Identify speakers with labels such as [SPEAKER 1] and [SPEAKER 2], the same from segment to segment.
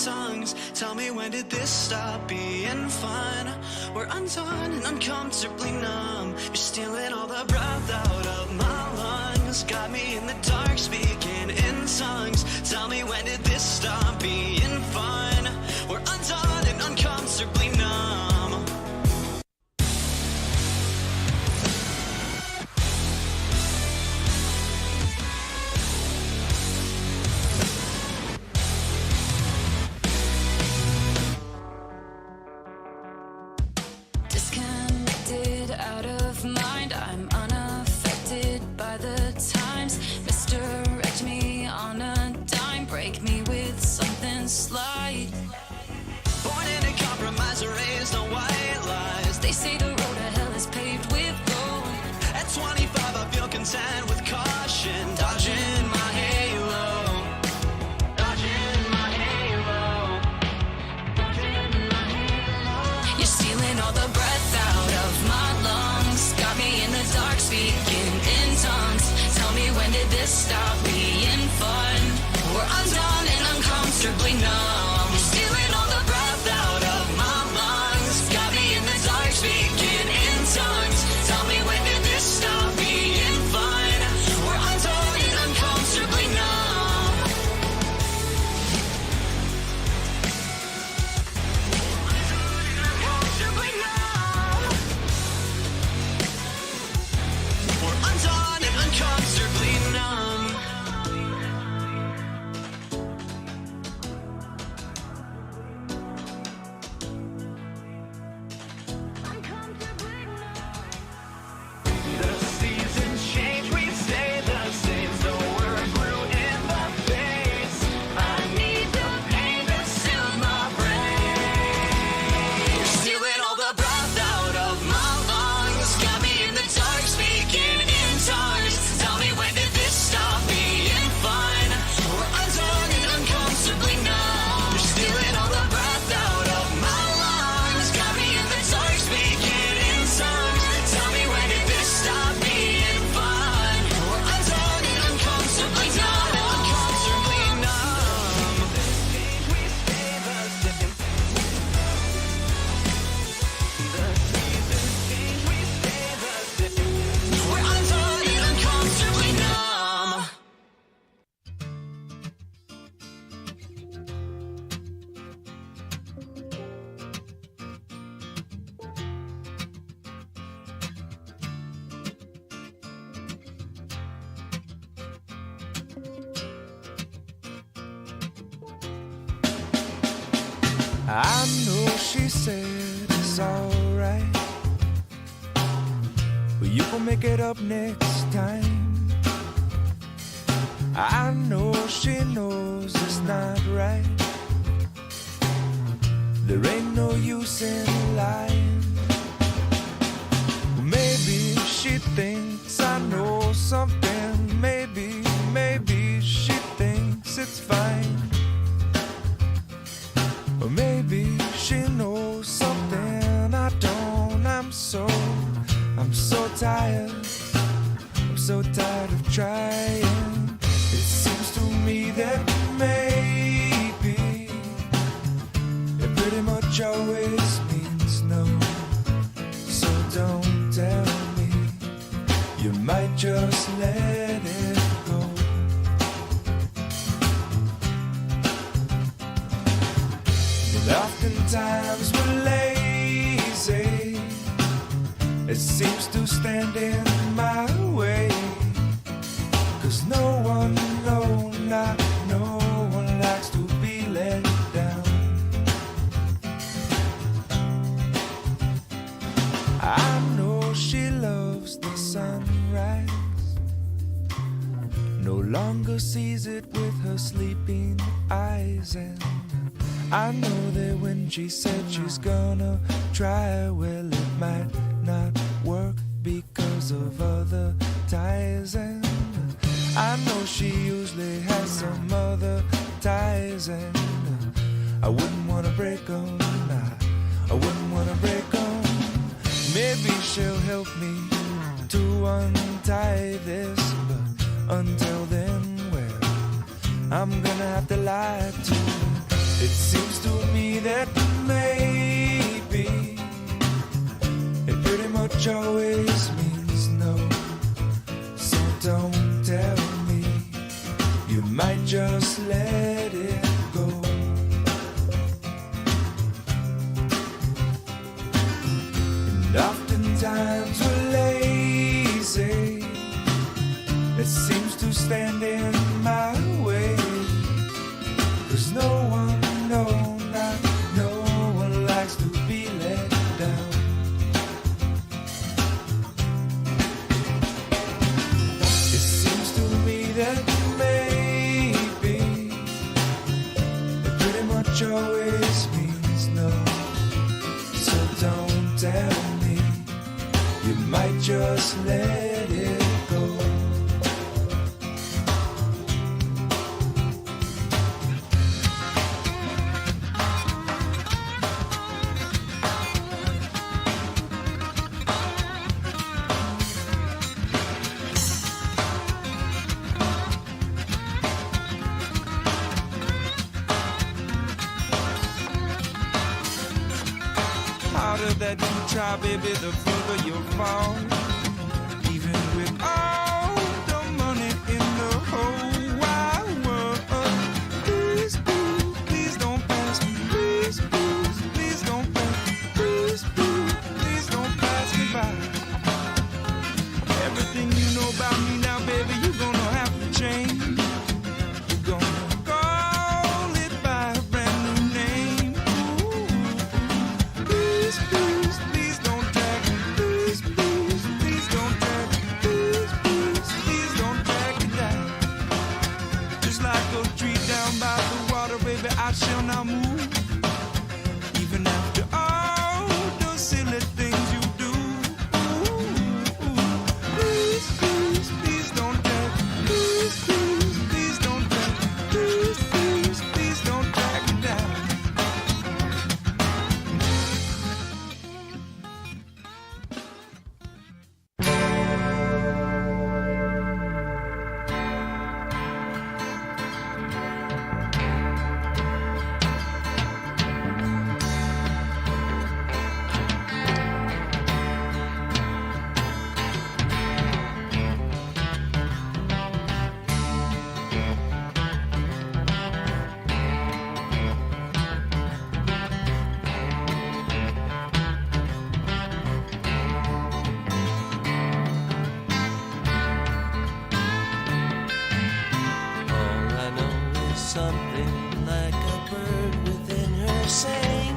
[SPEAKER 1] tongues. Tell me, when did this stop being fun? We're undone and uncomfortably numb. You're stealing all the breath out of my lungs. Got me in the dark speaking in tongues. Tell me, when did this stop being fun? We're undone and uncomfortably numb.
[SPEAKER 2] Disconnected, out of mind, I'm unaffected by the times. Misdirect me on a dime, break me with something slight.
[SPEAKER 1] Born in a compromise, raised on white lies.
[SPEAKER 2] They say the road to hell is paved with gold.
[SPEAKER 1] At 25 I feel content with caution, dodging my halo, dodging my halo, dodging my halo.
[SPEAKER 2] You're stealing all the breath out of my lungs. Got me in the dark speaking in tongues. Tell me, when did this stop being fun? We're undone and uncomfortably numb. You're stealing all the breath out of my lungs. Got me in the dark speaking in tongues. Tell me, when did this stop being fun? We're undone and uncomfortably numb.
[SPEAKER 1] Uncomfortably numb. We're undone and uncomfortably numb. The seasons change, we stay the same, so we're blue in the face. I need the pain to soothe my brain. You're stealing all the breath out of my lungs. Got me in the dark speaking in tongues. Tell me, when did this stop being fun? We're undone and uncomfortably numb. You're stealing all the breath out of my lungs. Got me in the dark speaking in tongues. Tell me, when did this stop being fun? We're undone and uncomfortably numb. Uncomfortably numb. We stay the same. The seasons change, we stay the same. We're undone and uncomfortably numb.
[SPEAKER 3] I know she said it's alright, but you gon' make it up next time. I know she knows it's not right. There ain't no use in lying. Maybe she thinks I know something. Maybe she thinks it's fine. Or maybe she knows something I don't. I'm so tired. I'm so tired of trying. It seems to me that maybe it pretty much always means no. So don't tell me, you might just let it go. And oftentimes we're lazy. It seems to stand in my way. 'Cause no one, no, not no one likes to be let down. I know she loves the sunrise, no longer sees it with her sleeping eyes. And I know that when she said she's gonna try, well, it might not work because of other ties. And I know she usually has some other ties, and I wouldn't wanna break them. I wouldn't wanna break them. Maybe she'll help me to untie this, but until then, well, I'm gonna have to lie to her. It seems no one, no, not no one likes to be let down. It seems to me that maybe it pretty much always means no. So don't tell me you might just let it go. Harder that you try, baby, the further you'll fall. Even with all the money in the whole wide world. Please, please, please don't pass me. Please, please, please don't pass me. Please, please, please don't pass me by. Everything you know about me now, baby, you're gonna have to change. You're gonna call it by a brand new name. Please, please, please don't drag me. Please, please, please don't drag me. Please, please, please don't drag me down. Just like a tree down by the water, baby, I shall not move. Even after all the silly things you do. Please, please, please don't drag me. Please, please, please don't drag me. Please, please, please don't drag me down.
[SPEAKER 4] All I know is something like a bird within her sing.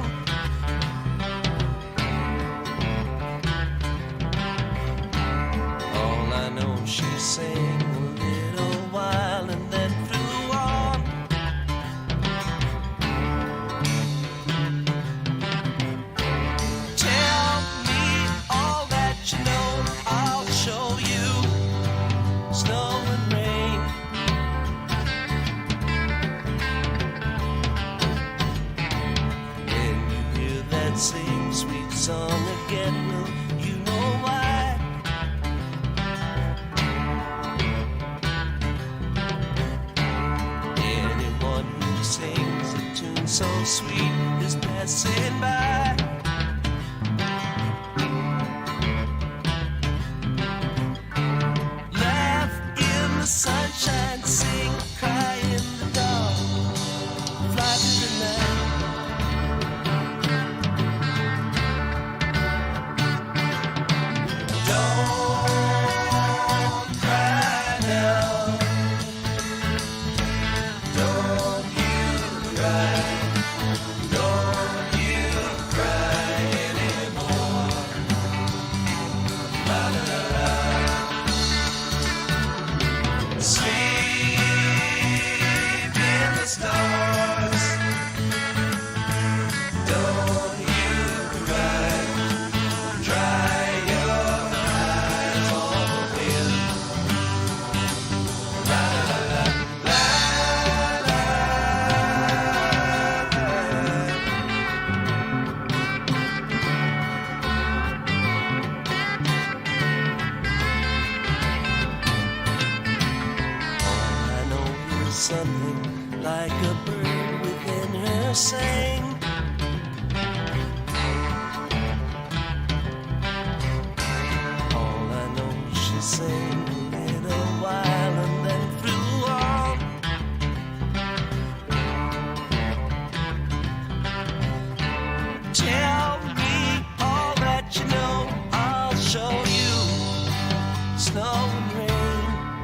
[SPEAKER 4] All I know, she sang a little while and then flew on. Tell me all that you know, I'll show you. Snow and rain. When you hear that same sweet song again, will you know why? Anyone who sings a tune so sweet is passing by. Laugh in the sunshine, sing, cry in the dark, fly through the night. Don't cry now. Don't you cry. Don't you cry anymore. La la la la. Sleep in the stars. Don't you cry. Dry your eyes on the wind. La la la la la All I know is something like a bird within her sang. All I know, she sang a little while and then flew on. Tell me all that you know, I'll show you. Snow and rain.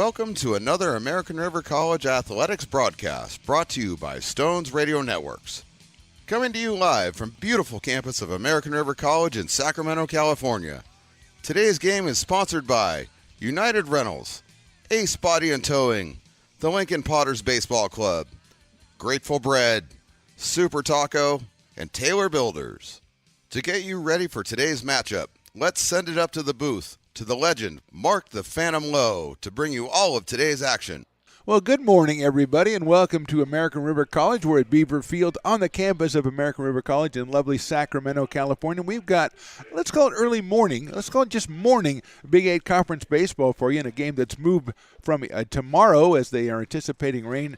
[SPEAKER 5] welcome to another American River College Athletics broadcast brought to you by Stones Radio Networks. Coming to you live from beautiful campus of American River College in Sacramento, California. Today's game is sponsored by United Rentals, Ace Body and Towing, the Lincoln Potters Baseball Club, Grateful Bread, Super Taco, and Taylor Builders. To get you ready for today's matchup, let's send it up to the booth to the legend, Mark the Phantom Lowe, to bring you all of today's action.
[SPEAKER 6] Well, good morning, everybody, and welcome to American River College. We're at Beaver Field on the campus of American River College in lovely Sacramento, California. We've got, let's call it early morning, let's call it just morning Big 8 Conference baseball for you in a game that's moved from tomorrow as they are anticipating rain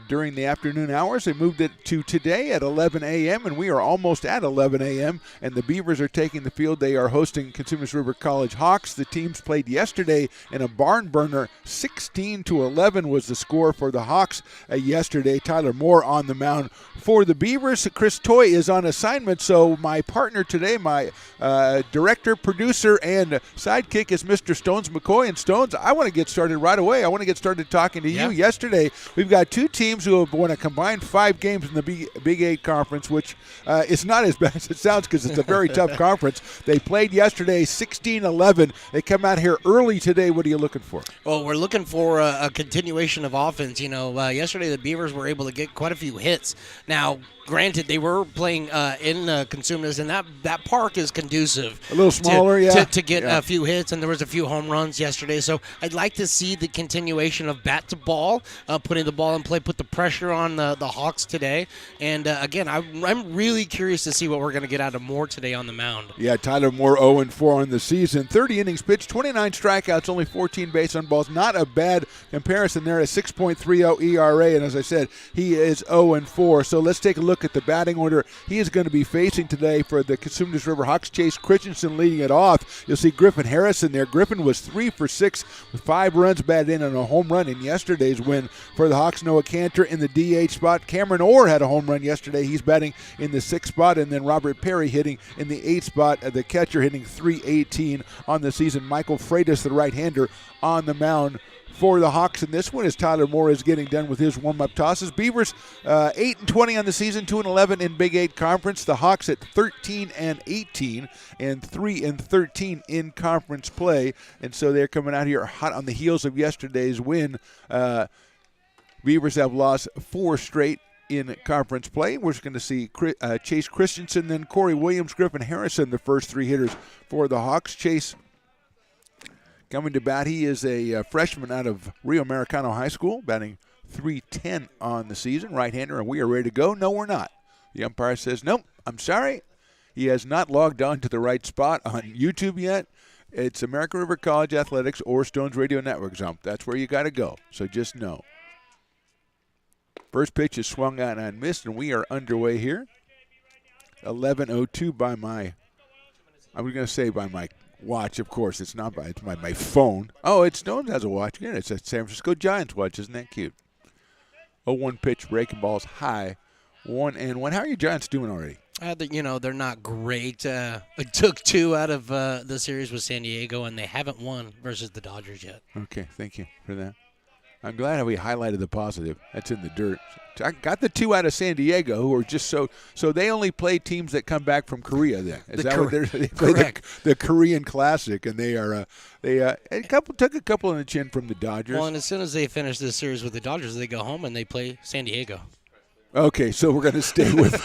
[SPEAKER 6] during the afternoon hours. They moved it to today at 11 a.m., and we are almost at 11 a.m., and the Beavers are taking the field. They are hosting Cosumnes River College Hawks. The teams played yesterday in a barn burner. 16-11 was the score for the Hawks yesterday. Tyler Moore on the mound for the Beavers. Chris Toy is on assignment, so my partner today, my director, producer, and sidekick is Mr. Stones McCoy. And Stones, I want to get started right away. I want to get started talking to you. Yesterday, we've got two teams who have won a combined 5 games in the Big 8 Conference, which is not as bad as it sounds because it's a very tough conference. They played yesterday 16-11. They come out here early today. What are you looking for?
[SPEAKER 7] Well, we're looking for a continuation of offense. You know, yesterday the Beavers were able to get quite a few hits. Now, granted, they were playing in Cosumnes, and that park is conducive.
[SPEAKER 6] A little smaller,
[SPEAKER 7] to get a few hits, and there was a few home runs yesterday. So I'd like to see the continuation of bat to ball, putting the ball in play, put the pressure on the Hawks today. And, again, I'm really curious to see what we're going to get out of Moore today on the mound.
[SPEAKER 6] Yeah, Tyler Moore 0-4 on the season. 30 innings pitched, 29 strikeouts, only 14 base on balls. Not a bad comparison there, a 6.30 ERA. And as I said, he is 0-4. So let's take a look at the batting order he is going to be facing today for the Cosumnes River Hawks. Chase Christensen leading it off. You'll see Griffin Harrison there. Griffin was 3 for 6 with 5 runs batted in and a home run in yesterday's win for the Hawks. Noah Cantor in the DH spot. Cameron Orr had a home run yesterday. He's batting in the 6th spot. And then Robert Perry hitting in the 8th spot. The catcher hitting .318 on the season. Michael Freitas, the right-hander, on the mound for the Hawks in this one as Tyler Moore is getting done with his warm-up tosses. Beavers 8-20 on the season, 2-11 in Big 8 Conference. The Hawks at 13-18 and 3-13 in conference play. And so they're coming out here hot on the heels of yesterday's win. Beavers have lost 4 straight in conference play. We're just going to see Chase Christensen, then Corey Williams, Griffin Harrison, the first 3 hitters for the Hawks. Chase coming to bat, he is a freshman out of Rio Americano High School, batting .310 on the season, right-hander, and we are ready to go. No, we're not. The umpire says, nope, I'm sorry. He has not logged on to the right spot on YouTube yet. It's American River College Athletics or Stones Radio Network ump. That's where you got to go, so just know. First pitch is swung out and missed, and we are underway here. 11:02 by my, I was going to say by my watch, of course. It's not by, it's my phone. Oh, it's Stones has a watch. Yeah, it's a San Francisco Giants watch. Isn't that cute? 0-1 pitch, breaking balls high. 1-1. How are your Giants doing already?
[SPEAKER 7] They're not great. I took 2 out of the series with San Diego, and they haven't won versus the Dodgers yet.
[SPEAKER 6] Okay, thank you for that. I'm glad we highlighted the positive. That's in the dirt. I got the 2 out of San Diego, who are just so they only play teams that come back from Korea. Then is that what they play the Korean Classic, and they are took a couple in the chin from the Dodgers.
[SPEAKER 7] Well, and as soon as they finish this series with the Dodgers, they go home and they play San Diego.
[SPEAKER 6] Okay, so we're going to stay with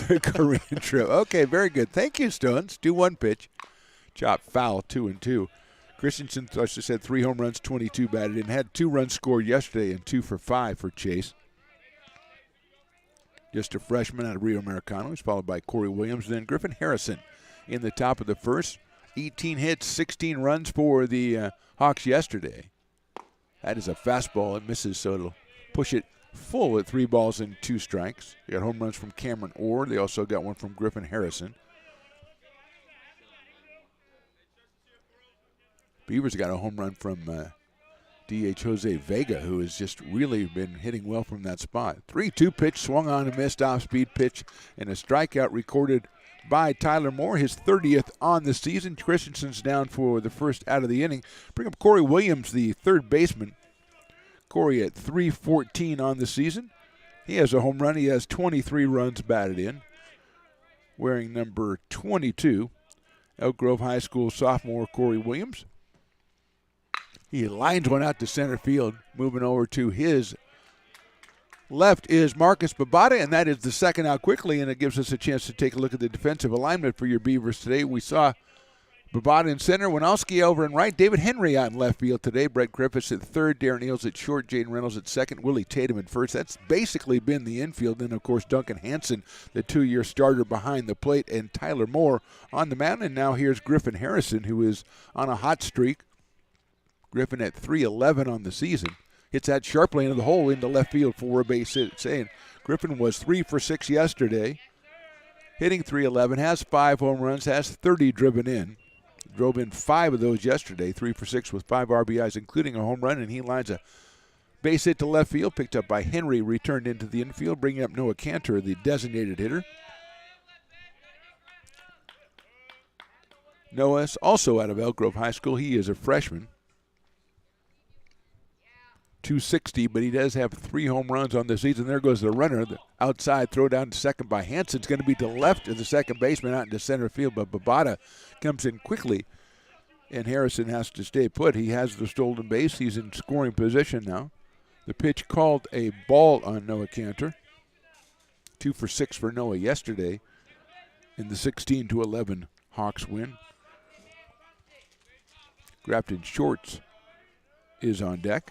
[SPEAKER 6] the Korean trip. Okay, very good. Thank you, Stones. 2-1 pitch, chop foul, 2-2. Christensen, as I said, 3 home runs, 22 batted in. Had 2 runs scored yesterday and 2 for 5 for Chase. Just a freshman out of Rio Americano. He's followed by Corey Williams. Then Griffin Harrison in the top of the first. 18 hits, 16 runs for the Hawks yesterday. That is a fastball. It misses, so it'll push it full at 3 balls and 2 strikes. They got home runs from Cameron Orr. They also got one from Griffin Harrison. Beavers got a home run from DH Jose Vega, who has just really been hitting well from that spot. 3-2 pitch, swung on and missed, off-speed pitch, and a strikeout recorded by Tyler Moore, his 30th on the season. Christensen's down for the first out of the inning. Bring up Corey Williams, the third baseman. Corey at 314 on the season. He has a home run. He has 23 runs batted in. Wearing number 22, Elk Grove High School sophomore Corey Williams. He lines one out to center field. Moving over to his left is Marcus Babada, and that is the second out quickly, and it gives us a chance to take a look at the defensive alignment for your Beavers today. We saw Babada in center, Winowski over in right, David Henry out in left field today, Brett Griffiths at third, Darren Eels at short, Jaden Reynolds at second, Willie Tatum at first. That's basically been the infield. Then, of course, Duncan Hansen, the 2-year starter behind the plate, and Tyler Moore on the mound. And now here's Griffin Harrison, who is on a hot streak. Griffin at 311 on the season. Hits that sharply into the hole into left field for a base hit. Saying Griffin was 3 for 6 yesterday, hitting 311, has 5 home runs, has 30 driven in. Drove in 5 of those yesterday, 3 for 6 with 5 RBIs, including a home run, and he lines a base hit to left field, picked up by Henry, returned into the infield, bringing up Noah Cantor, the designated hitter. Noah's also out of Elk Grove High School. He is a freshman. 260, but he does have 3 home runs on the season. There goes the runner. The outside throw down to second by Hansen's going to be to left of the second baseman out into center field, but Babada comes in quickly, and Harrison has to stay put. He has the stolen base. He's in scoring position now. The pitch called a ball on Noah Cantor. 2 for 6 for Noah yesterday in the 16-11 Hawks win. Grafton Shorts is on deck.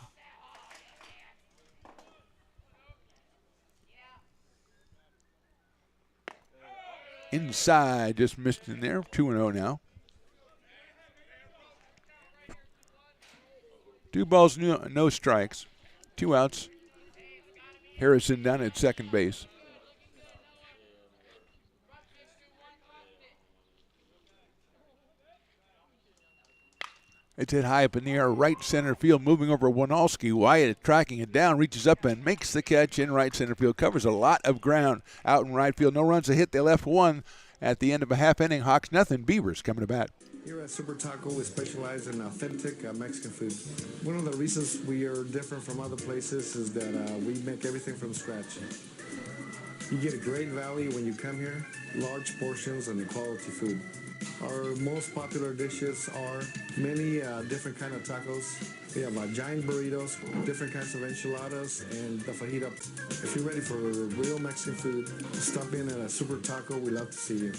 [SPEAKER 6] Inside, just missed in there. 2-0 now. 2 balls, no strikes. 2 outs. Harrison down at second base. It's hit high up in the air, right center field, moving over Winalski. Wyatt tracking it down, reaches up and makes the catch in right center field. Covers a lot of ground out in right field. No runs to hit. They left 1 at the end of a half inning. Hawks nothing. Beavers coming to bat.
[SPEAKER 8] Here at Super Taco, we specialize in authentic Mexican food. One of the reasons we are different from other places is that we make everything from scratch. You get a great value when you come here, large portions and quality food. Our most popular dishes are many different kind of tacos. We have giant burritos, different kinds of enchiladas, and the fajita. If you're ready for real Mexican food, stop in at a Super Taco. We'd love to see you.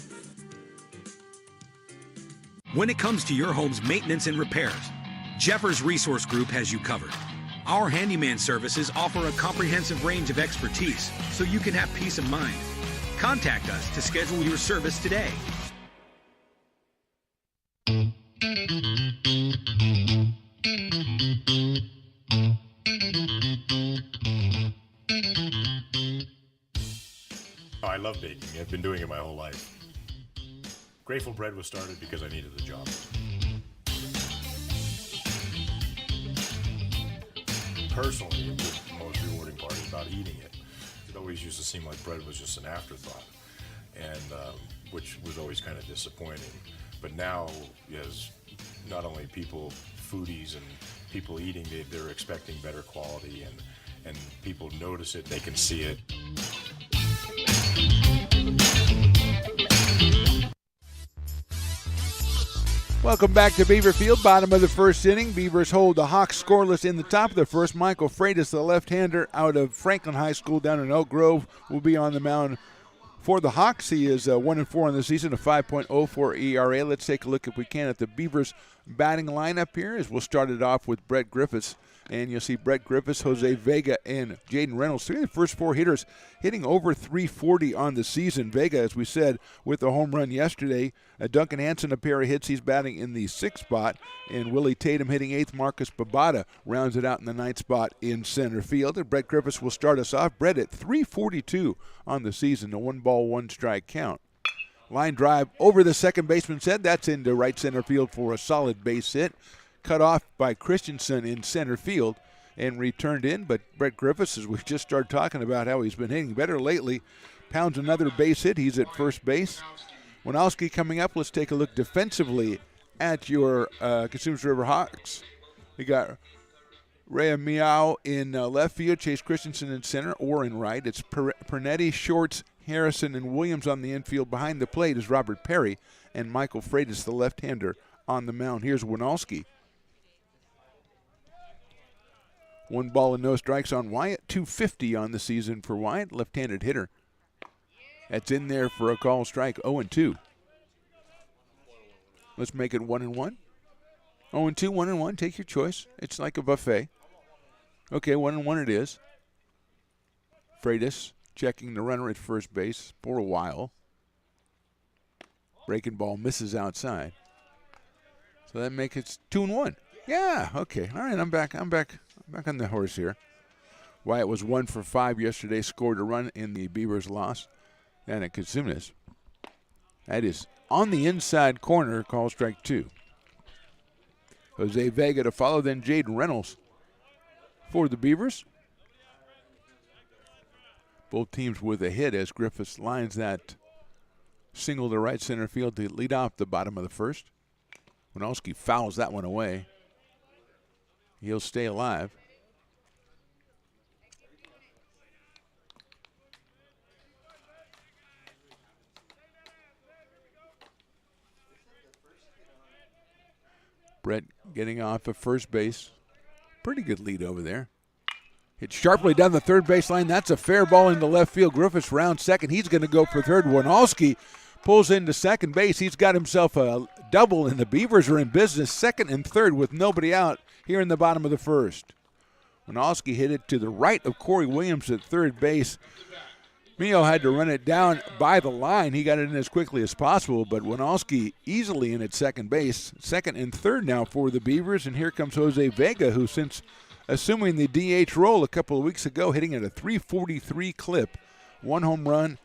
[SPEAKER 9] When it comes to your home's maintenance and repairs, Jeffers Resource Group has you covered. Our handyman services offer a comprehensive range of expertise so you can have peace of mind. Contact us to schedule your service today.
[SPEAKER 10] Oh, I love baking. I've been doing it my whole life. Grateful Bread was started because I needed the job. Personally, the most rewarding part is about eating it. It always used to seem like bread was just an afterthought, and which was always kind of disappointing. But now, as not only people, foodies and people eating, they're expecting better quality, and people notice it, they can see it.
[SPEAKER 6] Welcome back to Beaver Field, bottom of the first inning. Beavers hold the Hawks scoreless in the top of the first. Michael Freitas, the left-hander out of Franklin High School down in Elk Grove, will be on the mound for the Hawks. He is 1-4 on the season, a 5.04 ERA. Let's take a look, if we can, at the Beavers batting lineup here, as we'll start it off with Brett Griffiths. And you'll see Brett Griffiths, Jose Vega, and Jaden Reynolds. 3 of the first 4 hitters hitting over 340 on the season. Vega, as we said, with a home run yesterday. Duncan Hansen, a pair of hits. He's batting in the 6th spot. And Willie Tatum hitting 8th. Marcus Babada rounds it out in the 9th spot in center field. And Brett Griffiths will start us off. Brett at 342 on the season, a 1-ball, 1-strike count. Line drive over the second baseman's head. That's into right center field for a solid base hit. Cut off by Christensen in center field and returned in. But Brett Griffiths, as we just started talking about how he's been hitting better lately, pounds another base hit. He's at first base. Winowski coming up. Let's take a look defensively at your Cosumnes River Hawks. We got Rhea Meow in left field, Chase Christensen in center or in right. It's Pernetti, Shorts, Harrison, and Williams on the infield. Behind the plate is Robert Perry and Michael Freitas, the left-hander, on the mound. Here's Winalski. 1 ball and no strikes on Wyatt. 250 on the season for Wyatt, left-handed hitter. That's in there for a call strike. 0-2. Let's make it 1-1. 0-2, 1-1. Take your choice. It's like a buffet. Okay, 1-1 it is. Freitas checking the runner at first base for a while. Breaking ball misses outside. So that makes it 2-1. Yeah, okay. All right, I'm back on the horse here. Wyatt was 1 for 5 yesterday, scored a run in the Beavers' loss. And at Cosumnes. That is on the inside corner, call strike 2. Jose Vega to follow, then Jaden Reynolds for the Beavers. Both teams with a hit as Griffiths lines that single to right center field to lead off the bottom of the first. Winalski fouls that one away. He'll stay alive. Brett getting off of first base. Pretty good lead over there. Hit sharply down the third baseline. That's a fair ball into left field. Griffiths rounds second. He's going to go for third. Winalski pulls into second base. He's got himself a double, and the Beavers are in business second and third with nobody out here in the bottom of the first. Winalski hit it to the right of Corey Williams at third base. Mio had to run it down by the line. He got it in as quickly as possible, but Winalski easily in at second base. Second and third now for the Beavers, and here comes Jose Vega, who since assuming the DH role a couple of weeks ago, hitting at a .343 clip. 1 home run,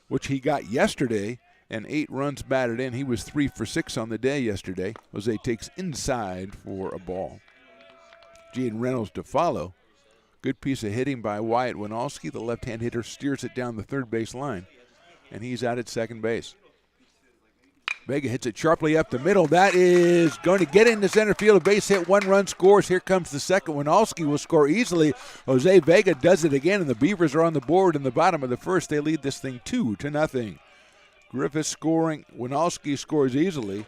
[SPEAKER 6] which he got yesterday, and 8 runs batted in. He was 3 for 6 on the day yesterday. Jose takes inside for a ball. Jaden Reynolds to follow. Good piece of hitting by Wyatt Winalski. The left-hand hitter steers it down the third base line, and he's out at second base. Vega hits it sharply up the middle. That is going to get into center field. A base hit, 1 run scores. Here comes the second. Winalski will score easily. Jose Vega does it again, and the Beavers are on the board in the bottom of the first. They lead this thing 2-0. Griffiths scoring. Winalski scores easily.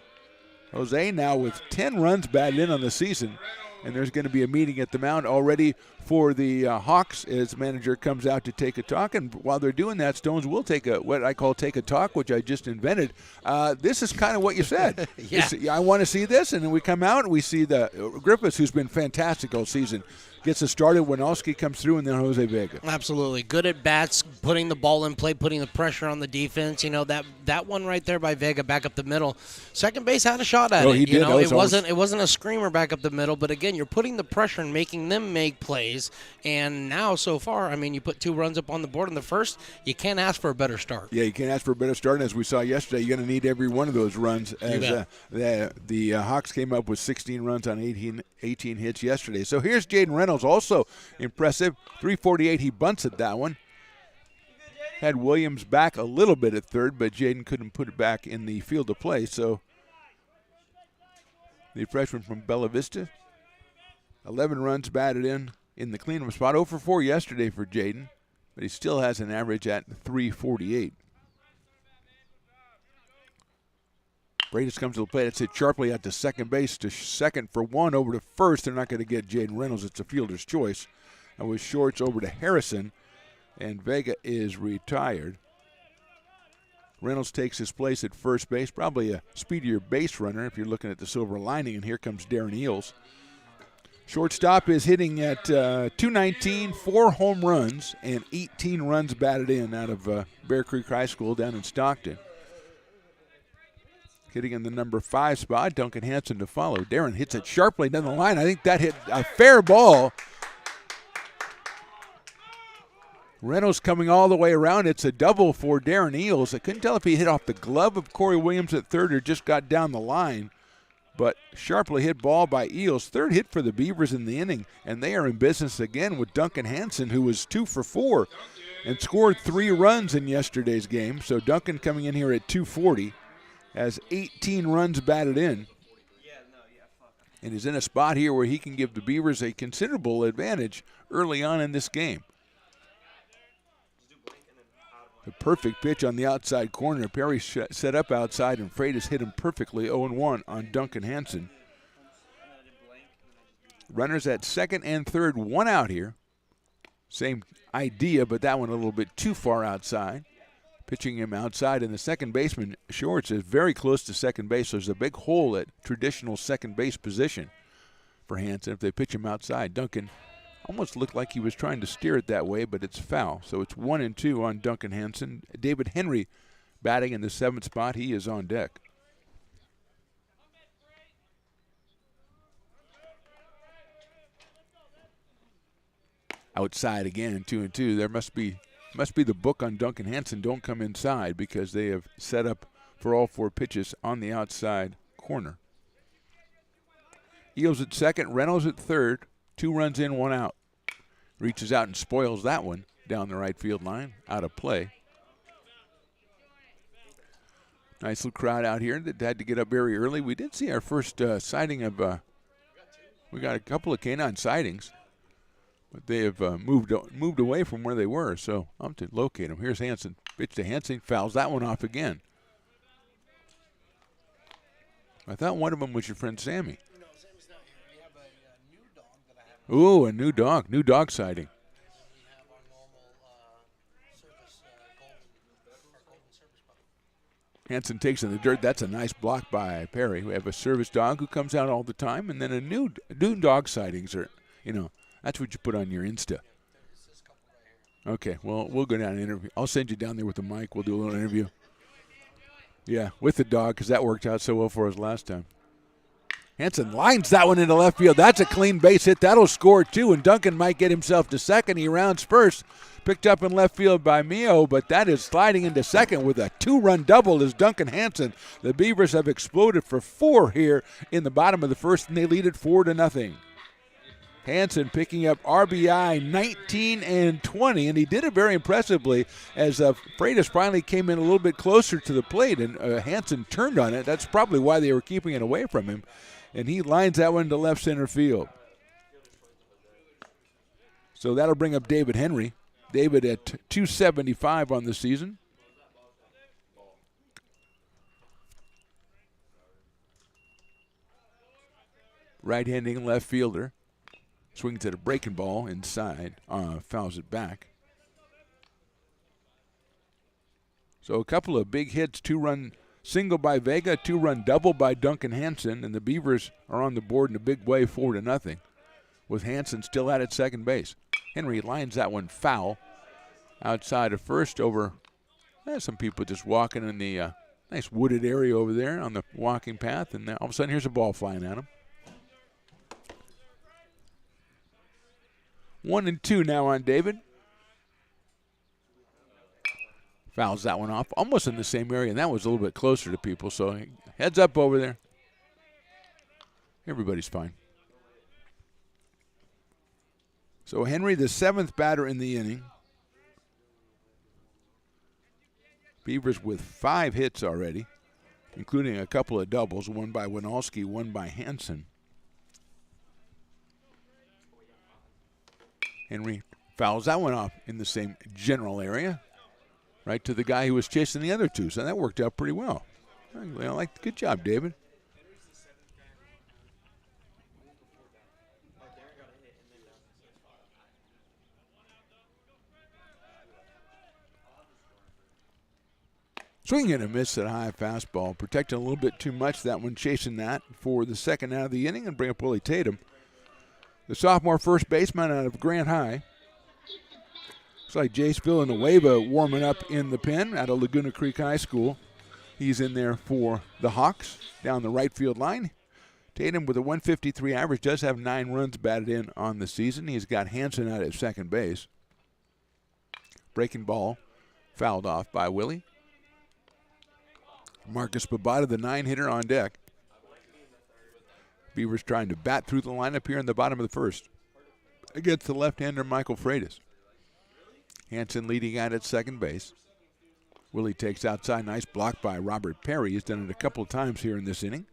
[SPEAKER 6] Jose now with 10 runs batted in on the season. And there's going to be a meeting at the mound already for the Hawks as manager comes out to take a talk. And while they're doing that, Stones will take what I call take a talk, which I just invented. This is kind of what you said.
[SPEAKER 7] Yeah.
[SPEAKER 6] I want to see this, and then we come out and we see the Griffiths, who's been fantastic all season, gets us started. Winalski comes through, and then Jose Vega.
[SPEAKER 7] Absolutely. Good at bats, putting the ball in play, putting the pressure on the defense. You know, that one right there by Vega back up the middle. Second base had a shot at it.
[SPEAKER 6] He did.
[SPEAKER 7] You know, it wasn't a screamer back up the middle, but again, you're putting the pressure and making them make plays. And now so far, I mean, you put 2 runs up on the board in the first, you can't ask for a better start.
[SPEAKER 6] Yeah, you can't ask for a better start. And as we saw yesterday, you're going to need every one of those runs. As the Hawks came up with 16 runs on 18 hits yesterday. So here's Jaden Reynolds, also impressive. 348, he bunts at that one. Had Williams back a little bit at third, but Jaden couldn't put it back in the field of play. So the freshman from Bella Vista, 11 runs batted in the cleanup spot. 0 for 4 yesterday for Jaden, but he still has an average at 348. Freitas comes to the plate. It's hit sharply out to second base, to second for 1, over to first. They're not going to get Jaden Reynolds. It's a fielder's choice. That was Shorts over to Harrison, and Vega is retired. Reynolds takes his place at first base, probably a speedier base runner if you're looking at the silver lining, and here comes Darren Eels. Shortstop is hitting at 219, 4 home runs, and 18 runs batted in out of Bear Creek High School down in Stockton. Hitting in the number 5 spot, Duncan Hansen to follow. Darren hits it sharply down the line. I think that hit a fair ball. Reynolds coming all the way around. It's a double for Darren Eels. I couldn't tell if he hit off the glove of Corey Williams at third or just got down the line. But sharply hit ball by Eels. Third hit for the Beavers in the inning, and they are in business again with Duncan Hansen, who was 2 for 4 and scored 3 runs in yesterday's game. So Duncan coming in here at 240 has 18 runs batted in. and is in a spot here where he can give the Beavers a considerable advantage early on in this game. The perfect pitch on the outside corner. Perry set up outside, and Freitas hit him perfectly. 0-1 on Duncan Hansen. Runners at second and third, one out here. Same idea, but that one a little bit too far outside. Pitching him outside, and the second baseman, Shorts, is very close to second base. So there's a big hole at traditional second base position for Hansen if they pitch him outside. Duncan almost looked like he was trying to steer it that way, but it's foul. So it's 1-2 on Duncan Hansen. David Henry batting in the 7th spot. He is on deck. Outside again, 2-2. There must be the book on Duncan Hansen. Don't come inside, because they have set up for all 4 pitches on the outside corner. Eels at second, Reynolds at third. 2 runs in, 1 out. Reaches out and spoils that one down the right field line, out of play. Nice little crowd out here that had to get up very early. We did see our first sighting of, we got a couple of canine sightings, but they have moved away from where they were, so I'll have to locate them. Here's Hansen. Pitch to Hansen, fouls that one off again. I thought one of them was your friend Sammy.
[SPEAKER 7] No, Sammy's not here. We have a new dog that I have.
[SPEAKER 6] Ooh, a new dog sighting.
[SPEAKER 7] We have our normal service golden service puppy.
[SPEAKER 6] Hansen takes in the dirt. That's a nice block by Perry. We have a service dog who comes out all the time, and then a new dog sightings are, that's what you put on your Insta. Okay, well, we'll go down and interview. I'll send you down there with the mic. We'll do a little interview. Yeah, with the dog, because that worked out so well for us last time. Hansen lines that one into left field. That's a clean base hit. That'll score 2, and Duncan might get himself to second. He rounds first. Picked up in left field by Mio, but that is sliding into second with a 2-run double is Duncan Hansen. The Beavers have exploded for 4 here in the bottom of the first, and they lead it 4-0. Hansen picking up RBI 19 and 20, and he did it very impressively as Freitas finally came in a little bit closer to the plate, and Hansen turned on it. That's probably why they were keeping it away from him, and he lines that one to left center field. So that'll bring up David Henry. David at 275 on the season. Right-handing left fielder. Swings at a breaking ball inside, fouls it back. So a couple of big hits, 2-run single by Vega, 2-run double by Duncan Hansen, and the Beavers are on the board in a big way, 4-0, with Hansen still at second base. Henry lines that one foul outside of first over, some people just walking in the nice wooded area over there on the walking path, and all of a sudden here's a ball flying at him. 1-2 now on David. Fouls that one off, almost in the same area, and that was a little bit closer to people, so heads up over there. Everybody's fine. So Henry, the 7th batter in the inning. Beavers with 5 hits already, including a couple of doubles, one by Winalski, one by Hansen. Henry fouls that one off in the same general area, right to the guy who was chasing the other 2. So that worked out pretty well. Good job, David. Swing and a miss at a high fastball. Protecting a little bit too much. That one chasing that for the second out of the inning and bring up Willie Tatum. The sophomore first baseman out of Grant High. Looks like Jace Villanueva warming up in the pen out of Laguna Creek High School. He's in there for the Hawks down the right field line. Tatum with a 153 average does have 9 runs batted in on the season. He's got Hansen out at second base. Breaking ball fouled off by Willie. Marcus Babada, the 9-hitter, on deck. Beavers trying to bat through the lineup here in the bottom of the first against the left-hander Michael Freitas. Hansen leading out at second base. Willie takes outside. Nice block by Robert Perry. He's done it a couple of times here in this inning.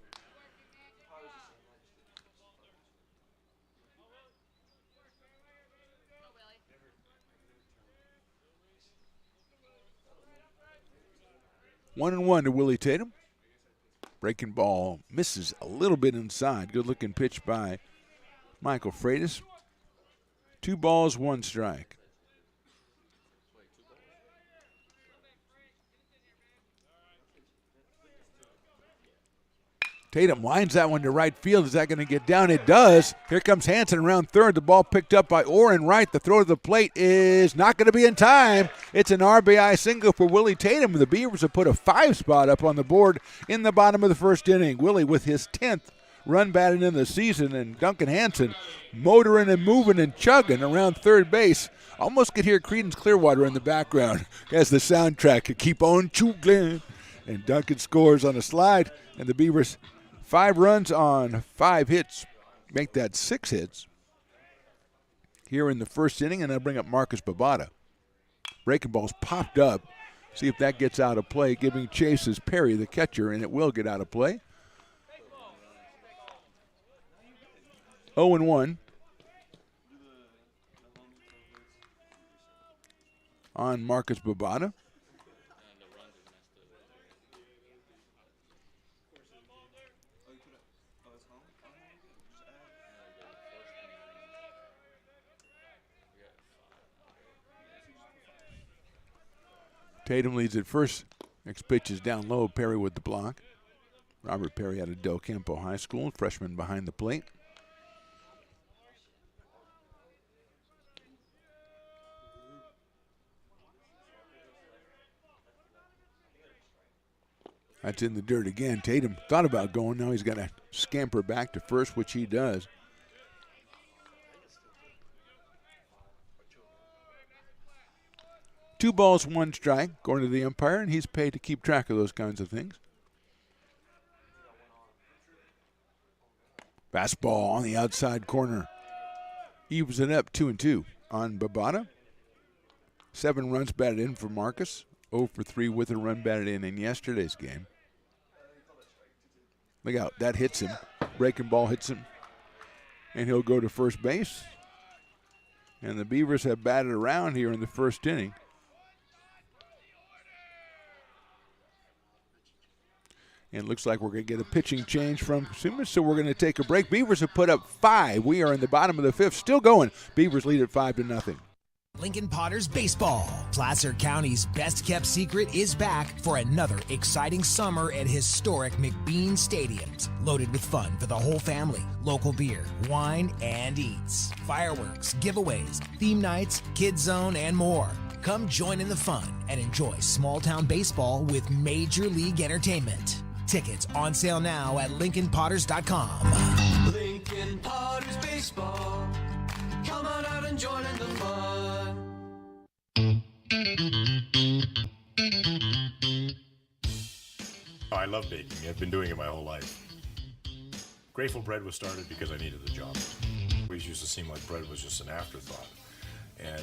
[SPEAKER 6] 1-1 to Willie Tatum. Breaking ball misses a little bit inside. Good-looking pitch by Michael Freitas. 2 balls, 1 strike. Tatum lines that one to right field. Is that going to get down? It does. Here comes Hansen around third. The ball picked up by Orr right. The throw to the plate is not going to be in time. It's an RBI single for Willie Tatum. The Beavers have put a 5 spot up on the board in the bottom of the first inning. Willie with his 10th run batted in the season, and Duncan Hansen motoring and moving and chugging around third base. Almost could hear Creedence Clearwater in the background as the soundtrack could keep on chugging. And Duncan scores on a slide, and the Beavers 5 runs on 5 hits. Make that 6 hits here in the first inning, and I'll bring up Marcus Babada. Breaking ball's popped up. See if that gets out of play. Giving chase is Perry, the catcher, and it will get out of play. 0-1 on Marcus Babada. Tatum leads at first. Next pitch is down low. Perry with the block. Robert Perry out of Del Campo High School, freshman behind the plate. That's in the dirt again. Tatum thought about going. Now he's got to scamper back to first, which he does. Two balls, 1 strike, according to the umpire, and he's paid to keep track of those kinds of things. Fastball on the outside corner. Evens it up 2-2 on Babada. 7 runs batted in for Marcus. 0 for 3 with a run batted in yesterday's game. Look out, that hits him. Breaking ball hits him. And he'll go to first base. And the Beavers have batted around here in the first inning. And it looks like we're going to get a pitching change from Cosumnes, so we're going to take a break. Beavers have put up 5. We are in the bottom of the 5th, still going. Beavers lead at 5-0.
[SPEAKER 11] Lincoln Potters Baseball. Placer County's best-kept secret is back for another exciting summer at historic McBean Stadiums. Loaded with fun for the whole family, local beer, wine, and eats. Fireworks, giveaways, theme nights, kids zone, and more. Come join in the fun and enjoy small-town baseball with Major League Entertainment. Tickets on sale now at LincolnPotters.com.
[SPEAKER 4] Lincoln Potters Baseball. Come on out and join in the fun.
[SPEAKER 10] I love baking. I've been doing it my whole life. Grateful Bread was started because I needed the job. It always used to seem like bread was just an afterthought, and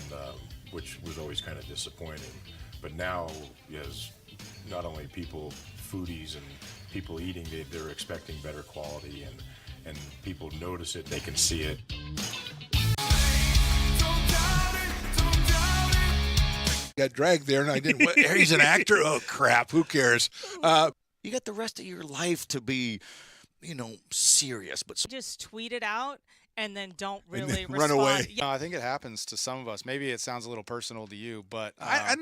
[SPEAKER 10] which was always kind of disappointing. But now, as not only people, foodies and people eating, they're expecting better quality, and people notice it, they can see it.
[SPEAKER 6] Got dragged there, and I didn't. He's an actor? Oh, crap. Who cares?
[SPEAKER 12] You got the rest of your life to be, serious. But
[SPEAKER 13] just tweet it out and then don't really
[SPEAKER 6] run away.
[SPEAKER 13] Yeah.
[SPEAKER 14] No, I think it happens to some of us. Maybe it sounds a little personal to you, but
[SPEAKER 6] I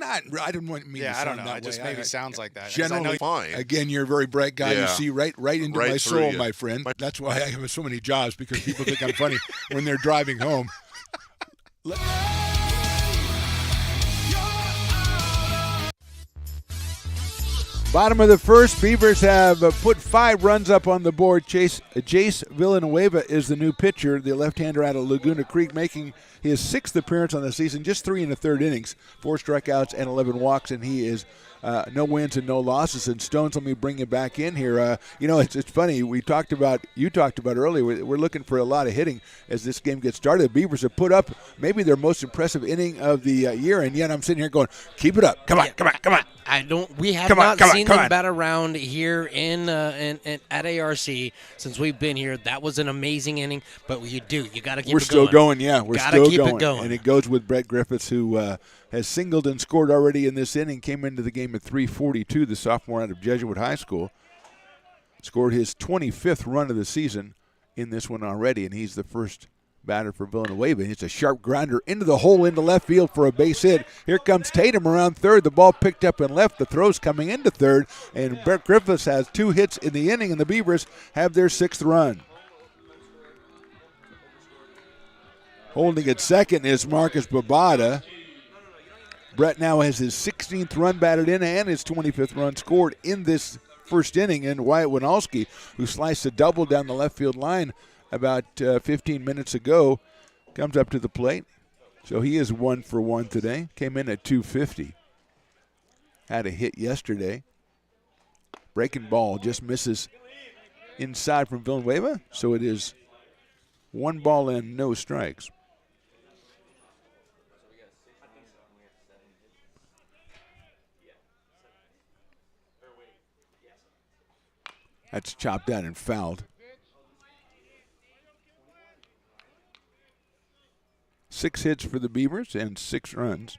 [SPEAKER 6] didn't want me.
[SPEAKER 14] Yeah,
[SPEAKER 6] to
[SPEAKER 14] I don't
[SPEAKER 6] sound
[SPEAKER 14] know.
[SPEAKER 6] that
[SPEAKER 14] It just
[SPEAKER 6] way.
[SPEAKER 14] maybe sounds like that.
[SPEAKER 6] Generally,
[SPEAKER 5] fine.
[SPEAKER 6] Again, you're a very bright guy.
[SPEAKER 5] Yeah.
[SPEAKER 6] You see right into
[SPEAKER 5] Right
[SPEAKER 6] my
[SPEAKER 5] through
[SPEAKER 6] soul,
[SPEAKER 5] you.
[SPEAKER 6] my friend. That's why I have so many jobs, because people think I'm funny when they're driving home. Bottom of the first, Beavers have put 5 runs up on the board. Jace Villanueva is the new pitcher, the left-hander out of Laguna Creek, making his 6th appearance on the season, just 3 1/3 innings, 4 strikeouts and 11 walks, and he is no wins and no losses. And Stones, let me bring you back in here. It's funny. You talked about earlier. We're looking for a lot of hitting as this game gets started. The Beavers have put up maybe their most impressive inning of the year, and yet I'm sitting here going, keep it up. Come on.
[SPEAKER 7] We have not seen them bat around here in at ARC since we've been here. That was an amazing inning, but you got to keep it going.
[SPEAKER 6] We're still going, yeah. We're still
[SPEAKER 7] keep it going.
[SPEAKER 6] And it goes with Brett Griffiths, who has singled and scored already in this inning. Came into the game at 342, the sophomore out of Jesuit High School. Scored his 25th run of the season in this one already, and he's the first batter for Villanueva. It's a sharp grinder into the hole into left field for a base hit. Here comes Tatum around third. The ball picked up and left. The throw's coming into third, and Brett Griffiths has 2 hits in the inning, and the Beavers have their 6th run. Holding at second is Marcus Babada. Brett now has his 16th run batted in and his 25th run scored in this first inning, and Wyatt Winalski, who sliced a double down the left field line about 15 minutes ago, comes up to the plate. So he is 1 for 1 today. Came in at 250. Had a hit yesterday. Breaking ball just misses inside from Villanueva. So it is 1 ball and no strikes. That's chopped out and fouled. 6 hits for the Beavers and 6 runs.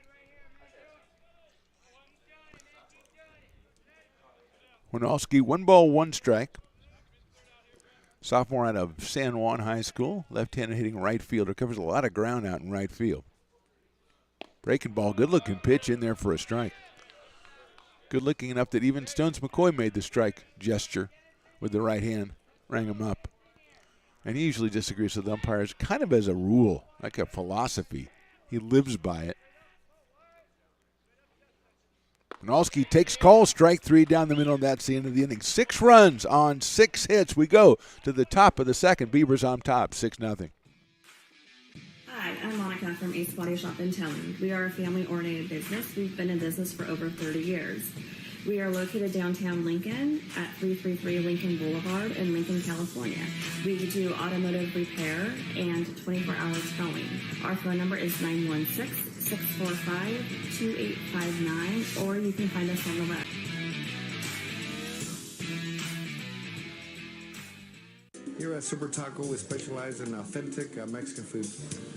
[SPEAKER 6] Winalski, 1 ball, 1 strike. Sophomore out of San Juan High School. Left-handed hitting right fielder. Covers a lot of ground out in right field. Breaking ball, good-looking pitch in there for a strike. Good-looking enough that even Stones McCoy made the strike gesture with the right hand, rang him up. And he usually disagrees with umpires kind of as a rule, like a philosophy. He lives by it. Winalski takes call, strike 3 down the middle, and that's the end of the inning. 6 runs on 6 hits. We go to the top of the second. Beavers on top, 6-0.
[SPEAKER 15] Hi, I'm Monica from Ace Body Shop in Towne. We are a family-oriented business. We've been in business for over 30 years. We are located downtown Lincoln at 333 Lincoln Boulevard in Lincoln, California. We do automotive repair and 24 hours towing. Our phone number is 916-645-2859, or you can find us on the web.
[SPEAKER 8] Here at Super Taco, we specialize in authentic Mexican food.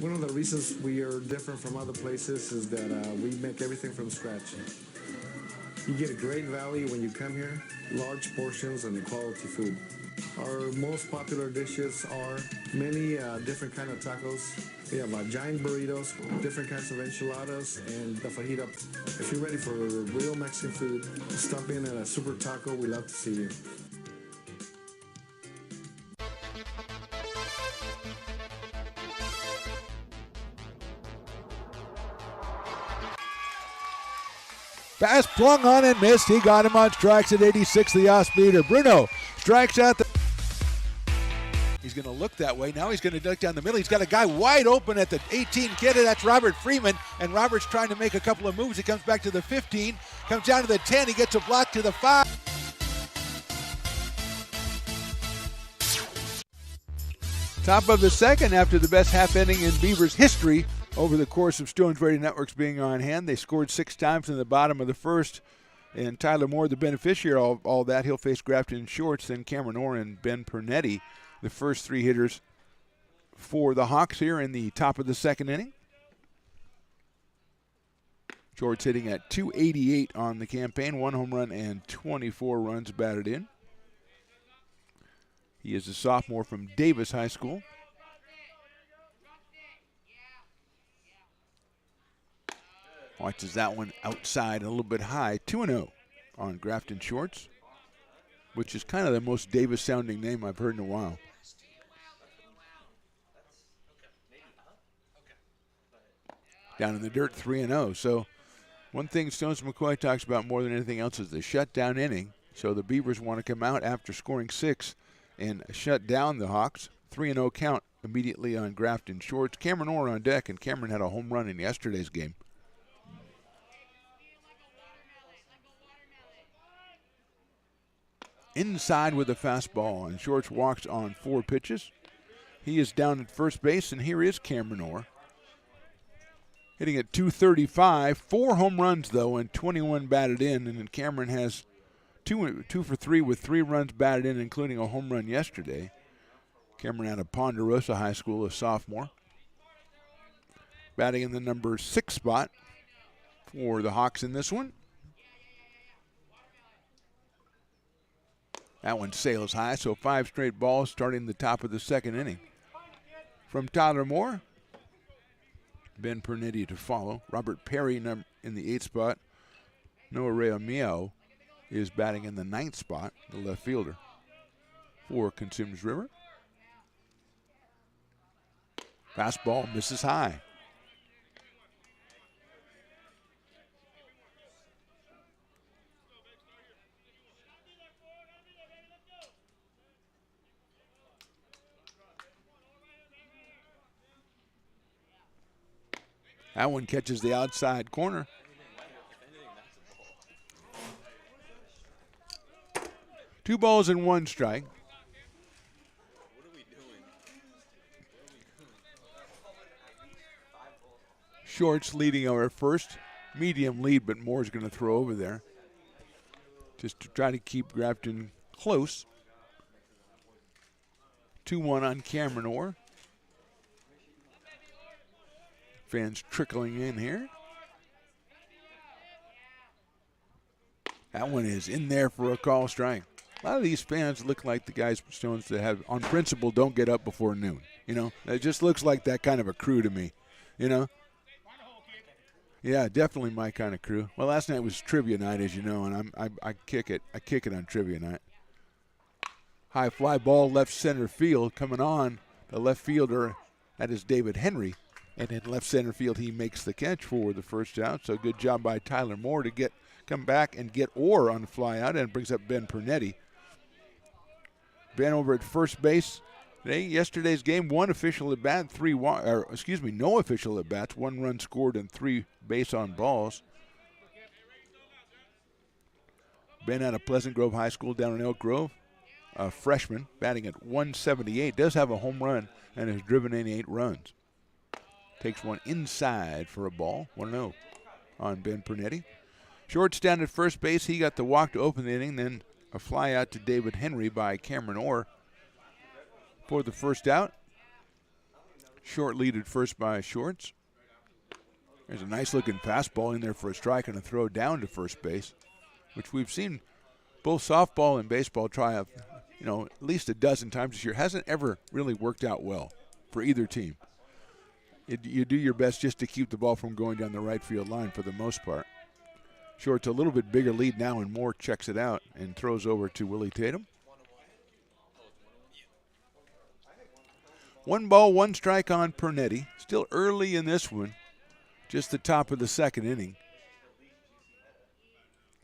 [SPEAKER 8] One of the reasons we are different from other places is that we make everything from scratch. You get a great value when you come here, large portions and quality food. Our most popular dishes are many different kind of tacos. We have giant burritos, different kinds of enchiladas, and the fajita. If you're ready for real Mexican food, stop in at a Super Taco. We love to see you.
[SPEAKER 6] Fast swung on and missed. He got him on strikes at 86, the off-speeder. Bruno strikes out the... He's going to look that way. Now he's going to duck down the middle. He's got a guy wide open at the 18 kid, and that's Robert Freeman. And Robert's trying to make a couple of moves. He comes back to the 15, comes down to the 10. He gets a block to the 5. Top of the second after the best half inning in Beavers history. Over the course of Stones Radio Networks being on hand, they scored 6 times in the bottom of the first. And Tyler Moore, the beneficiary of all that, he'll face Grafton Shorts, then Cameron Orr and Ben Pernetti, the first 3 hitters for the Hawks here in the top of the second inning. Shorts hitting at .288 on the campaign, 1 home run and 24 runs batted in. He is a sophomore from Davis High School. Watches that one outside a little bit high. 2-0 on Grafton Shorts, which is kind of the most Davis-sounding name I've heard in a while. Down in the dirt, 3-0. So one thing Stones McCoy talks about more than anything else is the shutdown inning. So the Beavers want to come out after scoring 6 and shut down the Hawks. 3-0 count immediately on Grafton Shorts. Cameron Orr on deck, and Cameron had a home run in yesterday's game. Inside with a fastball, and Shorts walks on 4 pitches. He is down at first base, and here is Cameron Orr. Hitting at .235, 4 home runs, though, and 21 batted in, and then Cameron has 2 for 3 with 3 runs batted in, including a home run yesterday. Cameron out of Ponderosa High School, a sophomore. batting in the number 6 spot for the Hawks in this one. That one sails high, so 5 straight balls starting the top of the second inning. From Tyler Moore, Ben Pernetti to follow. Robert Perry in the 8th spot. Noah Reamio is batting in the 9th spot, the left fielder for Cosumnes River. Fastball misses high. That one catches the outside corner. Two balls and 1 strike. Shorts leading our first. Medium lead, but Moore's going to throw over there just to try to keep Grafton close. 2-1 on Cameron Orr. Fans trickling in here. That one is in there for a call strike. A lot of these fans look like the guys, Stones, that have, on principle, don't get up before noon. You know, it just looks like that kind of a crew to me, you know. Yeah, definitely my kind of crew. Well, last night was trivia night, as you know, and I kick it. I kick it on trivia night. High fly ball left center field coming on. The left fielder, that is David Henry. And in left center field, he makes the catch for the first out. So good job by Tyler Moore to come back and get Orr on the fly out, and brings up Ben Pernetti. Ben over at first base. Yesterday's game, 1 official at bat, no official at bats, 1 run scored and 3 base on balls. Ben out of Pleasant Grove High School down in Elk Grove, a freshman, batting at 178, does have a home run and has driven in 8 runs. Takes one inside for a ball, 1-0 on Ben Pernetti. Shorts down at first base, he got the walk to open the inning, then a fly out to David Henry by Cameron Orr for the first out. Short lead at first by Shorts. There's a nice looking fastball in there for a strike and a throw down to first base, which we've seen both softball and baseball try at least a dozen times this year. Hasn't ever really worked out well for either team. You do your best just to keep the ball from going down the right field line for the most part. Short's a little bit bigger lead now, and Moore checks it out and throws over to Willie Tatum. 1 ball, 1 strike on Pernetti. Still early in this one, just the top of the second inning.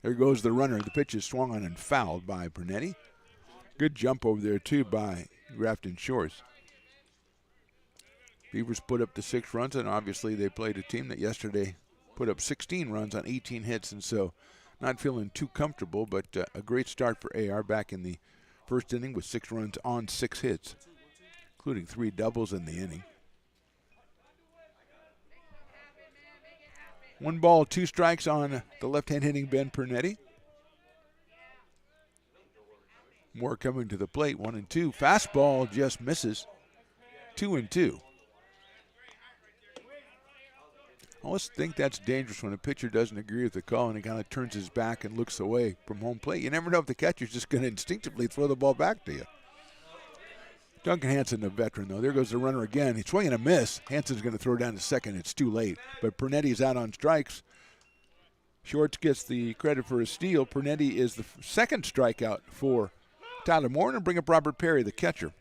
[SPEAKER 6] There goes the runner. The pitch is swung on and fouled by Pernetti. Good jump over there, too, by Grafton Shores. Beavers put up the 6 runs, and obviously they played a team that yesterday put up 16 runs on 18 hits, and so not feeling too comfortable, but a great start for AR back in the first inning with 6 runs on 6 hits, including 3 doubles in the inning. 1 ball, 2 strikes on the left-hand hitting Ben Pernetti. Moore coming to the plate, 1-2. Fastball just misses, 2-2. I always think that's dangerous when a pitcher doesn't agree with the call and he kind of turns his back and looks away from home plate. You never know if the catcher's just going to instinctively throw the ball back to you. Duncan Hansen, the veteran, though. There goes the runner again. He's swinging a miss. Hansen's going to throw down to second. It's too late. But Pernetti's out on strikes. Shorts gets the credit for his steal. Pernetti is the second strikeout for Tyler Moore, and bring up Robert Perry, the catcher.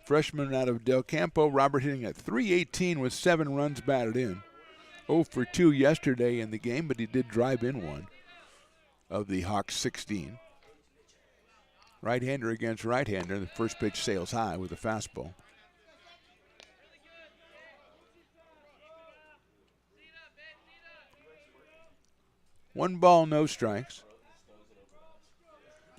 [SPEAKER 6] Freshman out of Del Campo, Robert hitting at .318 with 7 runs batted in. 0 for 2 yesterday in the game, but he did drive in one of the Hawks 16. Right-hander against right-hander. The first pitch sails high with a fastball. One ball, no strikes.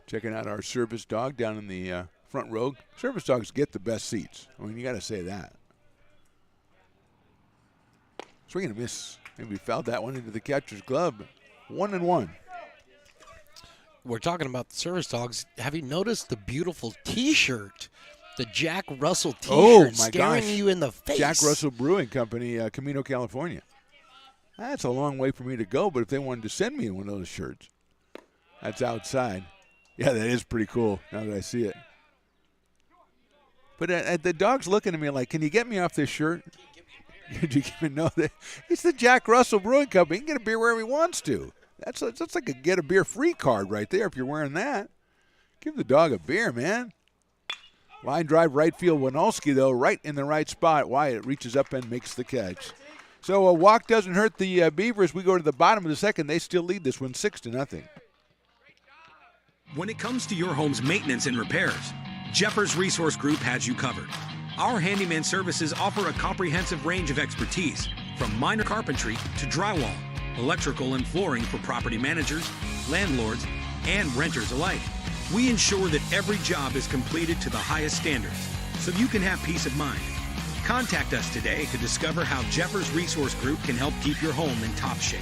[SPEAKER 6] Checking out our service dog down in the front row. Service dogs get the best seats. I mean, you got to say that. Swing and a miss. Maybe fouled that one into the catcher's glove. 1-1.
[SPEAKER 7] we're talking about the service dogs. Have you noticed the beautiful T-shirt? The Jack Russell T-shirt
[SPEAKER 6] Oh, my
[SPEAKER 7] staring
[SPEAKER 6] gosh.
[SPEAKER 7] you in the face.
[SPEAKER 6] Jack Russell Brewing Company, Camino, California. That's a long way for me to go, but if they wanted to send me one of those shirts, that's outside. Yeah, that is pretty cool now that I see it. But the dog's looking at me like, can you get me off this shirt? Did you even know that? It's the Jack Russell Brewing Company. He can get a beer wherever he wants to. That's like a get a beer free card right there if you're wearing that. Give the dog a beer, man. Line drive right field. Winolski, though, right in the right spot. Wyatt reaches up and makes the catch. So a walk doesn't hurt the Beavers. We go to the bottom of the second. They still lead this one 6-0.
[SPEAKER 9] When it comes to your home's maintenance and repairs, Jeffers Resource Group has you covered. Our handyman services offer a comprehensive range of expertise, from minor carpentry to drywall, electrical and flooring for property managers, landlords, and renters alike. We ensure that every job is completed to the highest standards, so you can have peace of mind. Contact us today to discover how Jeffers Resource Group can help keep your home in top shape.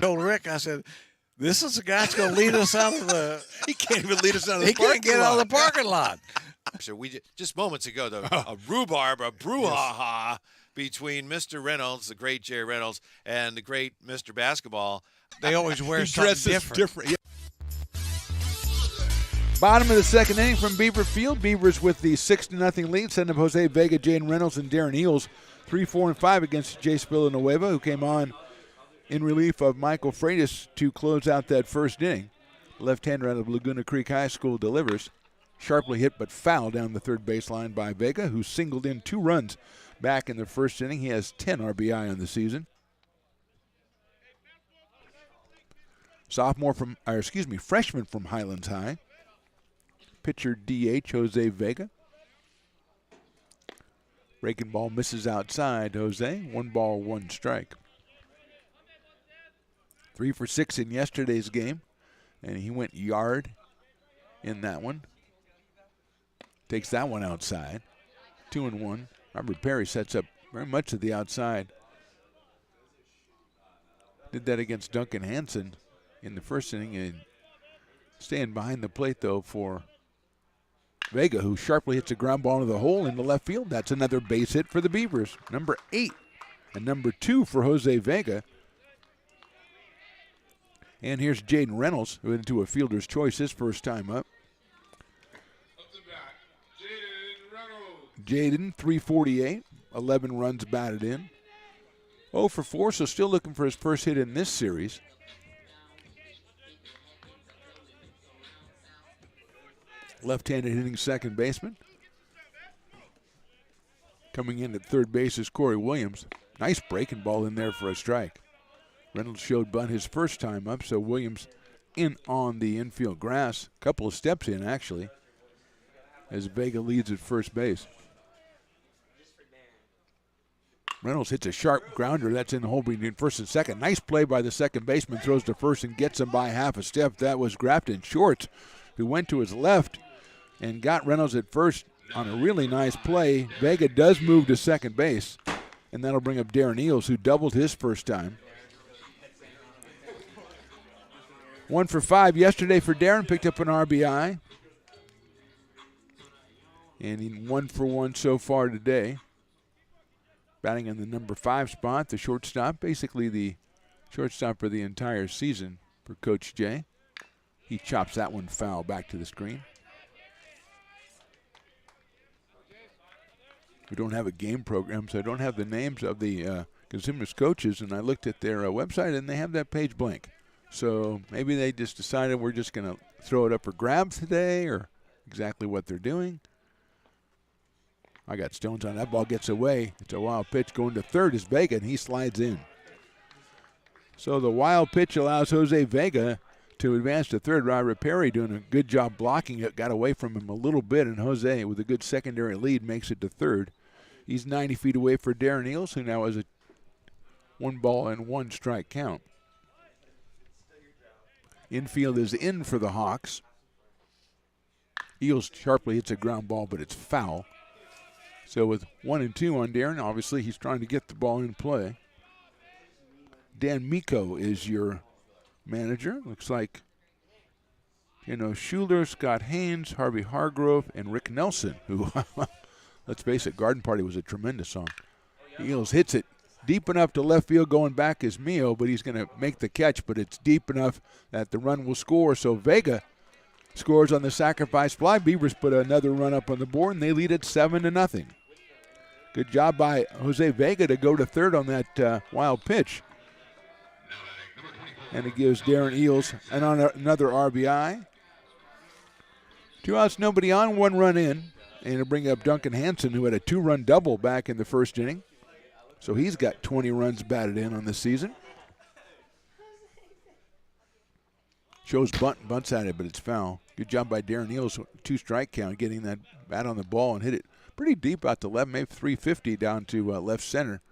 [SPEAKER 16] Told Rick, I said, this is the guy that's going to lead us out of the.
[SPEAKER 17] He can't even lead us out of the
[SPEAKER 16] He
[SPEAKER 17] parking
[SPEAKER 16] can't get out of the parking lot.
[SPEAKER 17] So we just moments ago, a rhubarb, a brouhaha between Mr. Reynolds, the great Jerry Reynolds, and the great Mr. Basketball.
[SPEAKER 16] They always wear
[SPEAKER 17] He
[SPEAKER 16] something
[SPEAKER 17] dresses
[SPEAKER 16] different.
[SPEAKER 17] Yeah.
[SPEAKER 6] Bottom of the second inning from Beaver Field. Beavers with the 6-0 lead. Send up Jose Vega, Jaden Reynolds, and Darren Eels 3, 4, and 5 against Jace Villanueva, who came on in relief of Michael Freitas to close out that first inning. Left-hander out of Laguna Creek High School delivers. Sharply hit but foul down the third baseline by Vega, who singled in 2 runs back in the first inning. He has 10 RBI on the season. Freshman from Highlands High. Pitcher DH Jose Vega. Breaking ball misses outside Jose. 1 ball, 1 strike. 3 for 6 in yesterday's game, and he went yard in that one. Takes that one outside. 2-1. Robert Perry sets up very much to the outside. Did that against Duncan Hansen in the first inning, and staying behind the plate, though, for Vega, who sharply hits a ground ball into the hole in the left field. That's another base hit for the Beavers. Number 8 and number 2 for Jose Vega. And here's Jaden Reynolds, who went into a fielder's choice his first time up. Jaden, 348, 11 runs batted in. 0 for 4, so still looking for his first hit in this series. Left-handed hitting second baseman. Coming in at third base is Corey Williams. Nice breaking ball in there for a strike. Reynolds showed bunt his first time up, so Williams in on the infield grass. Couple of steps in, actually, as Vega leads at first base. Reynolds hits a sharp grounder. That's in the hole between first and second. Nice play by the second baseman. Throws to first and gets him by half a step. That was Grafton Shorts, who went to his left and got Reynolds at first on a really nice play. Vega does move to second base, and that'll bring up Darren Eels, who doubled his first time. 1 for 5 yesterday for Darren. Picked up an RBI. And he 1 for 1 so far today. Batting in the number 5 spot, the shortstop. Basically the shortstop for the entire season for Coach Jay. He chops that one foul back to the screen. We don't have a game program, so I don't have the names of the Cosumnes coaches, and I looked at their website, and they have that page blank. So maybe they just decided we're just going to throw it up for grabs today, or exactly what they're doing. I got Stones on that ball, gets away. It's a wild pitch going to third is Vega, and he slides in. So the wild pitch allows Jose Vega to advance to third. Robert Perry doing a good job blocking it, got away from him a little bit, and Jose, with a good secondary lead, makes it to third. He's 90 feet away for Darren Eels, who now has a 1-1 count. Infield is in for the Hawks. Eels sharply hits a ground ball, but it's foul. So with 1-2 on Darren, obviously he's trying to get the ball in play. Dan Miko is your manager. Looks like, Schuler, Scott Haynes, Harvey Hargrove, and Rick Nelson, who, let's face it, Garden Party was a tremendous song. Eels hits it deep enough to left field. Going back is Mio, but he's going to make the catch, but it's deep enough that the run will score. So Vega scores on the sacrifice fly. Beavers put another run up on the board, and they lead it 7-0. Good job by Jose Vega to go to third on that wild pitch. And it gives Darren Eels another RBI. 2 outs, nobody on, 1 run in. And it'll bring up Duncan Hansen, who had a 2-run double back in the first inning. So he's got 20 runs batted in on the season. Shows bunts at it, but it's foul. Good job by Darren Eels, 2-strike count, getting that bat on the ball and hit it pretty deep out to left, maybe 350 down to left center.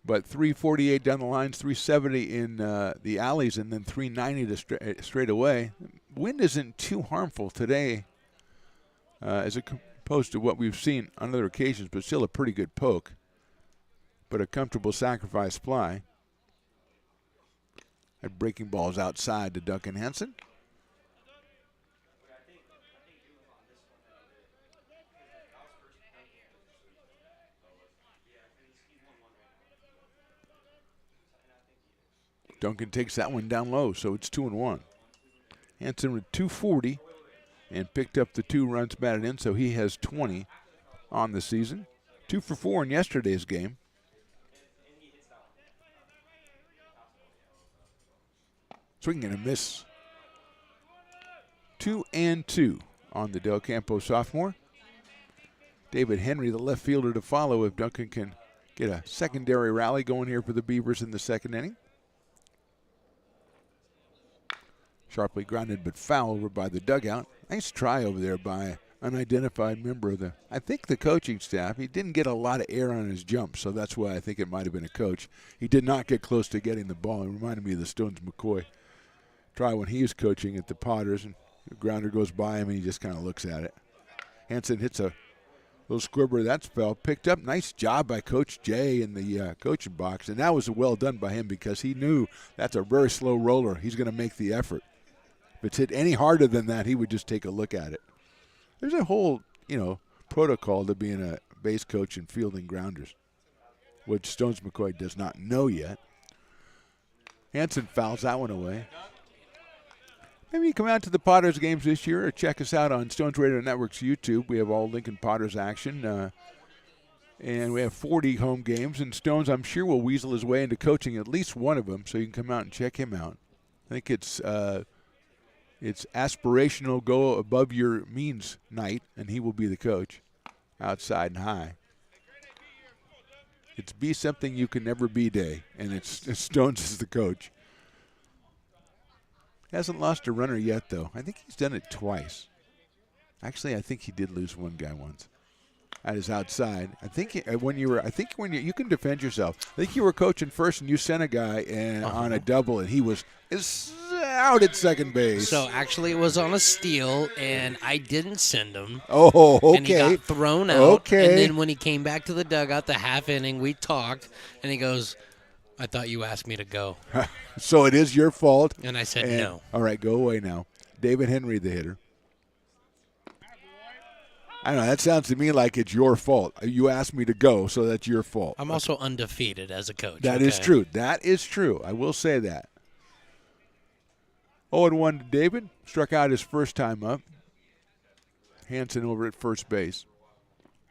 [SPEAKER 6] But 348 down the lines, 370 in the alleys, and then 390 to straight away. Wind isn't too harmful today as opposed to what we've seen on other occasions, but still a pretty good poke. But a comfortable sacrifice fly. That breaking ball is outside to Duncan Hansen. Duncan takes that one down low, so it's 2-1. Hansen with 240 and picked up the 2 runs batted in, so he has 20 on the season. 2 for 4 in yesterday's game. Swinging and a miss. 2-2 on the Del Campo sophomore. David Henry, the left fielder, to follow if Duncan can get a secondary rally going here for the Beavers in the second inning. Sharply grounded but foul over by the dugout. Nice try over there by unidentified member of the coaching staff. He didn't get a lot of air on his jump, so that's why I think it might have been a coach. He did not get close to getting the ball. It reminded me of the Stones McCoy try when he was coaching at the Potters, and the grounder goes by him and he just kind of looks at it. Hansen hits a little squibber. That's fell. Picked up. Nice job by Coach Jay in the coaching box, and that was well done by him because he knew that's a very slow roller. He's going to make the effort. If it's hit any harder than that, he would just take a look at it. There's a whole, protocol to being a base coach and fielding grounders, which Stones McCoy does not know yet. Hansen fouls that one away. Maybe you come out to the Potters games this year or check us out on Stones Radio Network's YouTube. We have all Lincoln Potters action. And we have 40 home games. And Stones, I'm sure, will weasel his way into coaching at least one of them, so you can come out and check him out. I think it's aspirational, go above your means night, and he will be the coach, outside and high. It's be something you can never be day, and it's Stones is the coach. Hasn't lost a runner yet, though. I think he's done it twice. Actually, I think he did lose one guy once. That is outside. I think when you can defend yourself. I think you were coaching first and you sent a guy on a double and he was out at second base.
[SPEAKER 7] So actually it was on a steal and I didn't send him.
[SPEAKER 6] Oh, okay.
[SPEAKER 7] And he got thrown out.
[SPEAKER 6] Okay.
[SPEAKER 7] And then when he came back to the dugout, the half inning, we talked and he goes, I thought you asked me to go.
[SPEAKER 6] So it is your fault.
[SPEAKER 7] And I said no.
[SPEAKER 6] All right, go away now. David Henry, the hitter. I don't know. That sounds to me like it's your fault. You asked me to go, so that's your fault.
[SPEAKER 7] I'm also undefeated as a coach.
[SPEAKER 6] That is true. That is true. I will say that. 0-1 to David. Struck out his first time up. Hansen over at first base.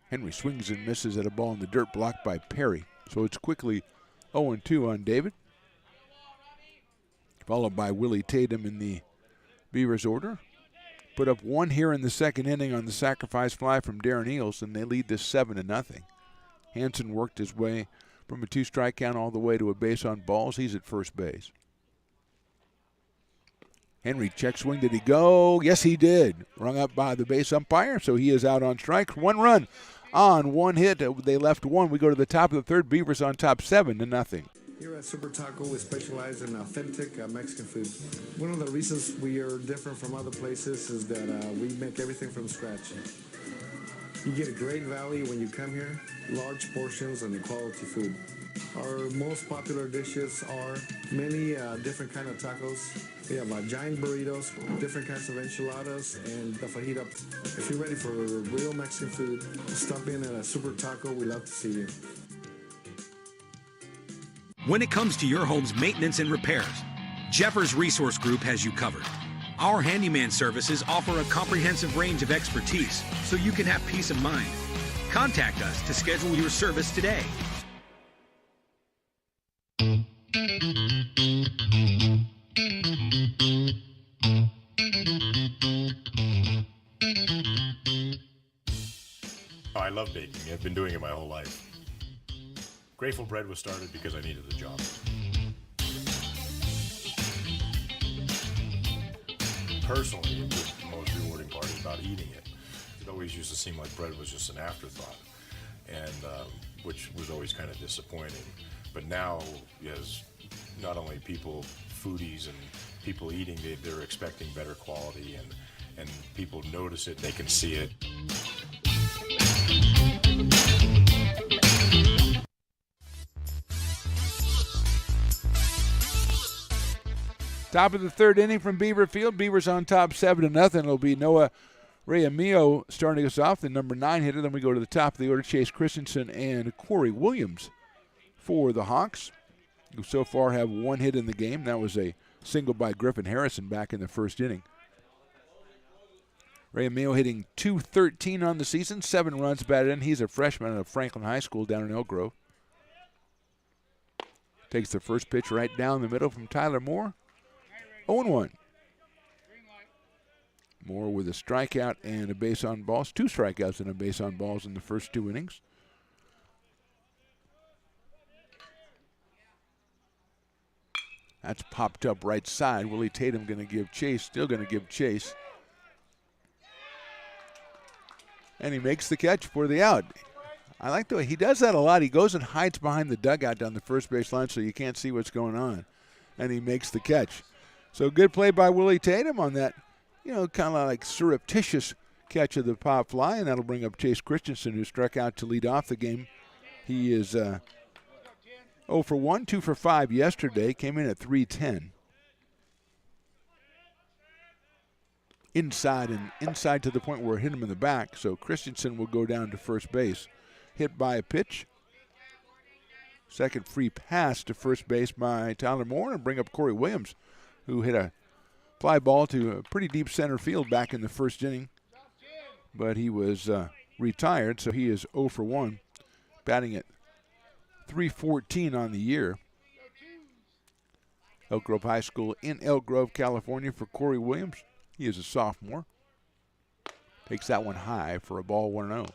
[SPEAKER 6] Henry swings and misses at a ball in the dirt blocked by Perry. So it's quickly 0-2 on David. Followed by Willie Tatum in the Beavers order. Put up one here in the second inning on the sacrifice fly from Darren Eels, and they lead this 7-0. Hansen worked his way from a 2-strike count all the way to a base on balls. He's at first base. Henry check swing. Did he go? Yes, he did. Rung up by the base umpire, so he is out on strikes. 1 run on 1 hit. They left 1. We go to the top of the third. Beavers on top 7-0.
[SPEAKER 8] Here at Super Taco, we specialize in authentic Mexican food. One of the reasons we are different from other places is that we make everything from scratch. You get a great value when you come here, large portions and quality food. Our most popular dishes are many different kind of tacos. We have giant burritos, different kinds of enchiladas, and the fajita. If you're ready for real Mexican food, stop in at a Super Taco. We'd love to see you.
[SPEAKER 9] When it comes to your home's maintenance and repairs, Jeffers Resource Group has you covered. Our handyman services offer a comprehensive range of expertise, so you can have peace of mind. Contact us to schedule your service today.
[SPEAKER 10] I love baking. I've been doing it my whole life. Grateful Bread was started because I needed the job. Personally, the most rewarding part is about eating it. It always used to seem like bread was just an afterthought, and which was always kind of disappointing. But now, as not only people, foodies and people eating, they're expecting better quality, and people notice it, they can see it.
[SPEAKER 6] Top of the third inning from Beaver Field. Beavers on top 7-0. It'll be Noah Reyamio starting us off, the number 9 hitter. Then we go to the top of the order, Chase Christensen and Corey Williams for the Hawks, who so far have 1 hit in the game. That was a single by Griffin Harrison back in the first inning. Reyamio hitting .213 on the season, 7 runs batted in. He's a freshman out of Franklin High School down in Elk Grove. Takes the first pitch right down the middle from Tyler Moore. 0-1. Moore with a strikeout and a base on balls. 2 strikeouts and a base on balls in the first 2 innings. That's popped up right side. Willie Tatum going to give chase. Still going to give chase. And he makes the catch for the out. I like the way he does that a lot. He goes and hides behind the dugout down the first base line so you can't see what's going on. And he makes the catch. So good play by Willie Tatum on that, kind of like surreptitious catch of the pop fly, and that'll bring up Chase Christensen, who struck out to lead off the game. He is 0 for 1, 2 for 5 yesterday, came in at .310. Inside to the point where it hit him in the back, so Christensen will go down to first base. Hit by a pitch. Second free pass to first base by Tyler Moore, and bring up Corey Williams, who hit a fly ball to a pretty deep center field back in the first inning. But he was retired, so he is 0 for 1, batting at .314 on the year. Elk Grove High School in Elk Grove, California for Corey Williams. He is a sophomore. Takes that one high for a ball 1-0.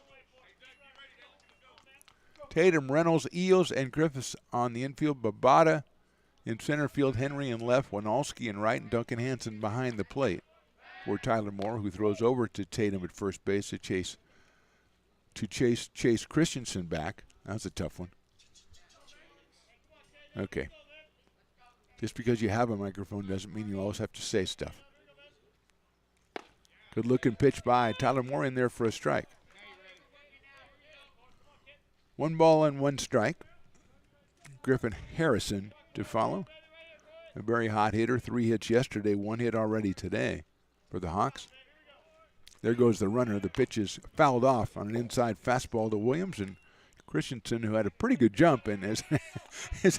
[SPEAKER 6] Tatum, Reynolds, Eels, and Griffiths on the infield. Babada in center field, Henry in left, Winalski in right, and Duncan Hansen behind the plate for Tyler Moore, who throws over to Tatum at first base to chase Chase Christensen back. That was a tough one. Okay. Just because you have a microphone doesn't mean you always have to say stuff. Good looking pitch by Tyler Moore in there for a strike. 1 ball and 1 strike. Griffin Harrison to follow. A very hot hitter. 3 hits yesterday, 1 hit already today for the Hawks. There goes the runner. The pitch is fouled off on an inside fastball to Williams, and Christensen, who had a pretty good jump and is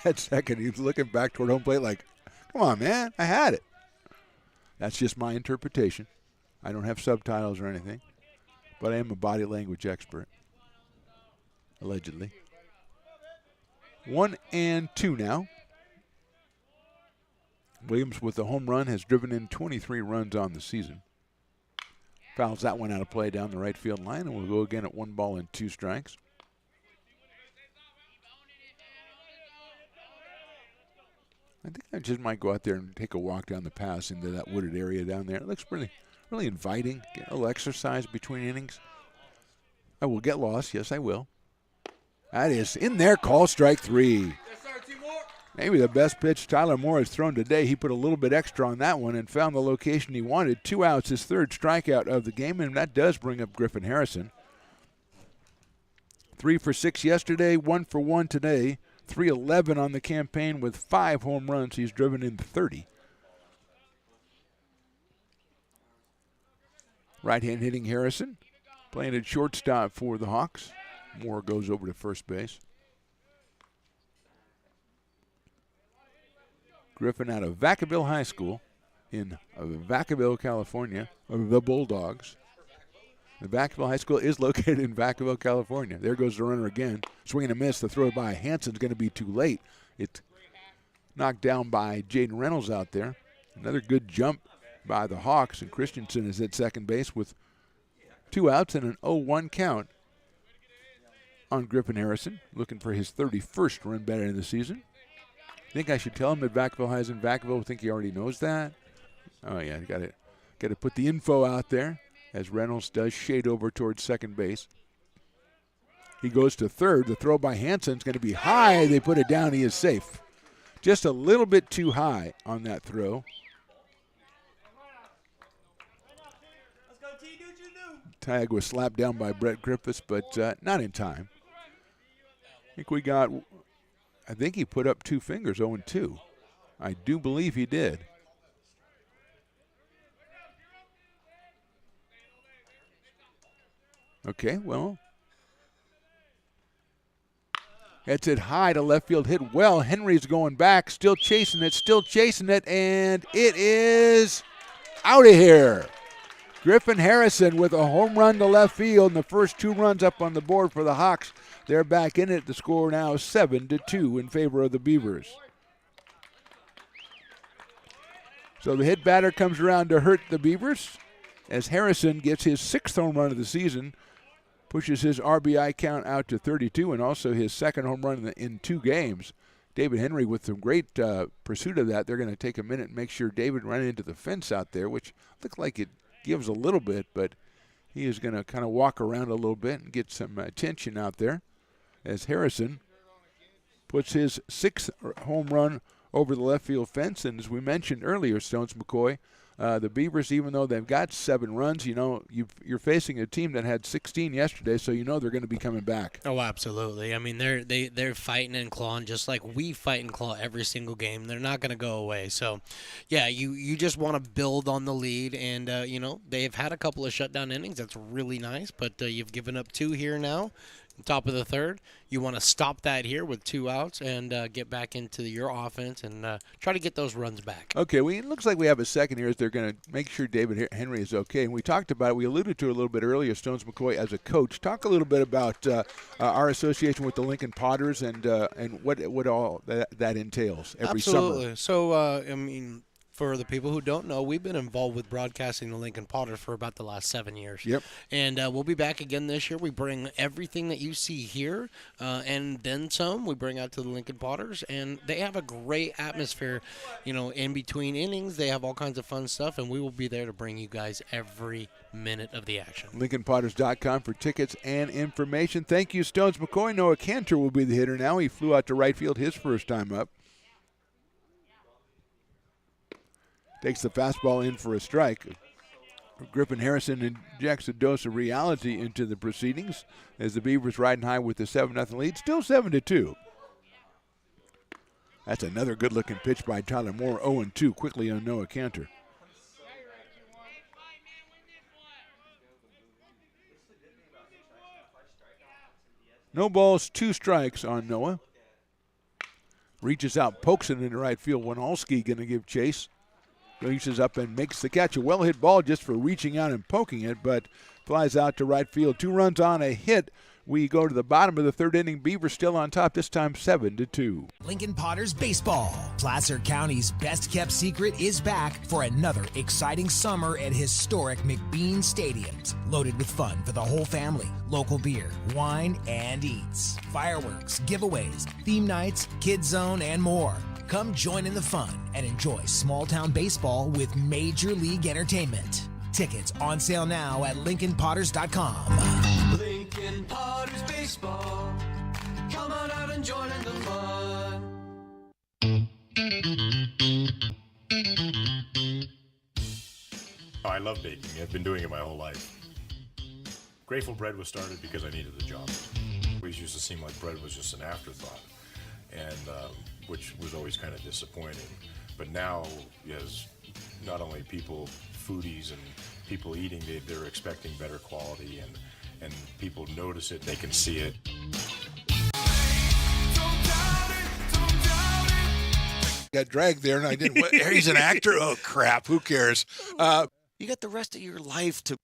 [SPEAKER 6] at second. He's looking back toward home plate like, come on, man, I had it. That's just my interpretation. I don't have subtitles or anything, but I am a body language expert, allegedly. 1-2 now. Williams with the home run has driven in 23 runs on the season. Fouls that one out of play down the right field line, and we'll go again at 1 ball and 2 strikes. I think I just might go out there and take a walk down the pass into that wooded area down there. It looks really inviting. Get a little exercise between innings. I will get lost. Yes, I will. That is in there. Call strike 3. Maybe the best pitch Tyler Moore has thrown today. He put a little bit extra on that one and found the location he wanted. 2 outs, his 3rd strikeout of the game, and that does bring up Griffin Harrison. 3 for 6 yesterday, 1 for 1 today. 311 on the campaign with 5 home runs. He's driven in 30. Right-hand hitting Harrison, playing at shortstop for the Hawks. Moore goes over to first base. Griffin out of Vacaville High School in Vacaville, California, of the Bulldogs. The Vacaville High School is located in Vacaville, California. There goes the runner again. Swing and a miss. The throw by Hansen's going to be too late. It's knocked down by Jaden Reynolds out there. Another good jump by the Hawks, and Christensen is at second base with 2 outs and an 0-1 count on Griffin Harrison, looking for his 31st run batted in the season. Think I should tell him that Vacaville High's in Vacaville? Think he already knows that? Oh yeah, got to put the info out there as Reynolds does shade over towards second base. He goes to third. The throw by Hansen's going to be high. They put it down. He is safe. Just a little bit too high on that throw. Tag was slapped down by Brett Griffiths, but not in time. I think he put up 2 fingers, 0-2. I do believe he did. Okay, well. Hits it high to left field, hit well. Henry's going back, still chasing it, and it is out of here. Griffin Harrison with a home run to left field, and the first 2 runs up on the board for the Hawks. They're back in it. The score now 7-2 in favor of the Beavers. So the hit batter comes around to hurt the Beavers as Harrison gets his 6th home run of the season, pushes his RBI count out to 32, and also his 2nd home run in 2 games. David Henry with some great pursuit of that. They're going to take a minute and make sure David ran into the fence out there, which looked like it gives a little bit, but he is going to kind of walk around a little bit and get some attention out there as Harrison puts his 6th home run over the left field fence. And as we mentioned earlier, Stones McCoy, the Beavers, even though they've got 7 runs, you're facing a team that had 16 yesterday, so you know they're going to be coming back.
[SPEAKER 7] Oh, absolutely. I mean, they're fighting and clawing just like we fight and claw every single game. They're not going to go away. So, yeah, you just want to build on the lead, and they've had a couple of shutdown innings. That's really nice, but you've given up 2 here now. Top of the 3rd, you want to stop that here with 2 outs and get back into your offense and try to get those runs back.
[SPEAKER 6] Okay, it looks like we have a second here as they're going to make sure David Henry is okay. And we talked about it. We alluded to it a little bit earlier, Stones McCoy as a coach. Talk a little bit about our association with the Lincoln Potters and what all that entails every summer.
[SPEAKER 7] Absolutely. So, for the people who don't know, we've been involved with broadcasting the Lincoln Potters for about the last 7 years.
[SPEAKER 6] Yep.
[SPEAKER 7] And we'll be back again this year. We bring everything that you see here and then some. We bring out to the Lincoln Potters, and they have a great atmosphere, in between innings. They have all kinds of fun stuff, and we will be there to bring you guys every minute of the action.
[SPEAKER 6] LincolnPotters.com for tickets and information. Thank you, Stones McCoy. Noah Cantor will be the hitter now. He flew out to right field his first time up. Takes the fastball in for a strike. Griffin Harrison injects a dose of reality into the proceedings as the Beavers riding high with the 7-0 lead. Still 7-2. That's another good-looking pitch by Tyler Moore. 0-2 quickly on Noah Cantor. No balls, 2 strikes on Noah. Reaches out, pokes it into right field. Winalski going to give chase. Reaches up and makes the catch. A well-hit ball just for reaching out and poking it, but flies out to right field. 2 runs on a hit We go to the bottom of the third inning. Beavers still on top, this time 7-2.
[SPEAKER 11] Lincoln Potters Baseball. Placer County's best kept secret is back for another exciting summer at historic McBean Stadiums. Loaded with fun for the whole family, local beer, wine, and eats. Fireworks, giveaways, theme nights, kids zone, and more. Come join in the fun and enjoy small town baseball with Major League Entertainment. Tickets on sale now at LincolnPotters.com.
[SPEAKER 4] Lincoln Potters Baseball. Come on out and join in the fun.
[SPEAKER 10] I love baking. I've been doing it my whole life. Grateful Bread was started because I needed the job. It always used to seem like bread was just an afterthought, and which was always kind of disappointing. But now, as not only people, foodies and people eating, they're expecting better quality, and people notice it, they can see it.
[SPEAKER 6] Got dragged there, and I didn't. He's an actor? Oh, crap. Who cares?
[SPEAKER 12] You got the rest of your life to.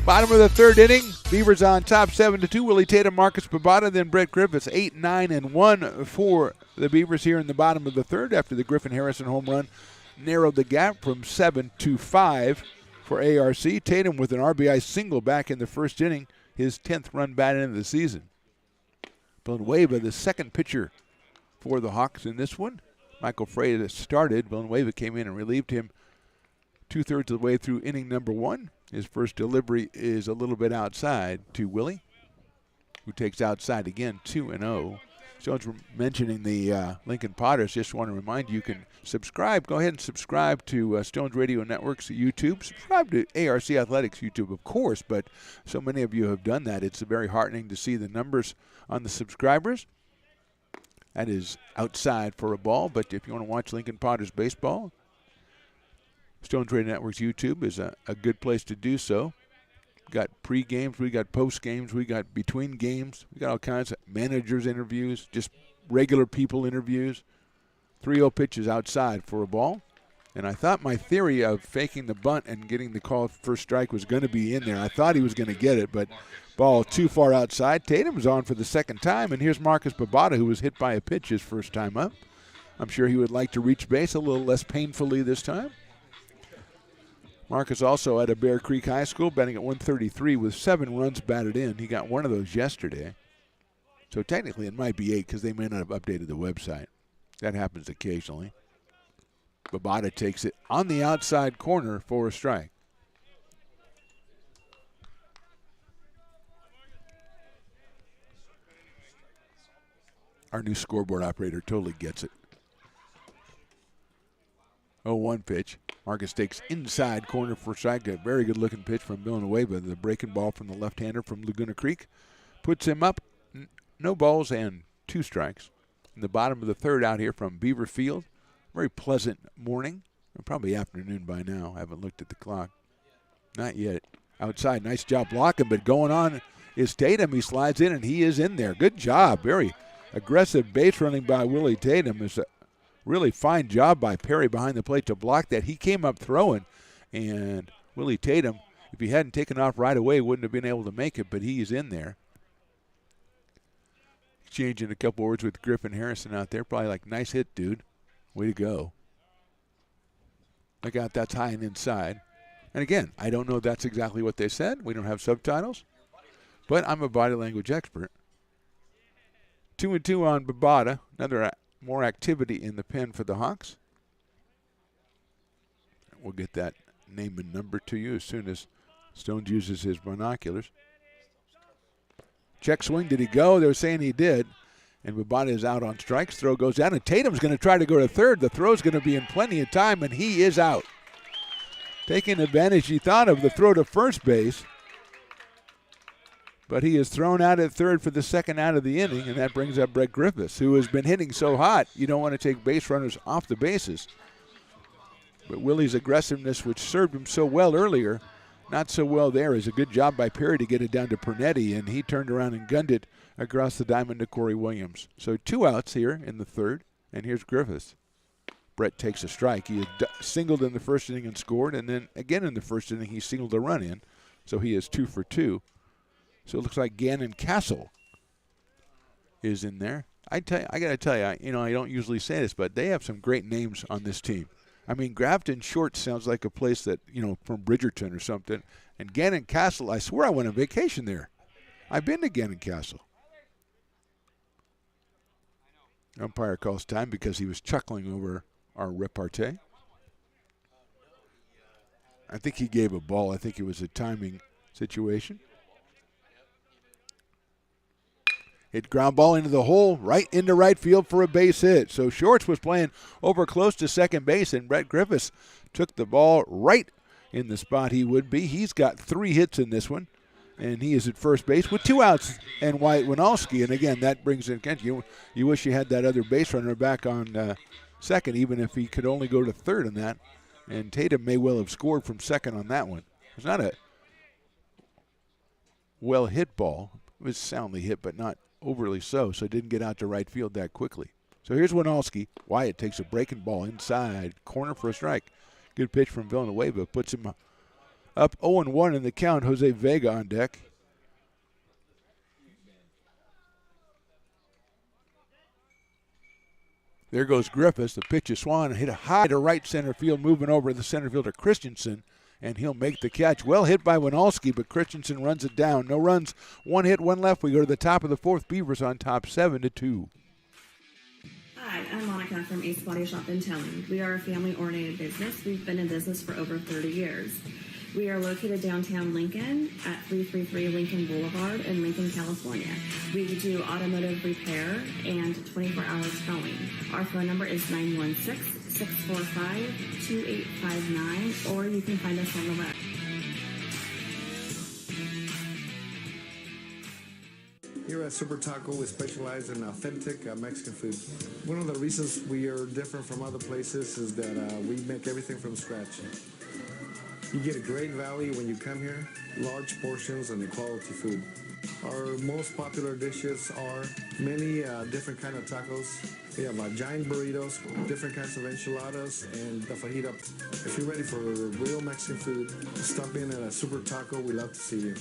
[SPEAKER 6] Bottom of the third inning. Beavers on top 7-2. Willie Tatum, Marcus Babata, then Brett Griffiths. 8, 9, and 1 for the Beavers here in the bottom of the third after the Griffin Harrison home run narrowed the gap from 7 to 5 for ARC. Tatum with an RBI single back in the first inning, his 10th run batted into the season. Villanueva, the second pitcher for the Hawks in this one. Michael Frey started. Villanueva came in and relieved him 2/3 of the way through inning number 1. His first delivery is a little bit outside to Willie, who takes outside again, 2-0. Stones were mentioning the Lincoln Potters. Just want to remind you, you can subscribe. Go ahead and subscribe to Stones Radio Network's YouTube. Subscribe to ARC Athletics YouTube, of course, but so many of you have done that. It's very heartening to see the numbers on the subscribers. That is outside for a ball, but if you want to watch Lincoln Potters baseball, Stones Radio Network's YouTube is a good place to do so. We got pre-games, we got post-games, we got between games, we got all kinds of managers' interviews, just regular people interviews. 3-0 pitches outside for a ball. And I thought my theory of faking the bunt and getting the call first strike was going to be in there. I thought he was going to get it, but ball too far outside. Tatum's on for the second time, and here's Marcus Babata, who was hit by a pitch his first time up. I'm sure he would like to reach base a little less painfully this time. Marcus also at a Bear Creek High School, batting at 133 with 7 runs batted in. He got one of those yesterday. So technically it might be 8 because they may not have updated the website. That happens occasionally. Babata takes it on the outside corner for a strike. Our new scoreboard operator totally gets it. 0-1 pitch. Marcus takes inside corner for a strike. A very good looking pitch from Villanueva. The breaking ball from the left-hander from Laguna Creek puts him up. No balls and 2 strikes. In the bottom of the third out here from Beaver Field. Very pleasant morning. Probably afternoon by now. I haven't looked at the clock. Not yet. Outside, nice job blocking, but going on is Tatum. He slides in, and he is in there. Good job. Very aggressive base running by Willie Tatum. It's a really fine job by Perry behind the plate to block that. He came up throwing, and Willie Tatum, if he hadn't taken off right away, wouldn't have been able to make it, but he's in there. Exchanging a couple words with Griffin Harrison out there. Probably like, nice hit, dude. Way to go. Look out, that's high and inside. And again, I don't know if that's exactly what they said. We don't have subtitles. But I'm a body language expert. 2-2 on Babata. Another more activity in the pen for the Hawks. We'll get that name and number to you as soon as Stones uses his binoculars. Check swing, did he go? They were saying he did. And Babata is out on strikes. Throw goes down, and Tatum's going to try to go to third. The throw's going to be in plenty of time, and he is out. Taking advantage, he thought, of the throw to first base. But he is thrown out at third for the second out of the inning, and that brings up Brett Griffiths, who has been hitting so hot, you don't want to take base runners off the bases. But Willie's aggressiveness, which served him so well earlier, not so well there. Is a good job by Perry to get it down to Pernetti, and he turned around and gunned it across the diamond to Corey Williams. So 2 outs here in the third, and here's Griffiths. Brett takes a strike. He had singled in the first inning and scored, and then again in the first inning he singled a run in. So he is 2 for 2. So it looks like Gannon Castle is in there. I got to tell you, I don't usually say this, but they have some great names on this team. I mean, Grafton Short sounds like a place that, from Bridgerton or something. And Gannon Castle, I swear I went on vacation there. I've been to Gannon Castle. Umpire calls time because he was chuckling over our repartee. I think he gave a ball. I think it was a timing situation. Hit ground ball into the hole, right into right field for a base hit. So Shorts was playing over close to second base, and Brett Griffiths took the ball right in the spot he would be. He's got 3 hits in this one, and he is at first base with 2 outs and Wyatt Winalski. And again, that brings in Kent. You wish you had that other base runner back on second, even if he could only go to third in that. And Tatum may well have scored from second on that one. It's not a well hit ball. It was soundly hit, but not overly so it didn't get out to right field that quickly. So here's Winalski. Wyatt takes a breaking ball inside corner for a strike. Good pitch from Villanueva. Puts him up 0-1 in the count. Jose Vega on deck. There goes Griffiths. The pitch is swung and hit a high to right center field, moving over the center fielder Christensen, and he'll make the catch. Well hit by Winalski, but Christensen runs it down. No runs, 1 hit, 1 left. We go to the top of the 4th. Beavers on top 7-2.
[SPEAKER 15] Hi, I'm Monica from Ace Body Shop in Towing. We are a family-oriented business. We've been in business for over 30 years. We are located downtown Lincoln at 333 Lincoln Boulevard in Lincoln, California. We do automotive repair and 24-hour towing. Our phone number is 916-645-2859, or you can find us on the web.
[SPEAKER 8] Here at Super Taco, we specialize in authentic Mexican food. One of the reasons we are different from other places is that we make everything from scratch. You get a great value when you come here, large portions and quality food. Our most popular dishes are many different kind of tacos. We have giant burritos, different kinds of enchiladas, and the fajita. If you're ready for real Mexican food, stop in at a Super Taco. We love to see you.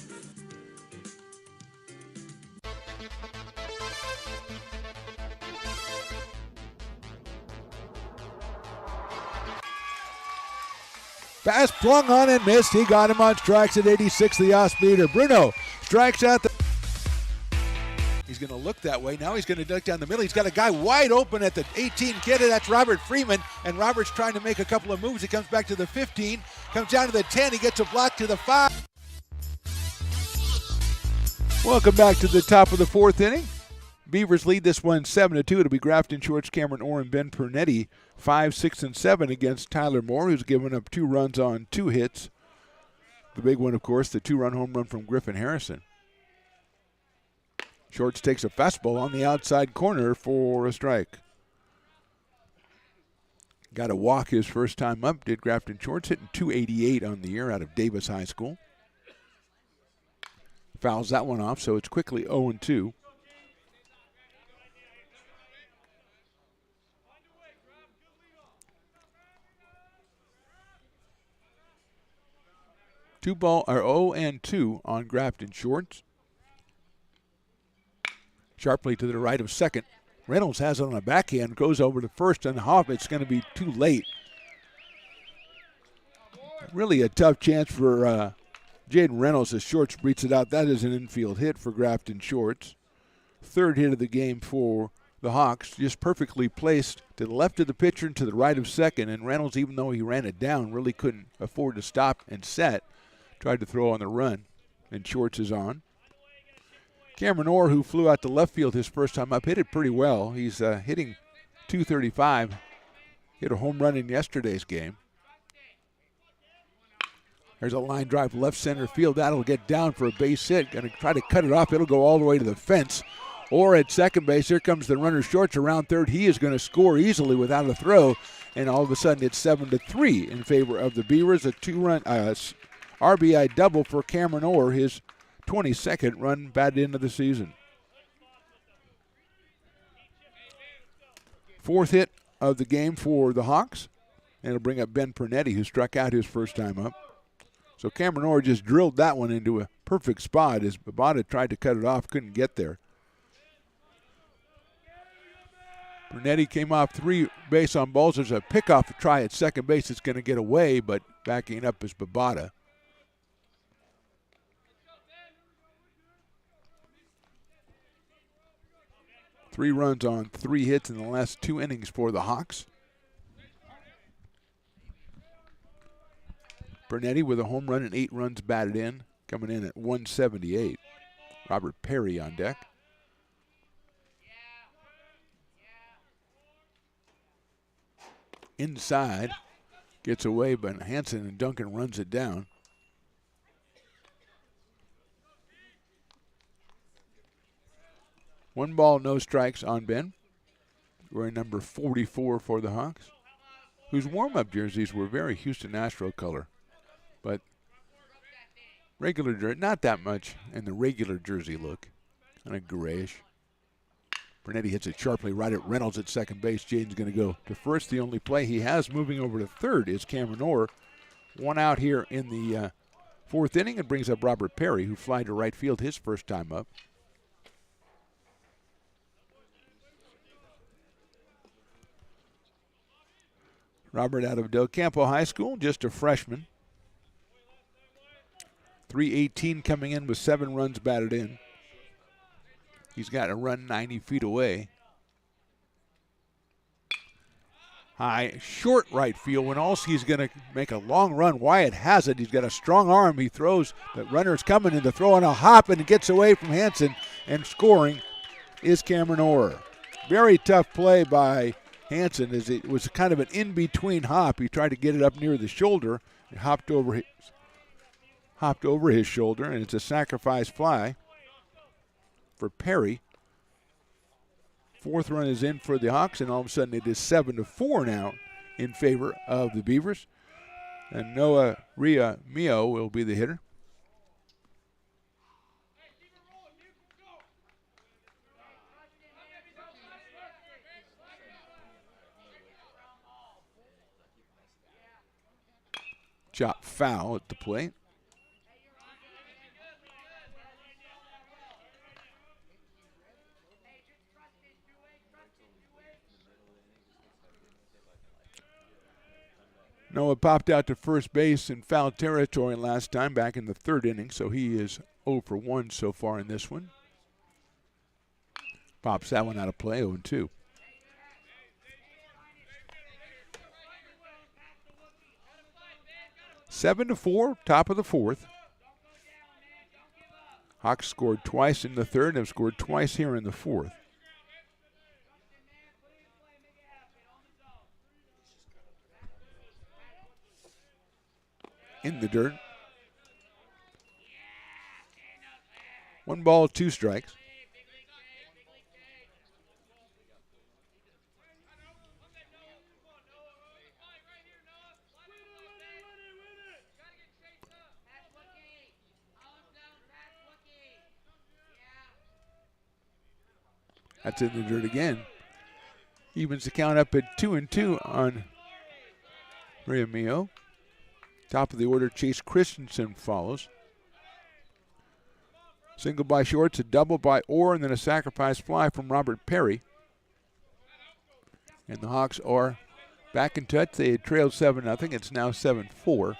[SPEAKER 6] Fast flung on and missed. He got him on strikes at 86, the off-speeder. Bruno strikes out the... He's going to look that way. Now he's going to duck down the middle. He's got a guy wide open at the 18 kid. That's Robert Freeman. And Robert's trying to make a couple of moves. He comes back to the 15, comes down to the 10. He gets a block to the 5. Welcome back to the top of the 4th inning. Beavers lead this one 7-2. It'll be Grafton Shorts, Cameron Orr, and Ben Pernetti 5, 6, and 7 against Tyler Moore, who's given up 2 runs on 2 hits. The big one, of course, the 2-run home run from Griffin Harrison. Shorts takes a fastball on the outside corner for a strike. Got a walk his first time up, did Grafton Shorts, hitting .288 on the year out of Davis High School. Fouls that one off, so it's quickly 0-2. Two ball or 0-2 on Grafton Shorts. Sharply to the right of second. Reynolds has it on a backhand, goes over to first, and Hoff, it's going to be too late. Really a tough chance for Jaden Reynolds as Shorts beats it out. That is an infield hit for Grafton Shorts. 3rd hit of the game for the Hawks, just perfectly placed to the left of the pitcher and to the right of second. And Reynolds, even though he ran it down, really couldn't afford to stop and set. Tried to throw on the run, and Shorts is on. Cameron Orr, who flew out to left field his first time up, hit it pretty well. He's hitting .235. Hit a home run in yesterday's game. There's a line drive left center field. That'll get down for a base hit. Going to try to cut it off. It'll go all the way to the fence. Orr at second base. Here comes the runner Shorts around third. He is going to score easily without a throw. And all of a sudden it's 7-3 in favor of the Beavers. A 2-run RBI double for Cameron Orr, his 22nd run batted into the season. 4th hit of the game for the Hawks, and it'll bring up Ben Pernetti, who struck out his first time up. So Cameron Orr just drilled that one into a perfect spot as Babada tried to cut it off, couldn't get there. Brunetti came off 3 base on balls. There's a pickoff try at second base. It's going to get away, but backing up is Babada. Three runs on 3 hits in the last 2 innings for the Hawks. Brunetti with a home run and 8 runs batted in, coming in at 178. Robert Perry on deck. Inside, gets away, but Hansen and Duncan runs it down. One ball, no strikes on Ben. Wearing number 44 for the Hawks, whose warm-up jerseys were very Houston Astro color, but regular jersey, not that much in the regular jersey look, kind of grayish. Brunetti hits it sharply right at Reynolds at second base. Jaden's going to go to first. The only play he has moving over to third is Cameron Orr. 1 out here in the 4th inning, and brings up Robert Perry, who flied to right field his first time up. Robert out of Del Campo High School, just a freshman. .318 coming in with 7 runs batted in. He's got a run 90 feet away. High, short right field. When Olsky's going to make a long run, Wyatt has it. He's got a strong arm. He throws. The runner's coming in to throw on a hop, and it gets away from Hansen. And scoring is Cameron Orr. Very tough play by Hansen, as it was kind of an in-between hop. He tried to get it up near the shoulder. It hopped over his shoulder, and it's a sacrifice fly for Perry. 4th run is in for the Hawks, and all of a sudden it is 7-4 now in favor of the Beavers. And Noah Mio will be the hitter. Chop foul at the plate. Noah popped out to first base in foul territory last time back in the 3rd inning, so he is 0 for 1 so far in this one. Pops that one out of play, 0-2. Seven to 4, top of the 4th. Hawks scored twice in the 3rd and have scored twice here in the 4th. In the dirt. 1 ball, 2 strikes. That's in the dirt again. Evens the count up at 2-2 on Mio. Top of the order, Chase Christensen follows. Single by Shorts, a double by Orr, and then a sacrifice fly from Robert Perry. And the Hawks are back in touch. They had trailed 7-0. It's now 7-4.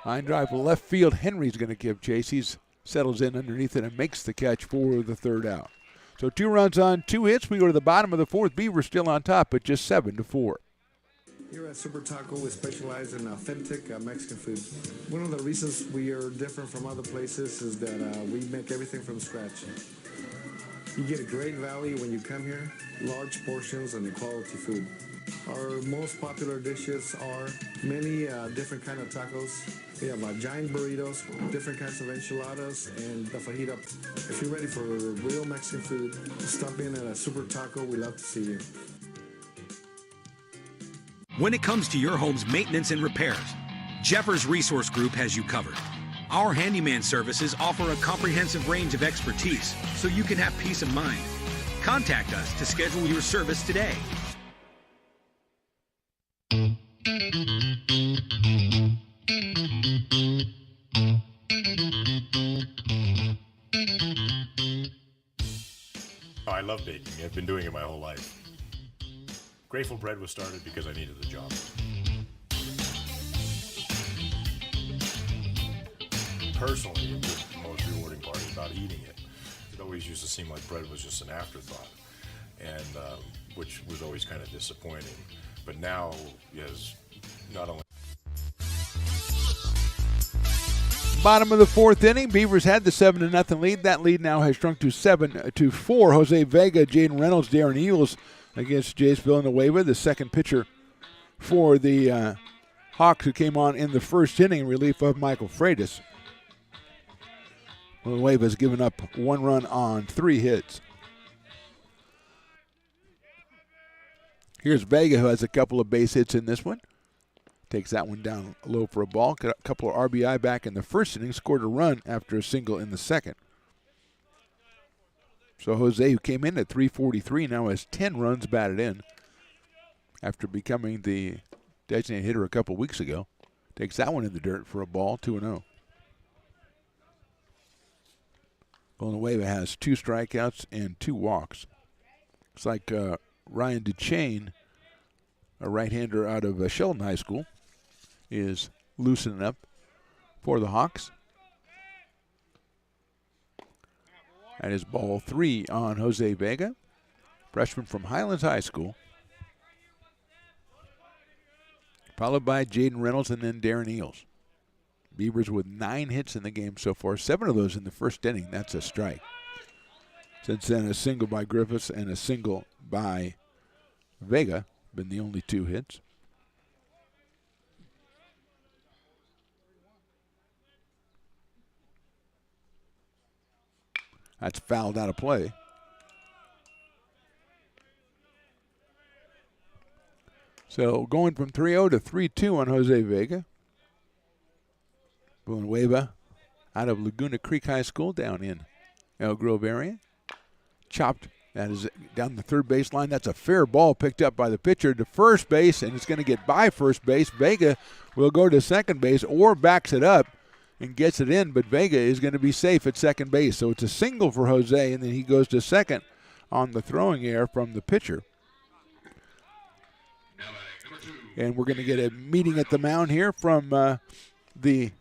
[SPEAKER 6] Line drive to left field. Henry's going to give chase. He settles in underneath it and makes the catch for the 3rd out. So 2 runs on 2 hits. We go to the bottom of the 4th. Beavers still on top, but just 7-4.
[SPEAKER 8] Here at Super Taco, we specialize in authentic Mexican food. One of the reasons we are different from other places is that we make everything from scratch. You get a great value when you come here, large portions and quality food. Our most popular dishes are many different kind of tacos. We have giant burritos, different kinds of enchiladas, and the fajita. If you're ready for real Mexican food, stop in at a Super Taco. We'd love to see you.
[SPEAKER 9] When it comes to your home's maintenance and repairs, Jeffers Resource Group has you covered. Our handyman services offer a comprehensive range of expertise so you can have peace of mind. Contact us to schedule your service today.
[SPEAKER 10] Oh, I love baking. I've been doing it my whole life. Grateful Bread was started because I needed the job. Personally, the most rewarding part is about eating it. It always used to seem like bread was just an afterthought, and which was always kind of disappointing. But now, yes, not only.
[SPEAKER 6] Bottom of the fourth inning, Beavers had the 7-0 lead. That lead now has shrunk to 7-4. Jose Vega, Jaden Reynolds, Darren Eels against Jace Villanueva, the second pitcher for the Hawks, who came on in the first inning in relief of Michael Freitas. Villanueva's given up 1 run on 3 hits. Here's Vega, who has a couple of base hits in this one. Takes that one down low for a ball. Got a couple of RBI back in the first inning. Scored a run after a single in the second. So Jose, who came in at 343, now has 10 runs batted in after becoming the designated hitter a couple weeks ago. Takes that one in the dirt for a ball, 2-0. Villanueva has 2 strikeouts and 2 walks. Looks like Ryan DeChain, a right-hander out of Sheldon High School, is loosening up for the Hawks. That is ball 3 on Jose Vega, freshman from Highlands High School. Followed by Jaden Reynolds and then Darren Eels. Beavers with 9 hits in the game so far, 7 of those in the first inning. That's a strike. Since then, a single by Griffiths and a single by Vega, been the only 2 hits. That's fouled out of play. So going from 3-0 to 3-2 on Jose Vega. Villanueva out of Laguna Creek High School down in El Grove area. Chopped. That is down the third baseline. That's a fair ball picked up by the pitcher to first base, and it's going to get by first base. Vega will go to second base or backs it up and gets it in, but Vega is going to be safe at second base. So it's a single for Jose, and then he goes to second on the throwing error from the pitcher. And we're going to get a meeting at the mound here from the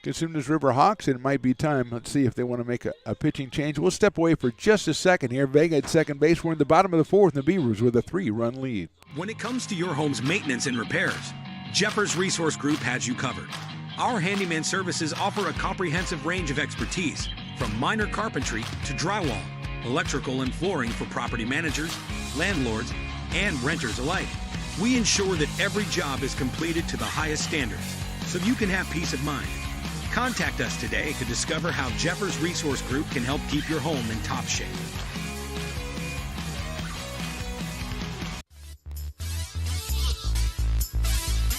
[SPEAKER 6] Cosumnes River Hawks. It might be time. Let's see if they want to make a pitching change. We'll step away for just a second here. Vega at second base. We're in the bottom of the fourth, and the Beavers with a 3-run lead.
[SPEAKER 9] When it comes to your home's maintenance and repairs, Jeffers Resource Group has you covered. Our handyman services offer a comprehensive range of expertise, from minor carpentry to drywall, electrical and flooring for property managers, landlords, and renters alike. We ensure that every job is completed to the highest standards, so you can have peace of mind. Contact us today to discover how Jeffers Resource Group can help keep your home in top shape.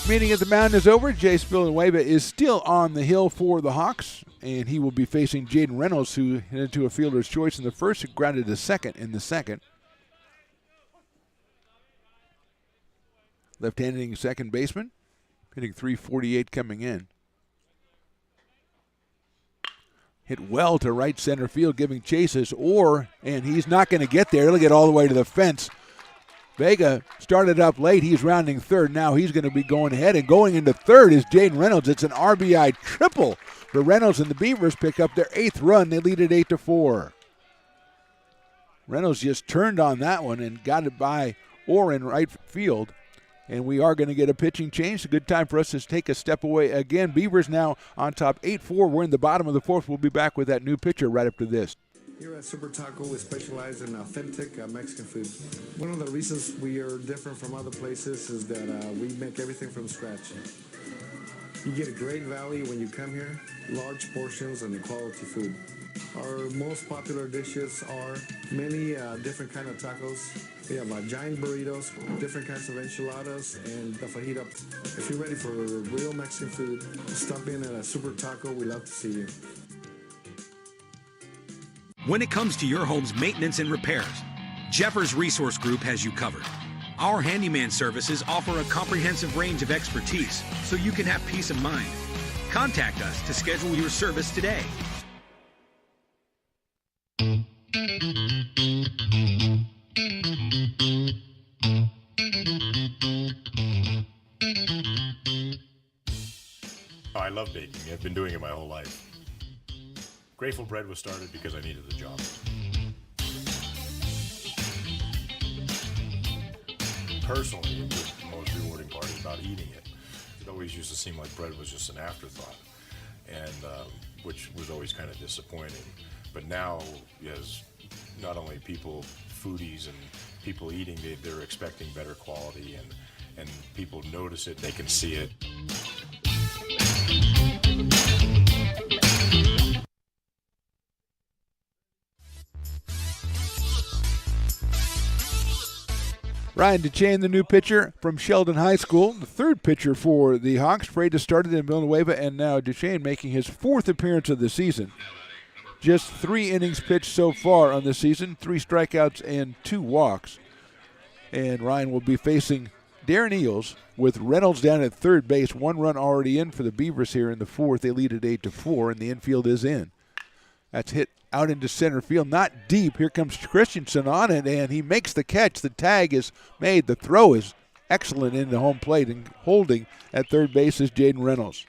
[SPEAKER 6] Meeting at the mound is over. Jace Villanueva is still on the hill for the Hawks, and he will be facing Jaden Reynolds, who headed to a fielder's choice in the first and grounded to second in the second. Left-handed second baseman, hitting .348 coming in. Hit well to right center field, giving chases, and he's not going to get there. He'll get all the way to the fence. Vega started up late. He's rounding third. Now he's going to be going ahead, and going into third is Jaden Reynolds. It's an RBI triple for Reynolds, and the Beavers pick up their 8th run. They lead it 8-4. Reynolds just turned on that one and got it by Orr in right field. And we are going to get a pitching change. A good time for us to take a step away again. Beavers now on top 8-4. We're in the bottom of the fourth. We'll be back with that new pitcher right after this.
[SPEAKER 8] Here at Super Taco, we specialize in authentic Mexican food. One of the reasons we are different from other places is that we make everything from scratch. You get a great value when you come here, large portions and quality food. Our most popular dishes are many different kind of tacos. We have giant burritos, different kinds of enchiladas, and the fajita. If you're ready for real Mexican food, stop in at a Super Taco. We'd love to see you.
[SPEAKER 9] When it comes to your home's maintenance and repairs, Jeffers Resource Group has you covered. Our handyman services offer a comprehensive range of expertise, so you can have peace of mind. Contact us to schedule your service today.
[SPEAKER 10] I've been doing it my whole life. Grateful Bread was started because I needed a job. Personally, the most rewarding part is about eating it. It always used to seem like bread was just an afterthought, and which was always kind of disappointing. But now, as not only people, foodies and people eating, they're expecting better quality, and people notice it, they can see it.
[SPEAKER 6] Ryan DeChain, the new pitcher from Sheldon High School, the third pitcher for the Hawks. Freitas started in Villanueva, and now DeChain making his fourth appearance of the season. Just 3 innings pitched so far on the season, 3 strikeouts and 2 walks. And Ryan will be facing Darren Eels with Reynolds down at third base. 1 run already in for the Beavers here in the fourth. They lead at 8-4, and the infield is in. That's hit out into center field, not deep. Here comes Christensen on it, and he makes the catch. The tag is made. The throw is excellent into home plate, and holding at third base is Jaden Reynolds.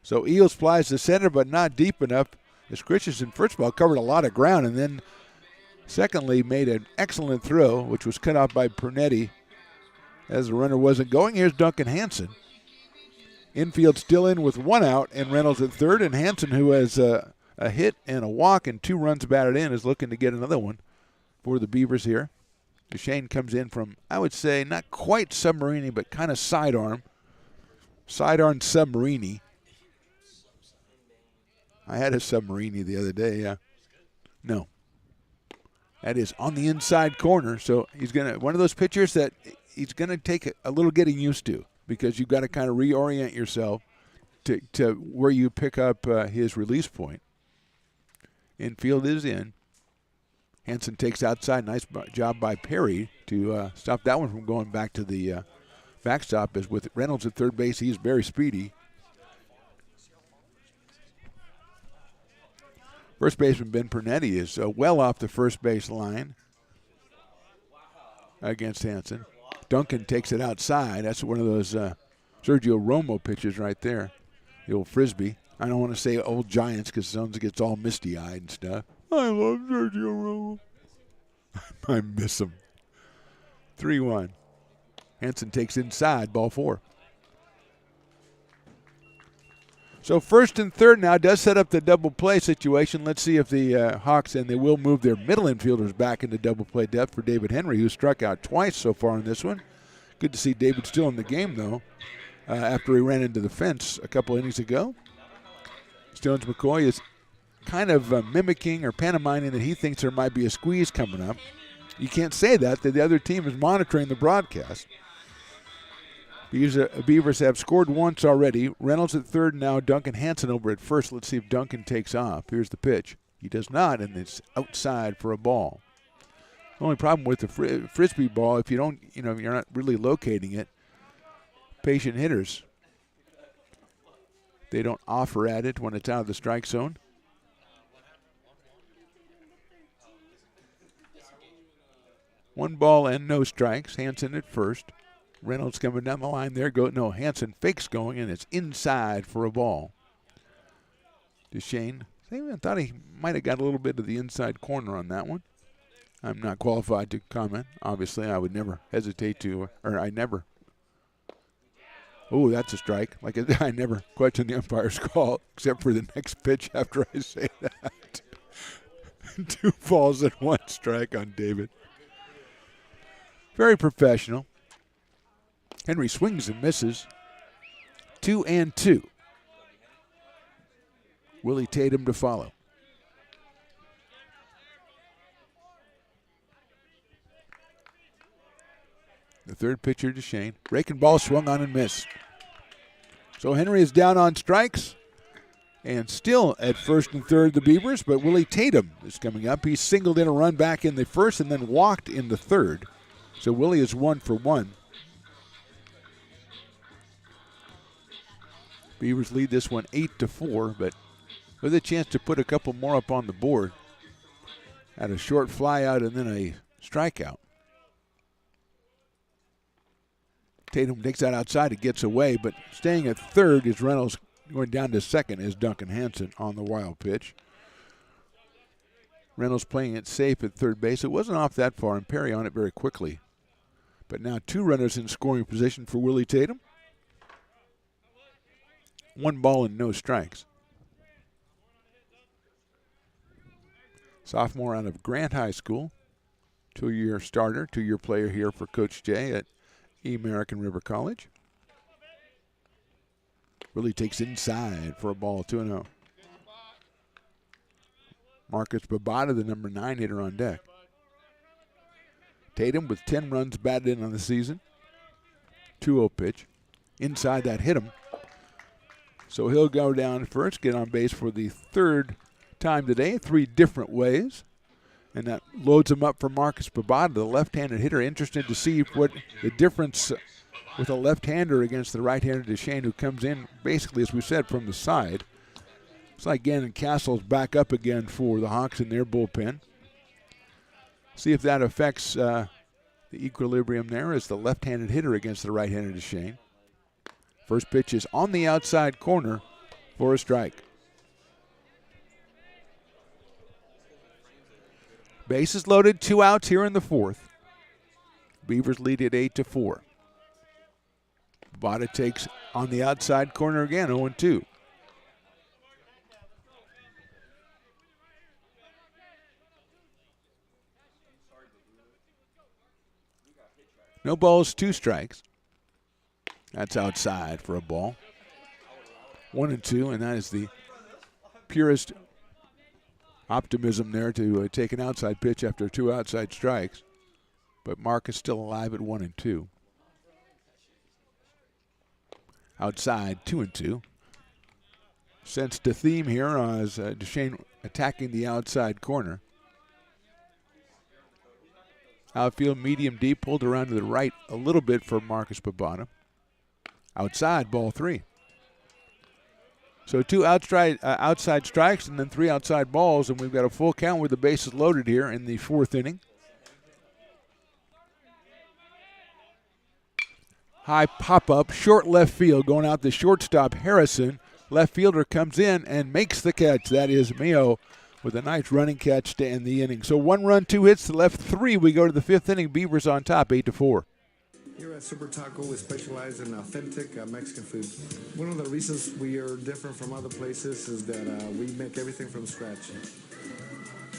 [SPEAKER 6] So Eels flies to center, but not deep enough. As Christensen, first of all, covered a lot of ground, and then secondly made an excellent throw, which was cut off by Pernetti as the runner wasn't going. Here's Duncan Hansen. Infield still in with 1 out, and Reynolds at third, and Hansen, who has a hit and a walk and 2 runs batted in, is looking to get another one for the Beavers here. DeShane comes in from, I would say, not quite submarine, but kind of sidearm. Sidearm submarine. I had a submarine the other day, yeah. No. That is on the inside corner, so he's going to, one of those pitchers that he's going to take a little getting used to, because you've got to kind of reorient yourself to where you pick up his release point. Infield is in. Hansen takes outside. Nice job by Perry to stop that one from going back to the backstop. As with Reynolds at third base, he's very speedy. First baseman Ben Pernetti is well off the first base line against Hansen. Duncan takes it outside. That's one of those Sergio Romo pitches right there. The old Frisbee. I don't want to say old Giants because it gets all misty-eyed and stuff. I love Sergio Romo. I miss him. 3-1. Hansen takes inside, ball 4. So first and third now does set up the double play situation. Let's see if the Hawks, and they will move their middle infielders back into double play depth for David Henry, who struck out twice so far in this one. Good to see David still in the game, though, after he ran into the fence a couple innings ago. Stones McCoy is kind of mimicking or pantomiming that he thinks there might be a squeeze coming up. You can't say that the other team is monitoring the broadcast. Beavers have scored once already. Reynolds at third now. Duncan Hansen over at first. Let's see if Duncan takes off. Here's the pitch. He does not, and it's outside for a ball. The only problem with the Frisbee ball, if you don't, you're not really locating it, patient hitters, they don't offer at it when it's out of the strike zone. One ball and no strikes. Hansen at first. Reynolds coming down the line there. Hansen fakes going, and it's inside for a ball. DeShane, I thought he might have got a little bit of the inside corner on that one. I'm not qualified to comment. Obviously, I would never hesitate to, or I never. Oh, that's a strike. I never question the umpire's call, except for the next pitch after I say that. 2 balls and 1 strike on David. Very professional. Henry swings and misses. 2-2. Willie Tatum to follow. The third pitcher to Shane. Breaking ball swung on and missed. So Henry is down on strikes and still at first and third the Beavers, but Willie Tatum is coming up. He singled in a run back in the first and then walked in the third. So Willie is 1 for 1. Beavers lead this one 8-4, but with a chance to put a couple more up on the board. Had a short fly out and then a strikeout. Tatum takes that outside. It gets away, but staying at third is Reynolds Going down to second is Duncan Hansen on the wild pitch. Reynolds playing it safe at third base. It wasn't off that far, and Perry on it very quickly. But now two runners in scoring position for Willie Tatum. 1 ball and no strikes. Sophomore out of Grant High School. 2-year starter, 2-year player here for Coach Jay at American River College. Willie takes inside for a ball, 2-0. Marcus Babada, the number 9 hitter on deck. Tatum with 10 runs batted in on the season. 2-0 pitch. Inside that hit him. So he'll go down first, get on base for the third time today, 3 different ways. And that loads him up for Marcus Babada, the left-handed hitter. Interested to see what the difference with a left-hander against the right-hander Duchesne, who comes in basically, as we said, from the side. It's like Gannon Castle's back up again for the Hawks in their bullpen. See if that affects the equilibrium there as the left-handed hitter against the right-handed Duchesne. First pitch is on the outside corner for a strike. Bases loaded, 2 outs here in the fourth. Beavers lead at 8-4. Bada takes on the outside corner again, 0-2. No balls, 2 strikes. That's outside for a ball. 1-2, and that is the purest optimism there to take an outside pitch after 2 outside strikes. But Mark is still alive at 1-2. Outside, 2-2. Sensed the theme here as Duchesne attacking the outside corner. Outfield, medium deep, pulled around to the right a little bit for Marcus Babana. Outside, ball 3. So 2 outside strikes and then 3 outside balls, and we've got a full count with the bases loaded here in the 4th inning. High pop-up, short left field, going out the shortstop Harrison. Left fielder comes in and makes the catch. That is Mio with a nice running catch to end the inning. So 1 run, 2 hits to left 3. We go to the 5th inning. Beavers on top, 8-4.
[SPEAKER 8] Here at Super Taco, we specialize in authentic Mexican food. One of the reasons we are different from other places is that we make everything from scratch.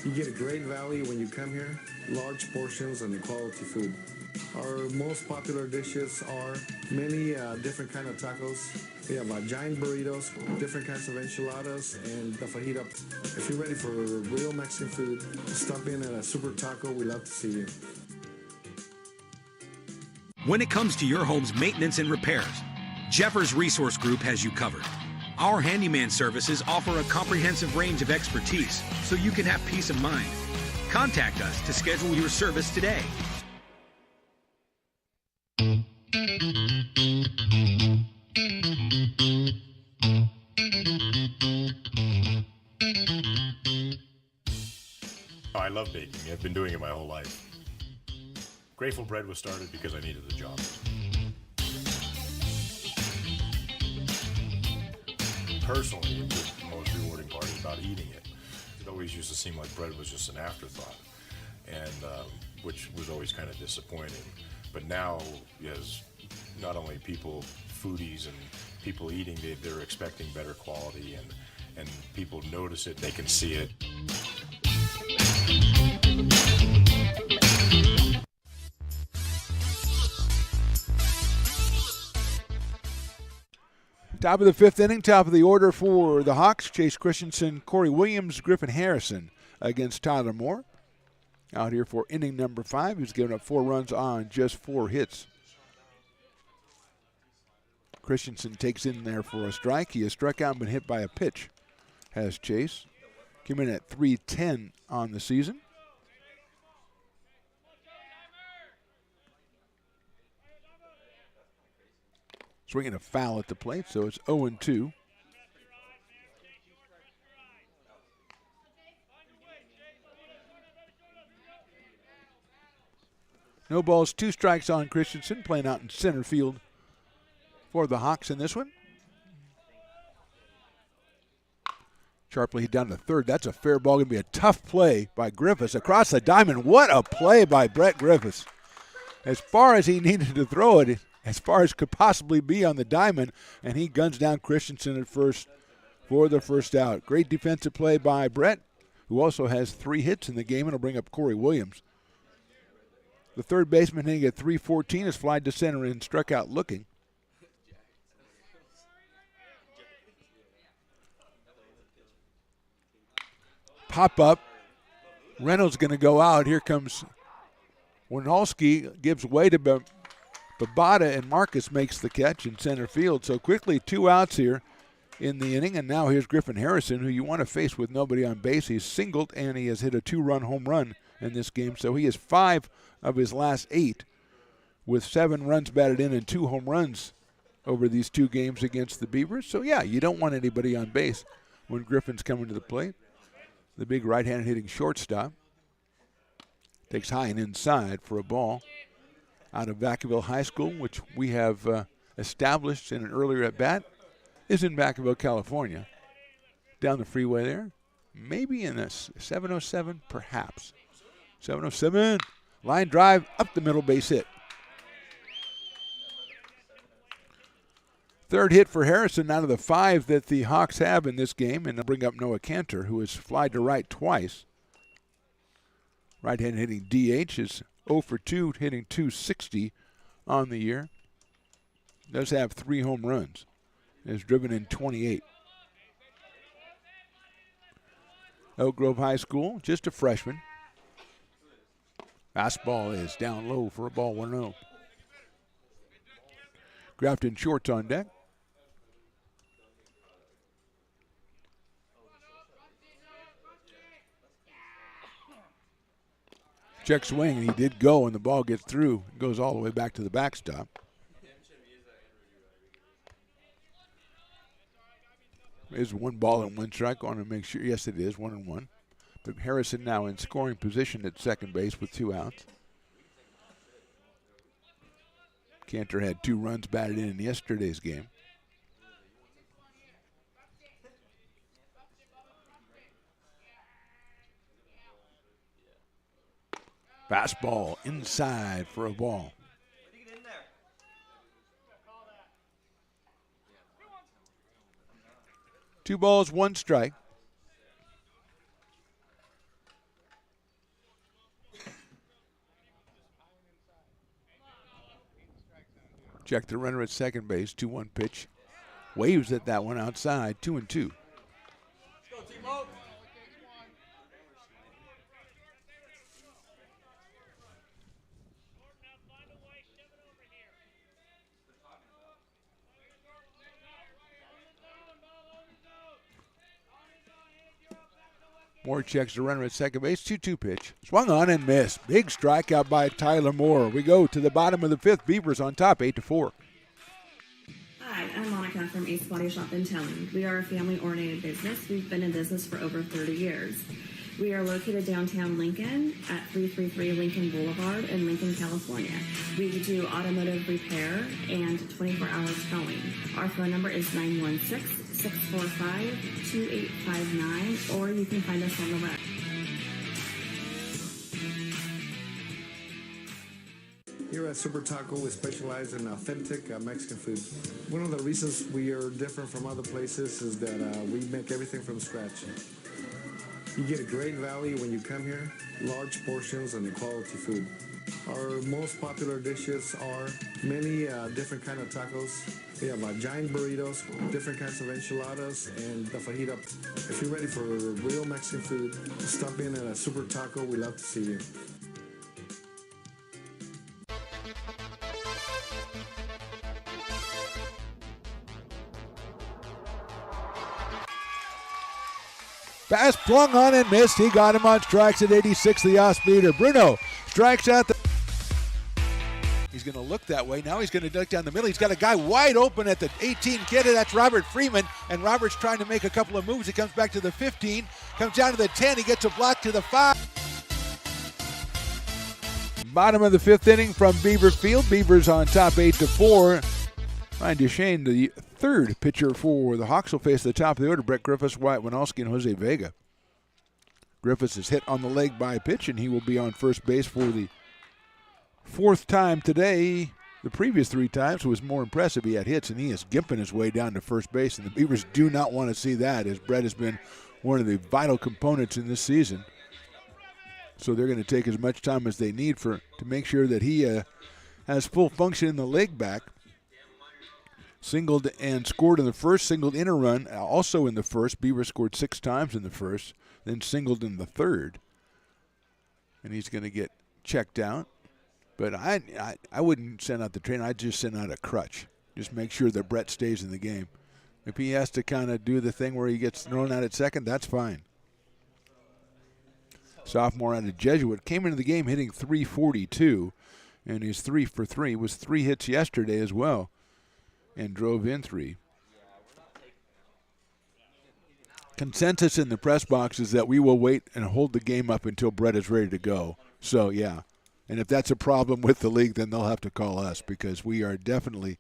[SPEAKER 8] You get a great value when you come here, large portions and quality food. Our most popular dishes are many different kind of tacos. We have giant burritos, different kinds of enchiladas, and the fajita. If you're ready for real Mexican food, stop in at a Super Taco. We love to see you.
[SPEAKER 9] When it comes to your home's maintenance and repairs, Jeffers Resource Group has you covered. Our handyman services offer a comprehensive range of expertise so you can have peace of mind. Contact us to schedule your service today.
[SPEAKER 10] I love baking. I've been doing it my whole life. Grateful Bread was started because I needed the job. Personally, the most rewarding part is about eating it. It always used to seem like bread was just an afterthought, and which was always kind of disappointing. But now, as not only people, foodies and people eating, they're expecting better quality, and people notice it, they can see it.
[SPEAKER 6] Top of the 5th inning, top of the order for the Hawks. Chase Christensen, Corey Williams, Griffin Harrison against Tyler Moore. Out here for inning number 5. He's given up 4 runs on just 4 hits. Christensen takes in there for a strike. He has struck out and been hit by a pitch, has Chase. Came in at .310 on the season. Swinging a foul at the plate, so it's 0-2. No balls, 2 strikes on Christensen, playing out in center field for the Hawks in this one. Sharply hit down to third. That's a fair ball. Going to be a tough play by Griffiths across the diamond. What a play by Brett Griffiths. As far as he needed to throw it, as far as could possibly be on the diamond, and he guns down Christensen at first for the first out. Great defensive play by Brett, who also has 3 hits in the game, and will bring up Corey Williams. The third baseman hitting at .314 is flied to center and struck out looking. Pop up. Reynolds going to go out. Here comes Winalski, gives way to Babada, and Marcus makes the catch in center field. So quickly 2 outs here in the inning, and now here's Griffin Harrison, who you want to face with nobody on base. He's singled, and he has hit a 2-run home run in this game. So he has 5 of his last 8 with 7 runs batted in and 2 home runs over these 2 games against the Beavers. So, yeah, you don't want anybody on base when Griffin's coming to the plate. The big right-handed hitting shortstop takes high and inside for a ball out of Vacaville High School, which we have established in an earlier at-bat, is in Vacaville, California. Down the freeway there. Maybe in a 707, perhaps. 707, line drive, up the middle, base hit. Third hit for Harrison out of the 5 that the Hawks have in this game, and they'll bring up Noah Cantor, who has flied to right twice. Right-handed hitting DH is 0 for 2, hitting .260 on the year. Does have 3 home runs. Has driven in 28. Oak Grove High School, just a freshman. Fastball is down low for a ball, 1-0. Grafton shorts on deck. Check swing, and he did go, and the ball gets through. It goes all the way back to the backstop. Is 1 ball and 1 strike. I want to make sure. Yes, it is 1-1. But Harrison now in scoring position at second base with 2 outs. Cantor had 2 runs batted in yesterday's game. Fastball inside for a ball. Two balls, 1 strike. Check the runner at second base, 2-1 pitch. Waves at that one outside, 2-2. Moore checks the runner at second base, 2-2 pitch. Swung on and missed. Big strikeout by Tyler Moore. We go to the bottom of the 5th. Beavers on top, 8-4.
[SPEAKER 15] Hi, I'm Monica from Ace Body Shop in Town. We are a family-oriented business. We've been in business for over 30 years. We are located downtown Lincoln at 333 Lincoln Boulevard in Lincoln, California. We do automotive repair and 24-hour towing. Our phone number is 916-645-2859, or you can find us on the web.
[SPEAKER 8] Here at Super Taco, we specialize in authentic Mexican food. One of the reasons we are different from other places is that we make everything from scratch. You get a great value when you come here, large portions and quality food. Our most popular dishes are many different kind of tacos. We have giant burritos, different kinds of enchiladas, and the fajita. If you're ready for real Mexican food, stop in at a Super Taco. We'd love to see you.
[SPEAKER 6] Fast flung on and missed. He got him on strikes at 86, the off-speeder. Bruno strikes out the... He's going to look that way. Now he's going to duck down the middle. He's got a guy wide open at the 18 kid. That's Robert Freeman. And Robert's trying to make a couple of moves. He comes back to the 15. Comes down to the 10. He gets a block to the 5. Bottom of the 5th inning from Beaver Field. Beavers on top 8-4. Ryan Duchesne, the third pitcher for the Hawks will face the top of the order, Brett Griffiths, Wyatt Winalski, and Jose Vega. Griffiths is hit on the leg by a pitch, and he will be on first base for the fourth time today. The previous 3 times was more impressive. He had hits, and he is gimping his way down to first base, and the Beavers do not want to see that, as Brett has been one of the vital components in this season. So they're going to take as much time as they need to make sure that he has full function in the leg back. Singled and scored in the first, singled in a run, also in the first. Beavers scored 6 times in the first, then singled in the third. And he's going to get checked out. But I wouldn't send out the trainer. I'd just send out a crutch. Just make sure that Brett stays in the game. If he has to kind of do the thing where he gets thrown out at second, that's fine. Sophomore out of Jesuit came into the game hitting .342, and he's 3 for 3. Was 3 hits yesterday as well, and drove in 3. Consensus in the press box is that we will wait and hold the game up until Brett is ready to go. So, yeah. And if that's a problem with the league, then they'll have to call us, because we are definitely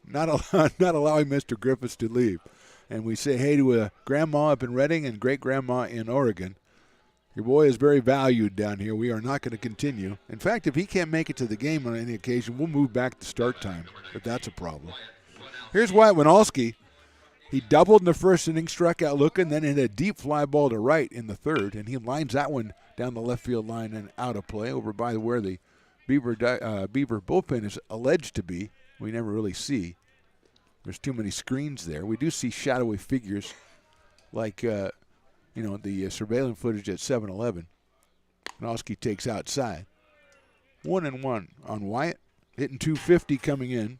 [SPEAKER 6] not allowing Mr. Griffiths to leave. And we say hey to grandma up in Reading and great-grandma in Oregon. Your boy is very valued down here. We are not going to continue. In fact, if he can't make it to the game on any occasion, we'll move back to start time, if that's a problem. Here's Wyatt Winalski. He doubled in the first inning, struck out looking, then hit a deep fly ball to right in the third, and he lines that one down the left field line and out of play over by where the Beaver bullpen is alleged to be. We never really see. There's too many screens there. We do see shadowy figures like, the surveillance footage at 7-Eleven. Winalski takes outside. 1-1 on Wyatt, hitting .250 coming in.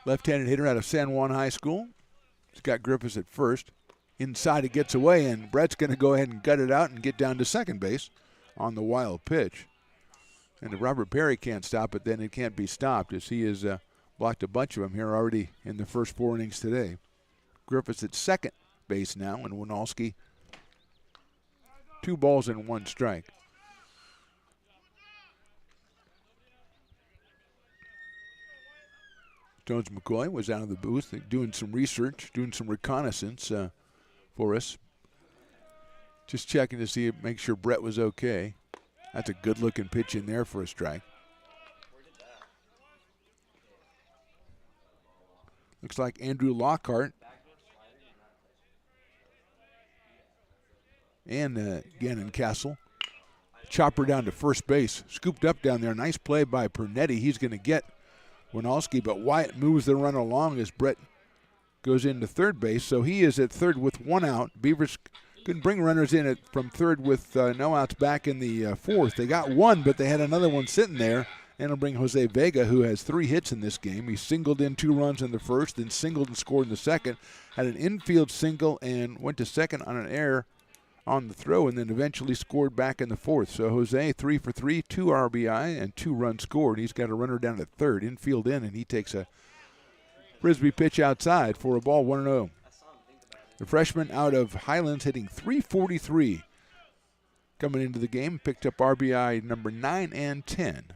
[SPEAKER 6] Left-handed hitter out of San Juan High School. He's got Griffiths at first. Inside it gets away, and Brett's going to go ahead and gut it out and get down to second base on the wild pitch. And if Robert Perry can't stop it, then it can't be stopped, as he has blocked a bunch of them here already in the first 4 innings today. Griffiths at second base now, and Winalski 2 balls and 1 strike. Jones McCoy was out of the booth doing some research, doing some reconnaissance for us. Just checking to see, make sure Brett was okay. That's a good-looking pitch in there for a strike. Looks like Andrew Lockhart and Gannon Castle. Chopper down to first base. Scooped up down there. Nice play by Pernetti. He's going to get Winalski, but Wyatt moves the run along as Brett goes into third base. So he is at third with 1 out. Beavers couldn't bring runners in from third with no outs back in the fourth. They got 1, but they had another one sitting there. And it'll bring Jose Vega, who has 3 hits in this game. He singled in 2 runs in the first, then singled and scored in the second. Had an infield single and went to second on an error on the throw, and then eventually scored back in the fourth. So Jose, 3 for 3, 2 RBI, and 2 runs scored. He's got a runner down at third, infield in, and he takes a Frisbee pitch outside for a ball, 1-0. The freshman out of Highlands hitting .343 coming into the game, picked up RBI number 9 and 10.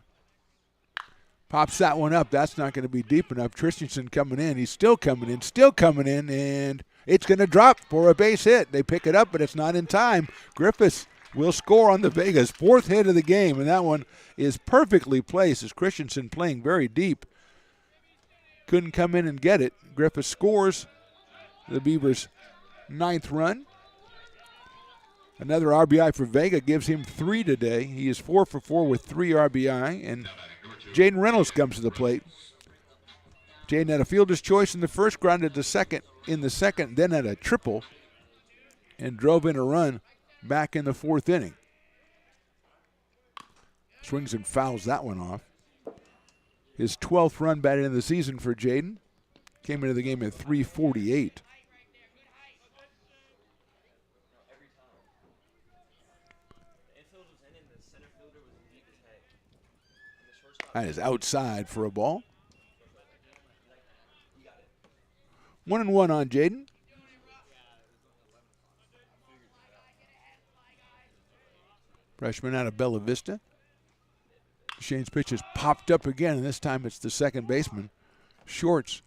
[SPEAKER 6] Pops that one up. That's not going to be deep enough. Christensen coming in. He's still coming in, and it's going to drop for a base hit. They pick it up, but it's not in time. Griffiths will score on the Vegas. 4th hit of the game, and that one is perfectly placed as Christensen playing very deep. Couldn't come in and get it. Griffiths scores the Beavers' 9th run. Another RBI for Vega gives him 3 today. He is 4 for 4 with 3 RBI, and Jaden Reynolds comes to the plate. Jaden had a fielder's choice in the first, grounded to second in the second, then had a triple and drove in a run back in the 4th inning. Swings and fouls that one off. His 12th run batted in the season for Jaden. Came into the game at .348. That is outside for a ball. 1-1 on Jaden. Freshman out of Bella Vista. Shane's pitch has popped up again, and this time it's the second baseman. Shorts.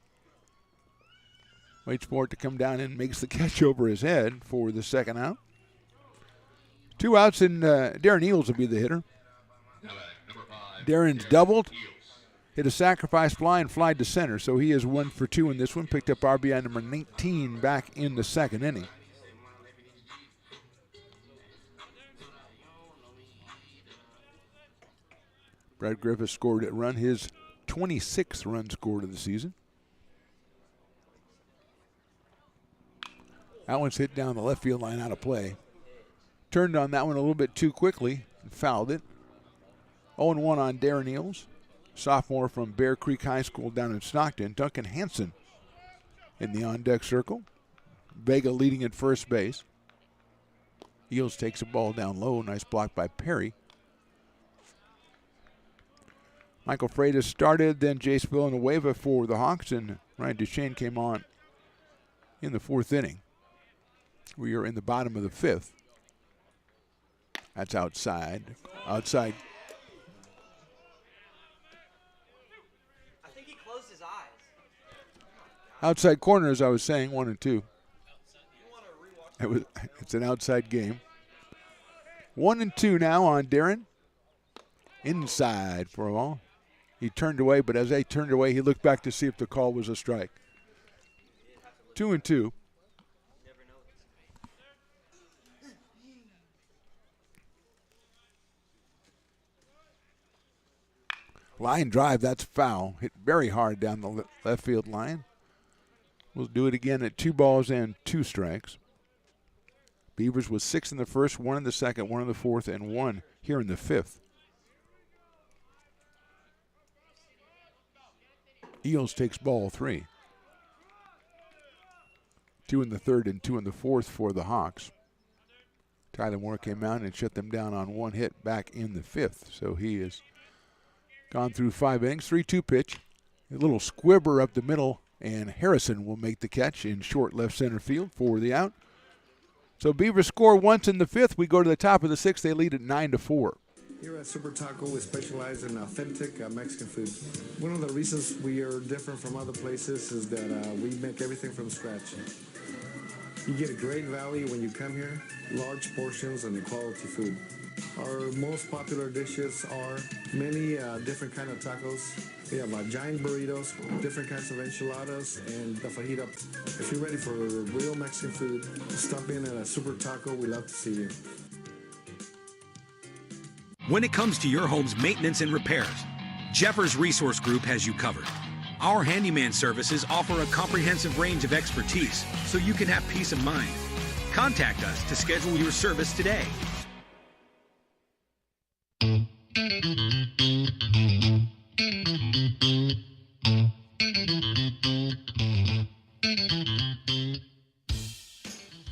[SPEAKER 6] Waits for it to come down and makes the catch over his head for the second out. 2 outs, and Darren Eels will be the hitter. Darren's doubled, hit a sacrifice fly, and flied to center, so he is 1 for 2 in this one. Picked up RBI number 19 back in the second inning. Brad Griffith scored a run, his 26th run scored of the season. That one's hit down the left field line, out of play. Turned on that one a little bit too quickly and fouled it. 0-1 on Darren Eels, sophomore from Bear Creek High School down in Stockton. Duncan Hansen in the on-deck circle. Vega leading at first base. Eels takes a ball down low. Nice block by Perry. Michael Freitas started, then Jace Villanueva for the Hawks, and Ryan Duchesne came on in the 4th inning. We are in the bottom of the 5th. That's outside. Outside.
[SPEAKER 18] I think he closed his eyes.
[SPEAKER 6] Outside corner, as I was saying, 1 and 2. It's an outside game. 1 and 2 now on Darren. Inside for a ball. He turned away, but as they turned away, he looked back to see if the call was a strike. 2 and 2. Line drive, that's foul. Hit very hard down the left field line. We'll do it again at 2 balls and 2 strikes. Beavers with 6 in the first, 1 in the second, 1 in the fourth, and 1 here in the 5th. Eels takes ball 3. 2 in the third and 2 in the fourth for the Hawks. Tyler Moore came out and shut them down on 1 hit back in the 5th. So he has gone through 5 innings. 3-2 pitch. A little squibber up the middle, and Harrison will make the catch in short left center field for the out. So Beavers score once in the 5th. We go to the top of the 6th. They lead at 9-4.
[SPEAKER 8] Here at Super Taco, we specialize in authentic Mexican food. One of the reasons we are different from other places is that we make everything from scratch. You get a great value when you come here, large portions and quality food. Our most popular dishes are many different kind of tacos. We have giant burritos, different kinds of enchiladas, and the fajita. If you're ready for real Mexican food, stop in at a Super Taco. We love to see you.
[SPEAKER 9] When it comes to your home's maintenance and repairs, Jeffers Resource Group has you covered. Our handyman services offer a comprehensive range of expertise so you can have peace of mind. Contact us to schedule your service today.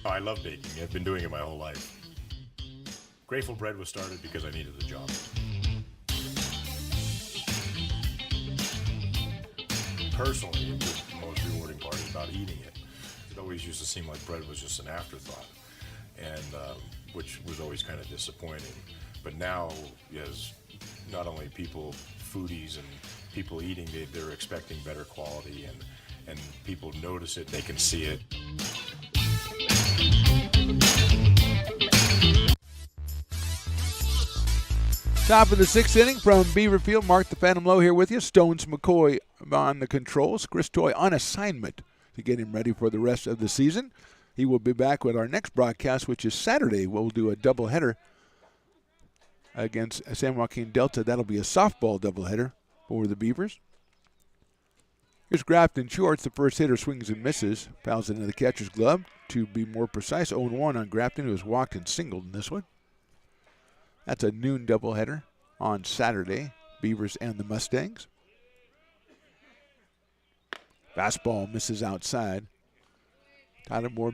[SPEAKER 10] I love baking. I've been doing it my whole life. Grateful Bread was started because I needed the job. Personally, the most rewarding part is about eating it. It always used to seem like bread was just an afterthought, and which was always kind of disappointing. But now, as not only people, foodies and people eating, they're expecting better quality, and people notice it, they can see it.
[SPEAKER 6] Top of the 6th inning from Beaverfield. Mark the Phantom Low here with you. Stones McCoy on the controls. Chris Toy on assignment to get him ready for the rest of the season. He will be back with our next broadcast, which is Saturday. We'll do a doubleheader against San Joaquin Delta. That'll be a softball doubleheader for the Beavers. Here's Grafton Shorts. The first hitter swings and misses. Fouls into the catcher's glove. To be more precise, 0-1 on Grafton, who has walked and singled in this one. That's a noon doubleheader on Saturday, Beavers and the Mustangs. Fastball misses outside. Tyler Moore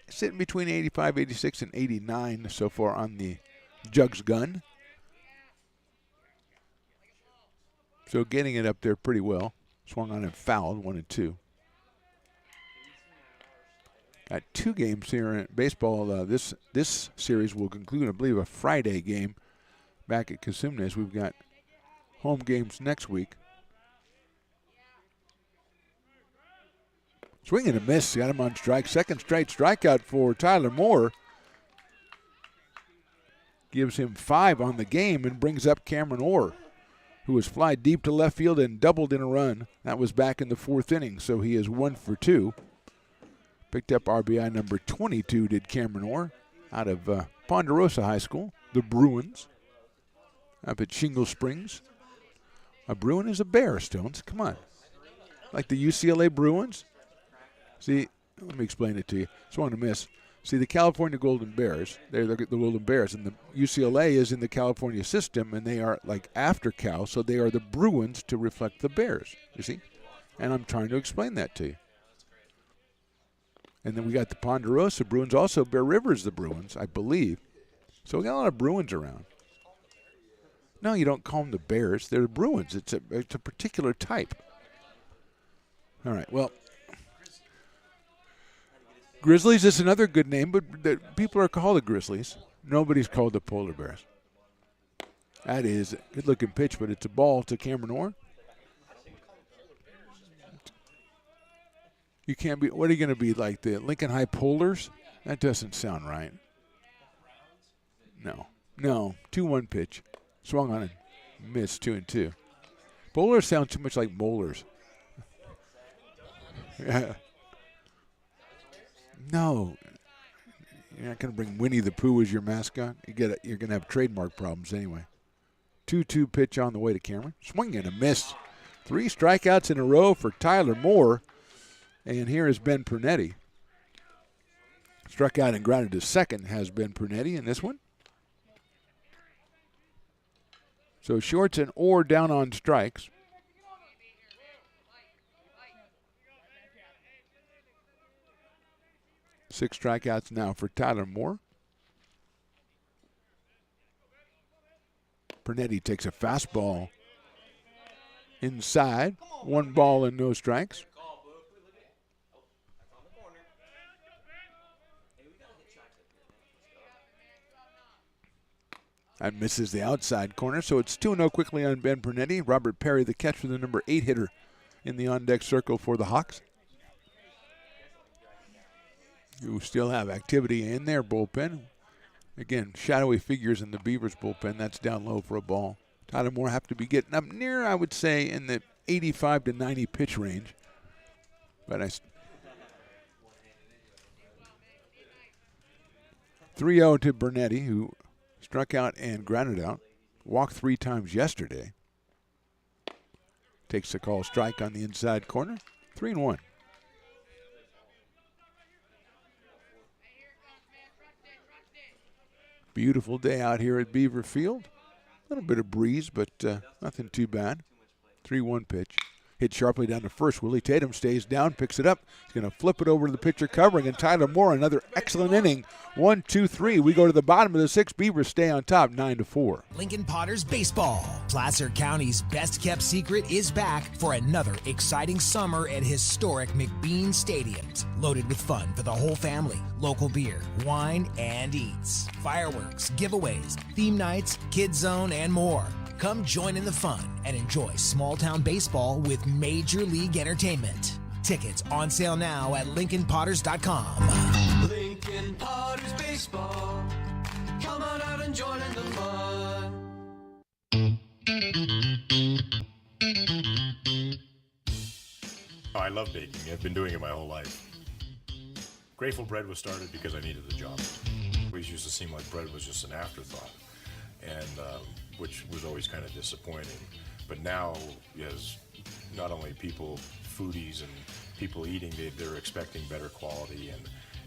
[SPEAKER 6] sitting between 85, 86, and 89 so far on the Jugs gun. So getting it up there pretty well. Swung on and fouled, 1-2. Got 2 games here in baseball. This series will conclude, I believe, a Friday game back at Cosumnes. We've got home games next week. Swing and a miss. Got him on strike. Second straight strikeout for Tyler Moore. Gives him 5 on the game and brings up Cameron Orr, who was fly deep to left field and doubled in a run. That was back in the 4th inning, so he is 1 for 2. Picked up RBI number 22, did Cameron Orr, out of Ponderosa High School, the Bruins, up at Shingle Springs. A Bruin is a bear, Stones. Come on. Like the UCLA Bruins. See, let me explain it to you. Swung and a miss. See, the California Golden Bears, they're the Golden Bears, and the UCLA is in the California system, and they are like after Cal, so they are the Bruins to reflect the Bears, you see? And I'm trying to explain that to you. And then we got the Ponderosa Bruins, also Bear Rivers the Bruins, I believe. So we got a lot of Bruins around. No, you don't call them the Bears. They're the Bruins. It's a particular type. All right, well, Grizzlies is another good name, but people are called the Grizzlies. Nobody's called the Polar Bears. That is a good-looking pitch, but it's a ball to Cameron Orr. You can't be. What are you going to be, like the Lincoln High Polars? That doesn't sound right. No. 2-1 pitch. Swung on and missed 2-2. Polars sound too much like molars. Yeah. No. You're not going to bring Winnie the Pooh as your mascot. You're going to have trademark problems anyway. 2-2 pitch on the way to Cameron. Swing and a miss. 3 strikeouts in a row for Tyler Moore. And here is Ben Pernetti. Struck out and grounded to second has Ben Pernetti in this one. So Shorts and Orr down on strikes. Six strikeouts now for Tyler Moore. Pernetti takes a fastball inside. 1 ball and no strikes. That misses the outside corner, so it's 2-0 quickly on Ben Pernetti. Robert Perry, the catcher, the number 8 hitter in the on-deck circle for the Hawks. You still have activity in their bullpen. Again, shadowy figures in the Beavers bullpen. That's down low for a ball. Tyler Moore have to be getting up near, I would say, in the 85 to 90 pitch range. But 3-0 to Bernetti, who struck out and grounded out. Walked 3 times yesterday. Takes the call strike on the inside corner. 3-1. Beautiful day out here at Beaver Field. A little bit of breeze, but nothing too bad. 3-1 pitch. Hit sharply down to first. Willie Tatum stays down, picks it up. He's going to flip it over to the pitcher covering, and Tyler Moore, another excellent inning. 1, 2, 3. We go to the bottom of the 6th. Beavers stay on top, 9-4.
[SPEAKER 11] Lincoln Potters Baseball. Placer County's best-kept secret is back for another exciting summer at historic McBean Stadiums. Loaded with fun for the whole family, local beer, wine, and eats. Fireworks, giveaways, theme nights, kids zone, and more. Come join in the fun and enjoy small-town baseball with Major League Entertainment. Tickets on sale now at LincolnPotters.com.
[SPEAKER 4] Lincoln Potters Baseball. Come on out and join in the fun.
[SPEAKER 10] Oh, I love baking. I've been doing it my whole life. Grateful Bread was started because I needed the job. It always used to seem like bread was just an afterthought, and which was always kind of disappointing. But now, as not only people, foodies and people eating, they're expecting better quality,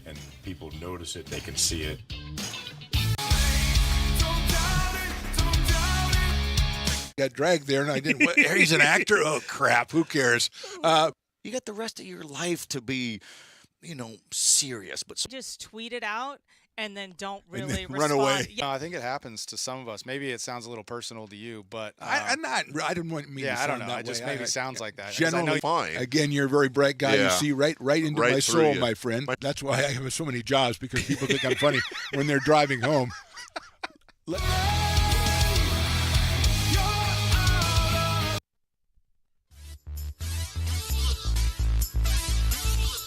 [SPEAKER 10] and people notice it, they can see it.
[SPEAKER 6] Got dragged there, and I didn't. He's an actor? Oh, crap. Who cares?
[SPEAKER 12] You got the rest of your life to be, serious. But
[SPEAKER 13] Just tweet it out and then don't really
[SPEAKER 6] run away.
[SPEAKER 13] Yeah.
[SPEAKER 14] No, I think it happens to some of us. Maybe it sounds a little personal to you, but
[SPEAKER 6] I didn't want me to
[SPEAKER 14] I don't
[SPEAKER 6] sound
[SPEAKER 14] know.
[SPEAKER 6] that
[SPEAKER 14] It just
[SPEAKER 6] way.
[SPEAKER 14] maybe sounds like that.
[SPEAKER 6] Generally,
[SPEAKER 17] fine.
[SPEAKER 6] Again, you're a very bright guy.
[SPEAKER 17] Yeah.
[SPEAKER 6] You see right into
[SPEAKER 17] Right
[SPEAKER 6] my
[SPEAKER 17] through
[SPEAKER 6] soul,
[SPEAKER 17] you.
[SPEAKER 6] my friend. That's why I have so many jobs, because people think I'm funny when they're driving home.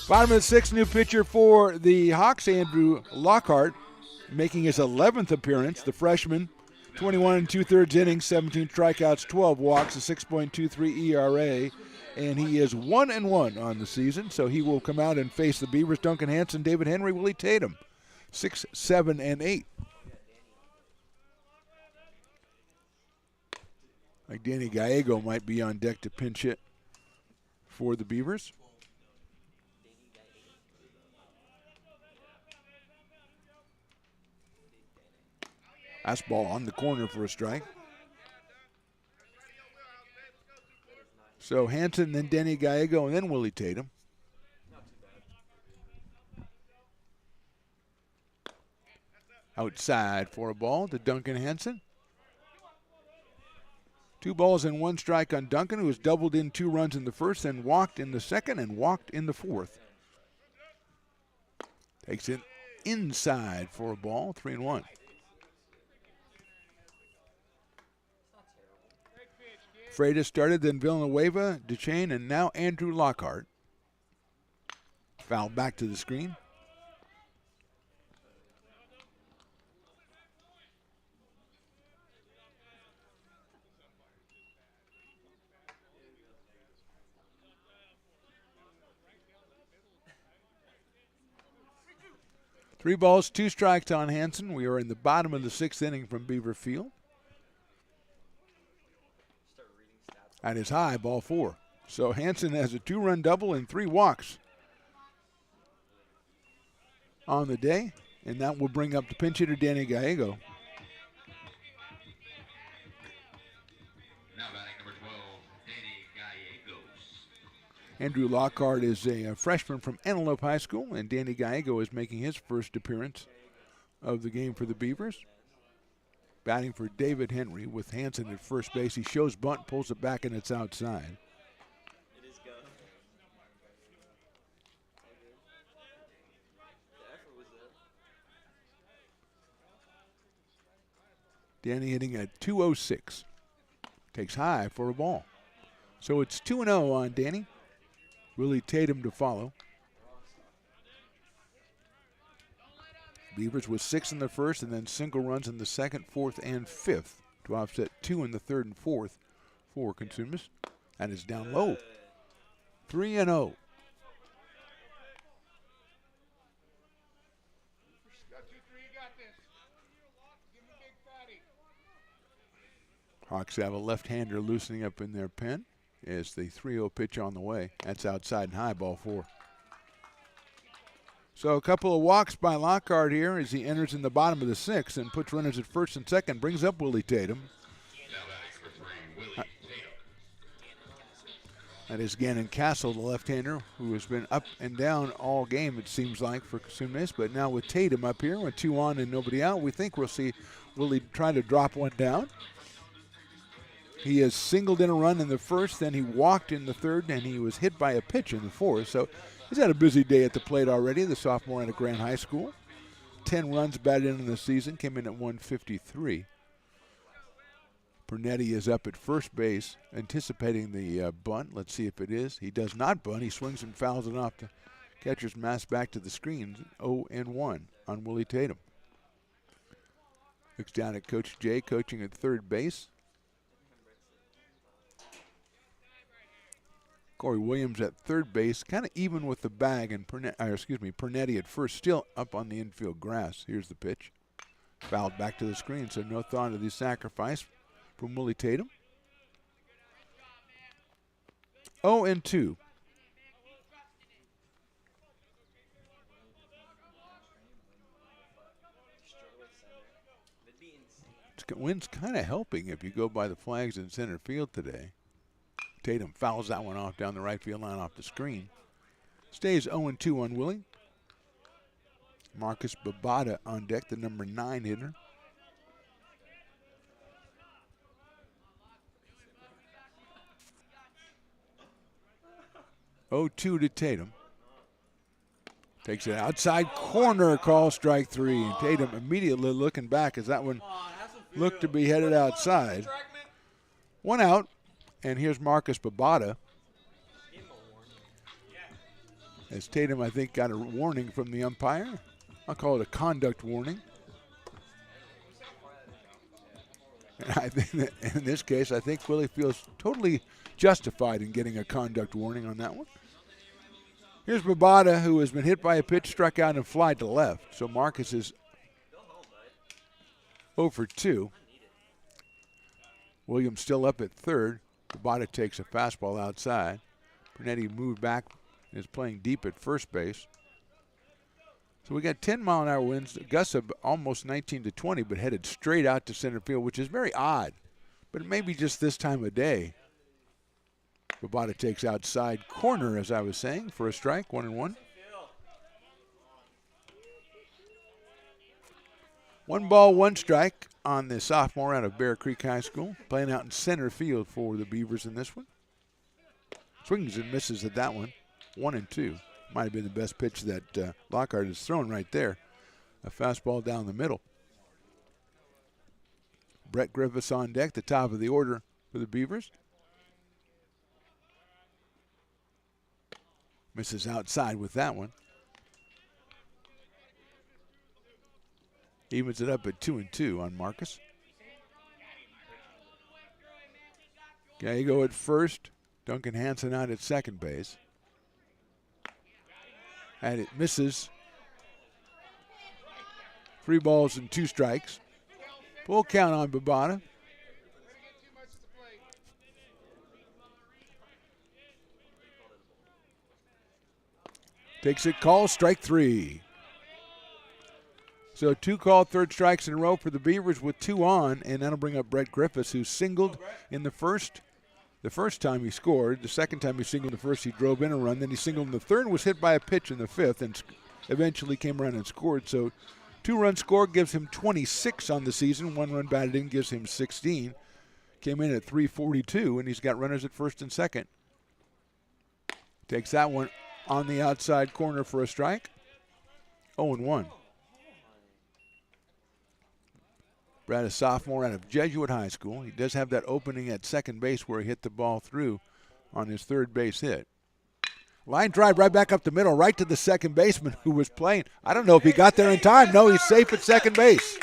[SPEAKER 6] Bottom of the sixth, new pitcher for the Hawks, Andrew Lockhart, making his 11th appearance. The freshman, 21 and 2/3 innings, 17 strikeouts, 12 walks, a 6.23 ERA, and he is 1-1 on the season. So he will come out and face the Beavers. Duncan Hansen, David Henry, Willie Tatum, 6, 7, and 8. Like Danny Gallego might be on deck to pinch hit for the Beavers. Fastball on the corner for a strike. So Hansen, then Danny Gallego, and then Willie Tatum. Outside for a ball to Duncan Hansen. 2 balls and 1 strike on Duncan, who has doubled in 2 runs in the first, then walked in the second, and walked in the fourth. Takes it inside for a ball, 3-1. Freitas started, then Villanueva, Duchesne, and now Andrew Lockhart. Foul back to the screen. Three balls, 2 strikes on Hansen. We are in the bottom of the 6th inning from Beaver Field. That is high, ball 4. So Hansen has a 2-run double and 3 walks on the day, and that will bring up the pinch hitter Danny Gallego.
[SPEAKER 19] Now batting number 12, Danny Gallegos.
[SPEAKER 6] Andrew Lockhart is a freshman from Antelope High School, and Danny Gallego is making his first appearance of the game for the Beavers. Batting for David Henry with Hansen at first base. He shows bunt, pulls it back, and it's outside.
[SPEAKER 18] It is go. The effort was there.
[SPEAKER 6] Danny hitting at 206. Takes high for a ball. So it's 2-0 on Danny. Willie Tatum to follow. Beavers with 6 in the first and then single runs in the second, fourth, and fifth to offset 2 in the third and fourth for Cosumnes. And is down low. 3-0. Hawks have a left-hander loosening up in their pen as the 3-0 pitch on the way. That's outside and high, ball 4. So a couple of walks by Lockhart here as he enters in the bottom of the 6th and puts runners at first and second, brings up Willie Tatum. That is Gannon Castle, the left-hander, who has been up and down all game, it seems like, for Cosumnes. But now with Tatum up here, with 2 on and nobody out, we think we'll see Willie try to drop one down. He has singled in a run in the first, then he walked in the third, and he was hit by a pitch in the fourth. So he's had a busy day at the plate already, the sophomore out of Grant High School. 10 runs batted in the season, came in at 153. Pernetti is up at first base, anticipating the bunt. Let's see if it is. He does not bunt. He swings and fouls it off the catcher's mask back to the screen. 0-1 on Willie Tatum. Looks down at Coach Jay, coaching at third base. Corey Williams at third base, kind of even with the bag, and Pernetti at first, still up on the infield grass. Here's the pitch. Fouled back to the screen, so no thought of the sacrifice from Willie Tatum. 0-2. Wind's kind of helping if you go by the flags in center field today. Tatum fouls that one off down the right field line off the screen. Stays 0-2 on Willie. Marcus Babada on deck, the number 9 hitter. (0-2) to Tatum. Takes it outside corner, call strike 3. And Tatum immediately looking back as that one looked to be headed outside. 1 out. And here's Marcus Babada. As Tatum, I think, got a warning from the umpire. I'll call it a conduct warning. And I think that in this case, I think Willie feels totally justified in getting a conduct warning on that one. Here's Babada, who has been hit by a pitch, struck out, and flied to left. So Marcus is 0 for 2. Williams still up at third. Babada takes a fastball outside. Brunetti moved back, is playing deep at first base. So we got 10-mile-an-hour winds, gusts of almost 19 to 20, but headed straight out to center field, which is very odd. But it may be just this time of day. Babada takes outside corner, as I was saying, for a strike, 1-1. 1 ball, 1 strike on the sophomore out of Bear Creek High School, playing out in center field for the Beavers in this one. Swings and misses at that one, 1-2. Might have been the best pitch that Lockhart has thrown right there. A fastball down the middle. Brett Griffiths on deck, the top of the order for the Beavers. Misses outside with that one. Evens it up at 2-2 on Marcus. Gallego at first. Duncan Hansen out at second base. And it misses. 3 balls and 2 strikes. Full count on Babada. Takes it, calls, strike 3. So 2 called, third strikes in a row for the Beavers with 2 on, and that'll bring up Brett Griffiths, who singled in the first time he scored. The second time he singled in the first, he drove in a run. Then he singled in the third, was hit by a pitch in the fifth, and eventually came around and scored. So 2-run score gives him 26 on the season. 1 run batted in gives him 16. Came in at 342, and he's got runners at first and second. Takes that one on the outside corner for a strike. 0-1. Brad, a sophomore out of Jesuit High School. He does have that opening at second base where he hit the ball through on his third base hit. Line drive right back up the middle, right to the second baseman who was playing. I don't know if he got there in time. No, he's safe at second base.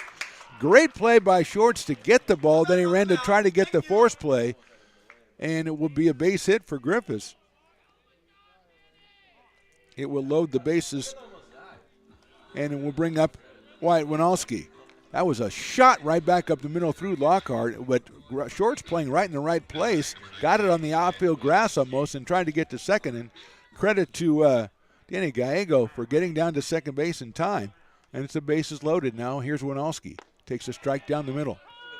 [SPEAKER 6] Great play by Shorts to get the ball. Then he ran to try to get the force play, and it will be a base hit for Griffiths. It will load the bases, and it will bring up Wyatt Winalski. That was a shot right back up the middle through Lockhart, but Shorts playing right in the right place, got it on the outfield grass almost and tried to get to second. And credit to Danny Gallego for getting down to second base in time. And it's the bases loaded now. Here's Winalski. Takes a strike down the middle.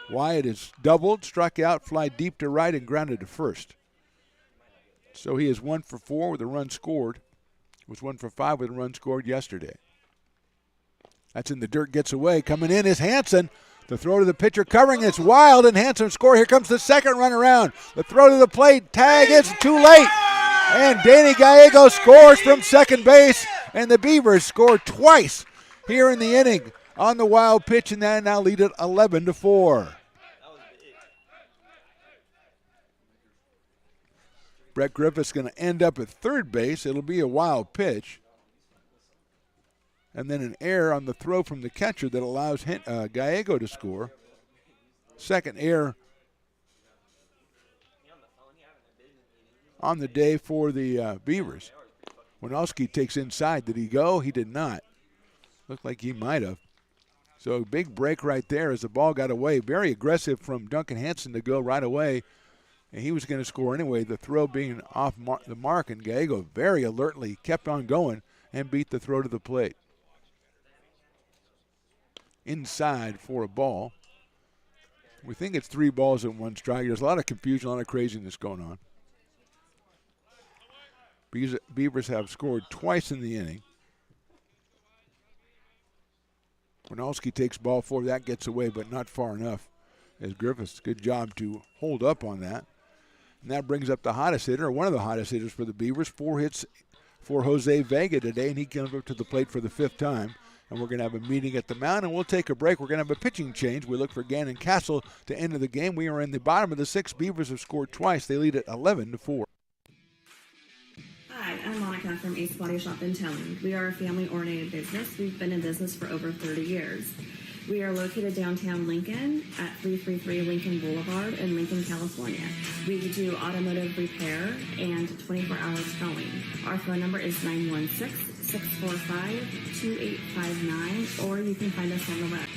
[SPEAKER 6] Wyatt is doubled, struck out, fly deep to right, and grounded to first. So he is 1 for 4 with a run scored. Was 1 for 5 with a run scored yesterday. That's in the dirt, gets away. Coming in is Hansen. The throw to the pitcher covering, it's wild, and Hansen score. Here comes the second run around. The throw to the plate, tag, it's too late. And Danny Gallego scores from second base, and the Beavers score twice here in the inning on the wild pitch, and that now lead it 11-4. Brett Griffith's going to end up at third base. It'll be a wild pitch. And then an error on the throw from the catcher that allows Gallego to score. Second error on the day for the Beavers. Winalski takes inside. Did he go? He did not. Looked like he might have. So a big break right there as the ball got away. Very aggressive from Duncan Hansen to go right away. And he was going to score anyway, the throw being off the mark. And Gallego very alertly kept on going and beat the throw to the plate. Inside for a ball. We think it's 3 balls and 1 strike. There's a lot of confusion, a lot of craziness going on. Beavers have scored twice in the inning. Winalski takes ball 4. That gets away, but not far enough. As Griffiths, good job to hold up on that. And that brings up the hottest hitter, or one of the hottest hitters for the Beavers. 4 hits for Jose Vega today, and he comes up to the plate for the 5th time. And we're going to have a meeting at the mound, and we'll take a break. We're going to have a pitching change. We look for Gannon Castle to end of the game. We are in the bottom of the 6th. Beavers have scored twice. They lead at 11-4.
[SPEAKER 15] Hi, I'm Monica Monica from Ace Body Shop and Towing. We are a family-oriented business. We've been in business for over 30 years. We are located downtown Lincoln at 333 Lincoln Boulevard in Lincoln, California. We do automotive repair and 24-hour towing. Our phone number is 916-645-2859, or you can find us on the web.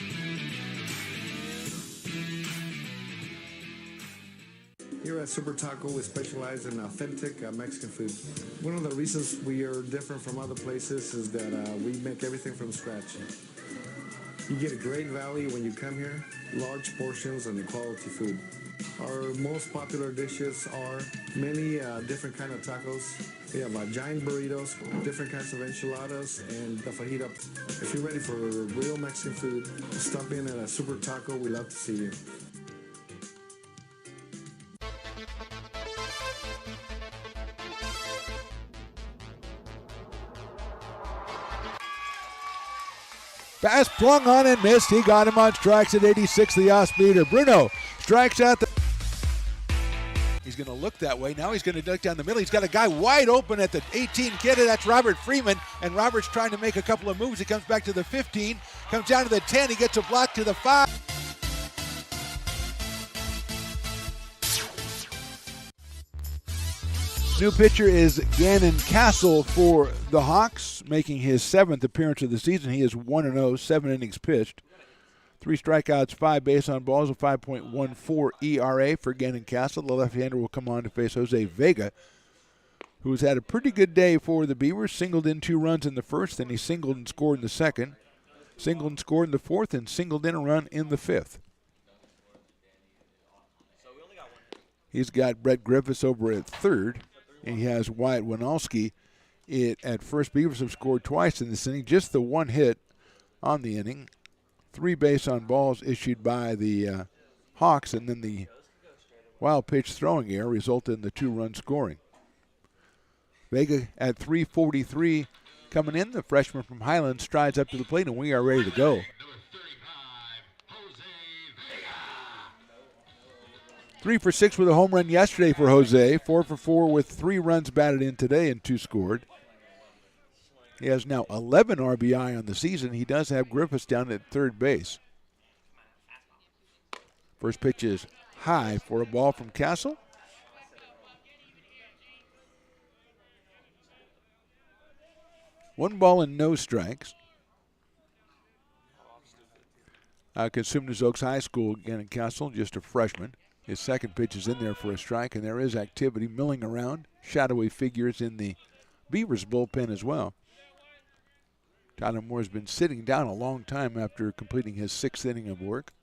[SPEAKER 8] Here at Super Taco, we specialize in authentic Mexican food. One of the reasons we are different from other places is that we make everything from scratch. You get a great value when you come here, large portions and quality food. Our most popular dishes are many different kind of tacos. We have giant burritos, different kinds of enchiladas, and the fajita. If you're ready for real Mexican food, stop in at a Super Taco. We love to see you.
[SPEAKER 6] Pass swung on and missed. He got him on strikes at 86, the off-speeder. Bruno strikes out the... He's going to look that way. Now he's going to duck down the middle. He's got a guy wide open at the 18 kid. That's Robert Freeman. And Robert's trying to make a couple of moves. He comes back to the 15, comes down to the 10. He gets a block to the 5. New pitcher is Gannon Castle for the Hawks, making his 7th appearance of the season. He is 1-0, 7 innings pitched. 3 strikeouts, 5 base on balls, a 5.14 ERA for Gannon Castle. The left-hander will come on to face Jose Vega, who's had a pretty good day for the Beavers. Singled in 2 runs in the first, then he singled and scored in the second. Singled and scored in the fourth, and singled in a run in the fifth. He's got Brett Griffiths over at third. And he has Wyatt Winalski at first. Beavers have scored twice in this inning, just the 1 hit on the inning. 3 base on balls issued by the Hawks, and then the wild pitch throwing error resulted in the 2-run scoring. Vega at 343 coming in. The freshman from Highland strides up to the plate, and we are ready to go. 3 for 6 with a home run yesterday for Jose. 4 for 4 with 3 runs batted in today and 2 scored. He has now 11 RBI on the season. He does have Griffiths down at third base. First pitch is high for a ball from Castle. One ball and no strikes. Cosumnes Oaks High School again in Castle, just a freshman. His second pitch is in there for a strike, and there is activity milling around. Shadowy figures in the Beavers bullpen as well. Tyler Moore has been sitting down a long time after completing his 6th inning of work.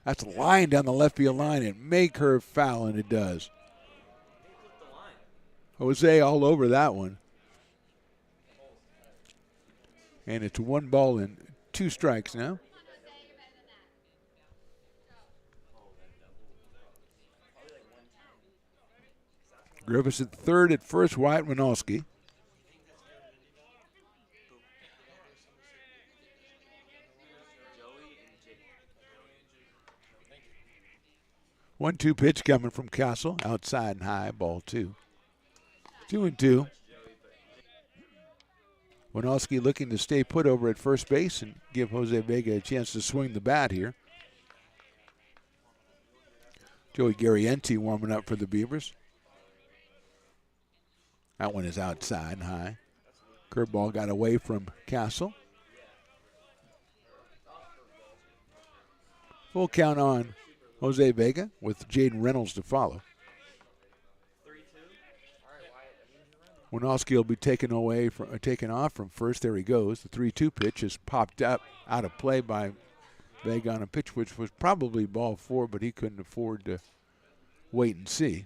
[SPEAKER 6] That's a line down the left field line, and may curve foul, and it does. Jose all over that one. And it's 1 ball and 2 strikes now. Griffiths at third, at first Wyatt Winalski. One-two pitch coming from Castle, outside and high, ball 2. 2-2. Winalski looking to stay put over at first base and give Jose Vega a chance to swing the bat here. Joey Garrienti warming up for the Beavers. That one is outside and high. Curveball got away from Castle. Full count on Jose Vega with Jaden Reynolds to follow. Winalski will be taken off from first. There he goes. The 3-2 pitch is popped up out of play by Vega on a pitch which was probably ball 4, but he couldn't afford to wait and see.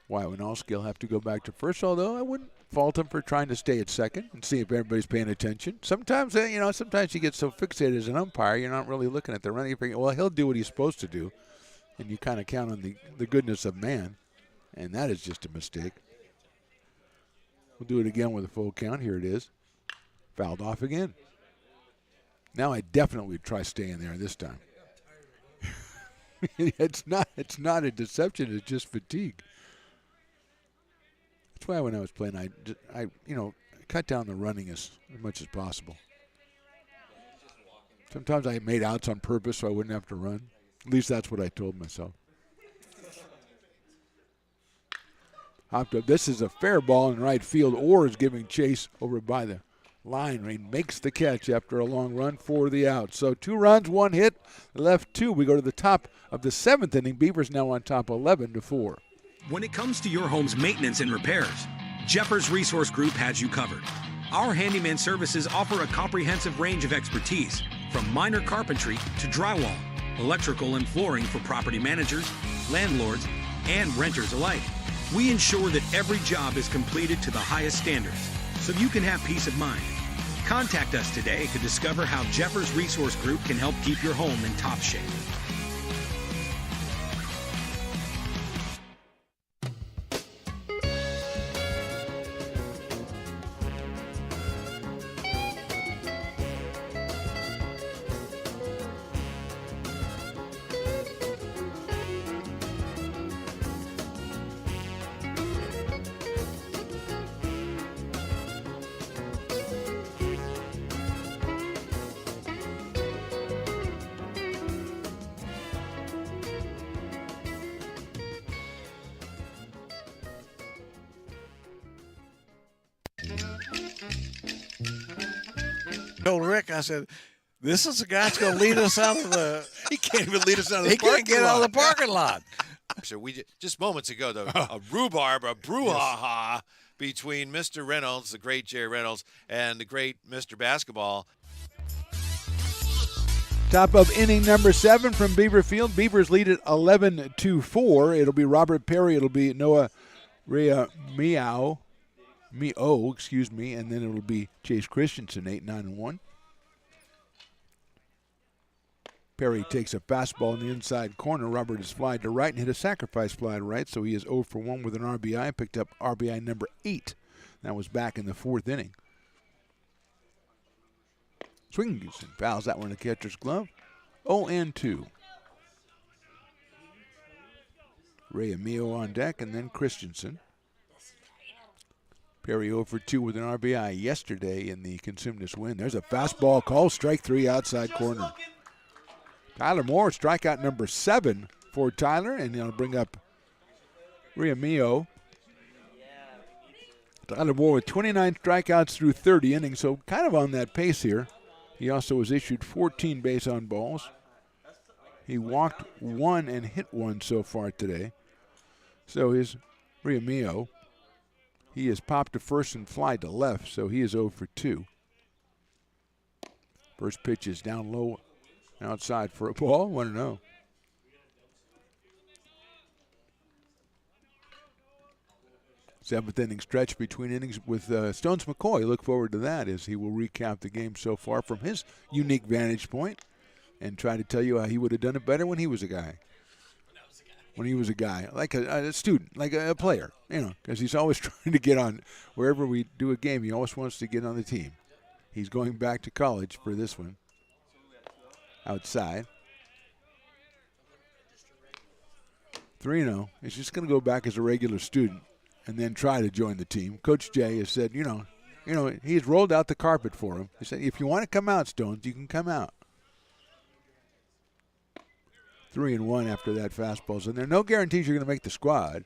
[SPEAKER 6] Wyatt Winalski will have to go back to first, although I wouldn't fault him for trying to stay at second and see if everybody's paying attention. Sometimes, sometimes you get so fixated as an umpire, you're not really looking at the run. You figure, well, he'll do what he's supposed to do, and you kind of count on the goodness of man, and that is just a mistake. We'll do it again with a full count. Here it is. Fouled off again. Now I definitely would try staying there this time. It's not a deception. It's just fatigue. That's why when I was playing, I cut down the running as much as possible. Sometimes I made outs on purpose so I wouldn't have to run. At least that's what I told myself. Hopped up. This is a fair ball in right field. Orr is giving chase over by the line. He makes the catch after a long run for the out. So 2 runs, 1 hit, left 2. We go to the top of the 7th inning. Beavers now on top 11-4.
[SPEAKER 9] When it comes to your home's maintenance and repairs, Jeffers Resource Group has you covered. Our handyman services offer a comprehensive range of expertise, from minor carpentry to drywall, electrical and flooring for property managers, landlords, and renters alike. We ensure that every job is completed to the highest standards, so you can have peace of mind. Contact us today to discover how Jeffers Resource Group can help keep your home in top shape.
[SPEAKER 16] Told Rick, I said, this is the guy that's going to lead us out of the.
[SPEAKER 17] He can't even lead us out of the
[SPEAKER 16] He
[SPEAKER 17] parking
[SPEAKER 16] can't get
[SPEAKER 17] lot.
[SPEAKER 16] out of the parking lot.
[SPEAKER 17] So we just moments ago, a rhubarb, a brouhaha between Mr. Reynolds, the great Jerry Reynolds, and the great Mr. Basketball.
[SPEAKER 6] Top of inning number 7 from Beaver Field. Beavers lead it 11-4. It'll be Robert Perry. It'll be Noah Mio, and then it'll be Chase Christensen, 8-9-1. Perry takes a fastball in the inside corner. Robert is fly to right and hit a sacrifice fly to right, so he is 0 for 1 with an RBI. Picked up RBI number 8. That was back in the 4th inning. Swings and fouls that one in the catcher's glove. 0-2. Ray Amio on deck, and then Christensen. Perry 0 for 2 with an RBI yesterday in the Cosumnes win. There's a fastball call, strike 3 outside corner. Tyler Moore, strikeout number 7 for Tyler, and he'll bring up Riamillo. Tyler Moore with 29 strikeouts through 30 innings, so kind of on that pace here. He also was issued 14 base on balls. He walked 1 and hit 1 so far today. So is Riamillo. He has popped to first and fly to left, so he is 0 for 2. First pitch is down low, outside for a ball, 1-0. Seventh inning stretch between innings with Stones McCoy. Look forward to that as he will recap the game so far from his unique vantage point and try to tell you how he would have done it better when he was a guy. When he was a guy, like a student, like a player, because he's always trying to get on. Wherever we do a game, he always wants to get on the team. He's going back to college for this one. Outside. 3-0. He's just going to go back as a regular student and then try to join the team. Coach Jay has said, he's rolled out the carpet for him. He said, if you want to come out, Stones, you can come out. 3-1 after that fastball. So there are no guarantees you're going to make the squad,